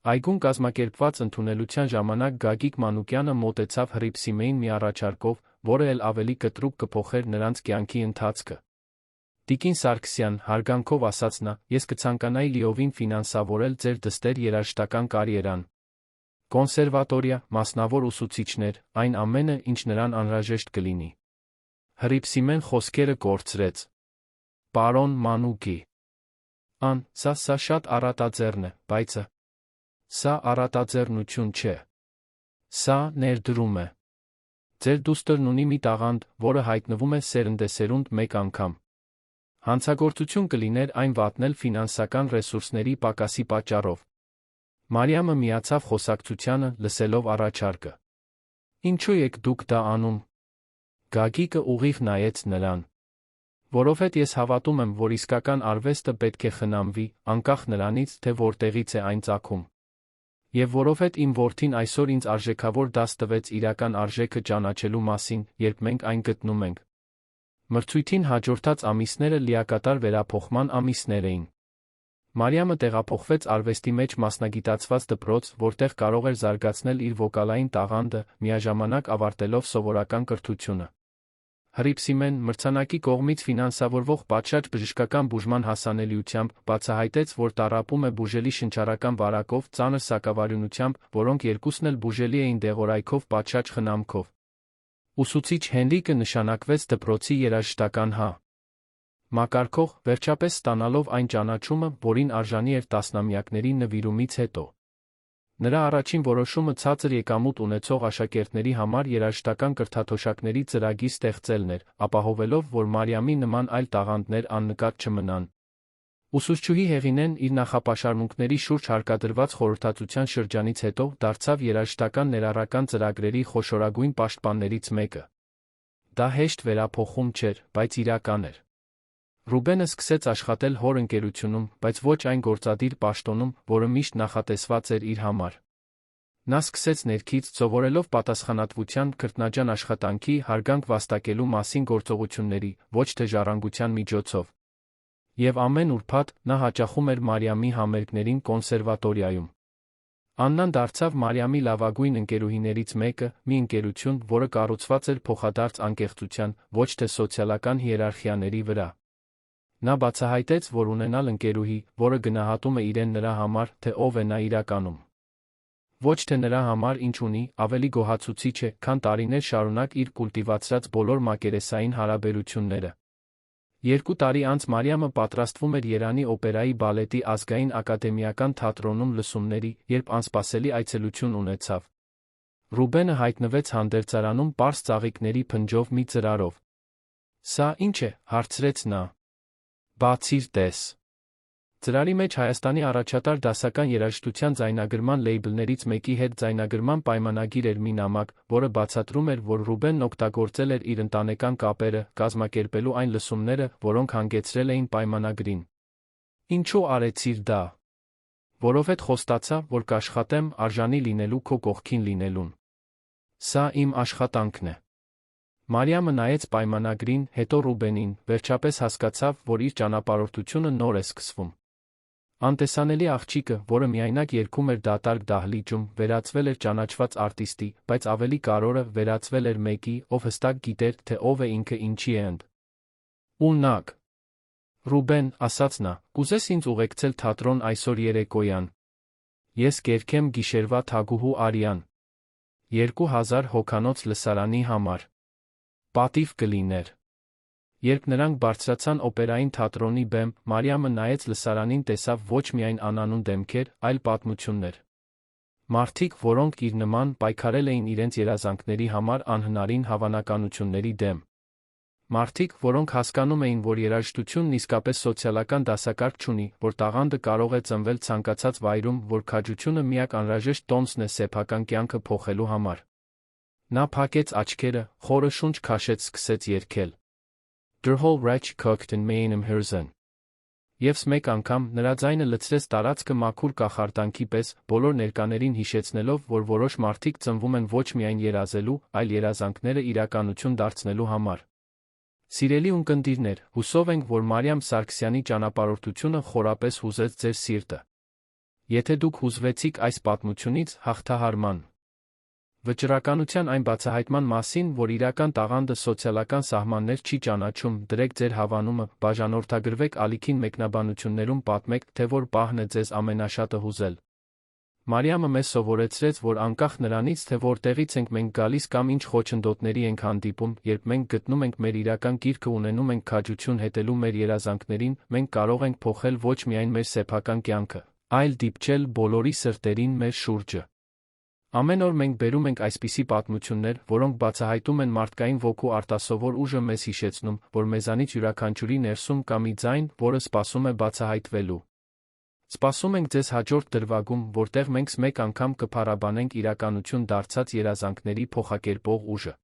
[SPEAKER 1] Այգուն կազմակերպված ընդունելության ժամանակ Գագիկ Մանուկյանը մոտեցավ Հռիփսիմեին մի առաջարկով, որը էլ ավելի կտրուկ կփոխեր նրանց կյանքի ընթացքը։ Տիկին Սարգսյան, հարգանքով ասաց նա, ես կցանկանայի լիովին ֆինանսավորել ձեր դստեր երաժշտական կարիերան։ Կոնսերվատորիա, մասնավոր ուսուցիչներ, այն ամենը, ինչ նրան անհրաժեշտ կլինի։ Հռիփսիմեն խոսքերը կորցրեց։ Պարոն Մանուկի։ Սա շատ առատաձեռն է, բայց սա առատաձեռնություն չէ։ Սա ներդրում է։ Ձեր դուստրն ունի մի տաղանդ, որը հայտնվում է սերնդեսերունդ մեկ անգամ։ Հանցագործություն կլիներ այն վատնել ֆինանսական ռեսուրսների պակասի պատճառով։ Մարիամը միացավ խոսակցությանը, լսելով առաջարկը։ Ինչու եք դուք դա անում։ Գագիկը ուղիղ նայեց նրան։ Որովհետև ես հավատում եմ, որ իսկական արվեստը պետք է խնամվի, անկախ նրանից, թե որտեղից է այն ծագում։ Եվ որովհետև իմ որդին այսօր ինձ արժեքավոր դաս տվեց իրական արժեքը ճանաչելու մասին, երբ մենք այն գտնում ենք։ Մրցույթին հաջորդած ամիսները լիակատար վերափոխման ամիսներ էին։ Մարիամը տեղափոխվեց արվեստի մեջ մասնագիտացված դպրոց, որտեղ կարող էր զարգացնել իր վոկալային տաղանդը, միաժամանակ ավարտելով սովորական կրթությունը։ Հռիփսիմեն, մրցանակի կողմից ֆինանսավորվող պատշաճ բժշկական բուժման հասանելիությամբ, բացահայտեց, որ տառապում է բուժելի շնչառական վարակով, ծանր սակավարյունությամբ, որոնք երկուսն էլ բուժելի էին դեղորայքով պատշաճ խնամքով։ Ուսուցիչ Հենրիկը նշանակվեց դպրոցի երաժշտական մակարդող, վերջապես ստանալով այն ճանաչումը, որին արժանի էր տասնամյակների նվիրումից հետո։ Նրա առաջին որոշումը ցածր եկամուտ ունեցող աշակերտների համար երաժշտական կրթաթոշակների ծրագիր ստեղծելն էր, ապահովելով, որ Մարիամի նման այլ տաղանդներ աննկատ չմնան։ Ուսուցչուհի Հեղինեն իր նախապաշարմունքների շուրջ հարկադրված խորհրդածության շրջանից հետո դարձավ երաժշտական ներառական ծրագրերի խոշորագույն պաշտպաններից մեկը։ Դա հեշտ վերափոխում չէր, բայց իրական էր։ Ռուբենը սկսեց աշխատել հոր ընկերությունում, բայց ոչ այն գործադիր պաշտոնում, որը միշտ նախատեսված էր իր համար։ Նա սկսեց ներքից, սովորելով պատասխանատվության, քրտնաջան աշխատանքի, հարգանք վաստակելու մասին գործողությունների, ոչ թե ժառանգության միջոցով։ Եվ ամեն ուրբաթ նա հաճախում էր Մարիամի համերգներին կոնսերվատորիայում։ Աննան դարձավ Մարիամի լավագույն ընկերուհիներից մեկը, մի ընկերություն, որը կառուցված էր փոխադարձ անկեղծության, ոչ թե սոցիալական հիերարխիաների վրա։ Նա բացահայտեց, որ ունենալ ընկերուհի, որը գնահատում է իրեն նրա համար, թե ով է նա իրականում։ Ոչ թե նրա համար ինչ ունի, ավելի գոհացուցիչ է, քան տարիներ շարունակ իր կուլտիվացրած բոլոր մակերեսային հարաբերությունները։ 2 տարի անց Մարիամը պատրաստվում էր Երանի օպերայի բալետի ազգային ակադեմիական թատրոնում լսումների, երբ անսպասելի այցելություն ունեցավ։ Ռուբենը հայտնվեց հանդերձարանում պարզ ծաղիկների փնջով մի ծրարով։ Սա ի՞նչ է, հարցրեց նա։ Բացիր տես։ Ծրարի մեջ Հայաստանի առաջատար դասական երաժշտության ձայնագրման լեյբլներից մեկի հետ ձայնագրման պայմանագիր էր մի նամակ, որը բացատրում էր, որ Ռուբենն օգտագործել էր իր ընտանեկան կապերը, կազմակերպելու այն լսումները, որոնք հանգեցրել էին պայմանագրին։ Ինչու արեցիր դա։ Որովհետև խոստացա, որ կաշխատեմ արժանի լինելու քո կողքին լինելուն։ Սա իմ աշխատանքն է։ Մարիամը նայեց պայմանագրին, հետո Ռուբենին, վերջապես հասկացավ, որ իր ճանապարհորդությունը նոր է սկսվում։ Անտեսանելի աղջիկը, որը միայնակ երգում էր դատարկ դահլիճում, վերածվել էր ճանաչված արտիստի, բայց ավելի կարևորը վերածվել էր մեկի, ով հստակ գիտեր, թե ով է ինքը, ինչի է ընդ ունակ։ Ռուբեն, ասաց նա, կուզես ինձ ուղեկցել թատրոն այսօր երեկոյան։ Ես կերգեմ գիշերվա թագուհու Արիան։ 2000 հոգանոց լսարանի համար։ Պատիվ կլիներ։ Երբ նրանք բարձրացան օպերային թատրոնի բեմ, Մարիամը նայեց լսարանին, տեսավ ոչ միայն անանուն դեմքեր, այլ պատմություններ։ Մարդիկ, որոնք իր նման պայքարել էին իրենց երազանքների համար անհնարին հավանականությունների դեմ։ Մարդիկ, որոնք հասկանում էին, որ երաժշտությունն իսկապես սոցիալական դասակարգ չունի, որ տաղանդը կարող է ծնվել ցանկացած վայրում, որ քաջությունը միակ անհրաժեշտ տոմսն է սեփական կյանքը փոխելու համար։ Նա փակեց աչքերը, խորը շունչ քաշեց, սկսեց երգել։ Դրհոլ ռաչ կոկտն մեյնմ հրզեն։ Եվս մեկ անգամ նրա ձայնը լցրեց տարածքը մաքուր կախարդանքի պես, բոլոր ներկաներին հիշեցնելով, որ որոշ մարդիկ ծնվում են ոչ միայն երազելու, այլ երազանքները իրականություն դարձնելու համար։ Սիրելի ունկնդիրներ, հուսով ենք, որ Մարիամ Սարգսյանի ճանապարհորդությունը խորապես հուզեց ձեր սիրտը։ Եթե դուք հուզվեցիք այս պատմությունից, հաղթահարման վճռականության այն բացահայտման մասին, որ իրական տաղանդը սոցիալական սահմաններ չի ճանաչում, դրեք ձեր հավանումը, բաժանորդագրվեք ալիքին մեկնաբանություններում պատմեք, թե որ պահն է ձեզ ամենաշատը հուզել։ Մարիամը մեզ սովորեցրեց, որ անկախ նրանից, թե որտեղից ենք մենք գալիս կամ ինչ խոչընդոտների ենք հանդիպում, երբ մենք գտնում ենք մեր իրական գիրքը, ունենում ենք քաջություն հետելու մեր երազանքներին, մենք կարող ենք փոխել ոչ միայն մեր սեփական կյանքը, այլ դիպչել բոլորի սրտերին մեր շուրջը։ Ամեն օր մենք բերում ենք այսպիսի պատմություններ, որոնք բացահայտում են մարդկային ոգու արտասովոր ուժը, մեզ հիշեցնում, որ մեզանից յուրաքանչյուրի ներսում կա մի ձայն, որը սպասում է բացահայտվելու։ Սպասում ենք ձեզ հաջորդ դրվագում, որտեղ մենք մեկ անգամ կփառաբանենք իրականություն դարձած երազանքների փոխակերպող ուժը։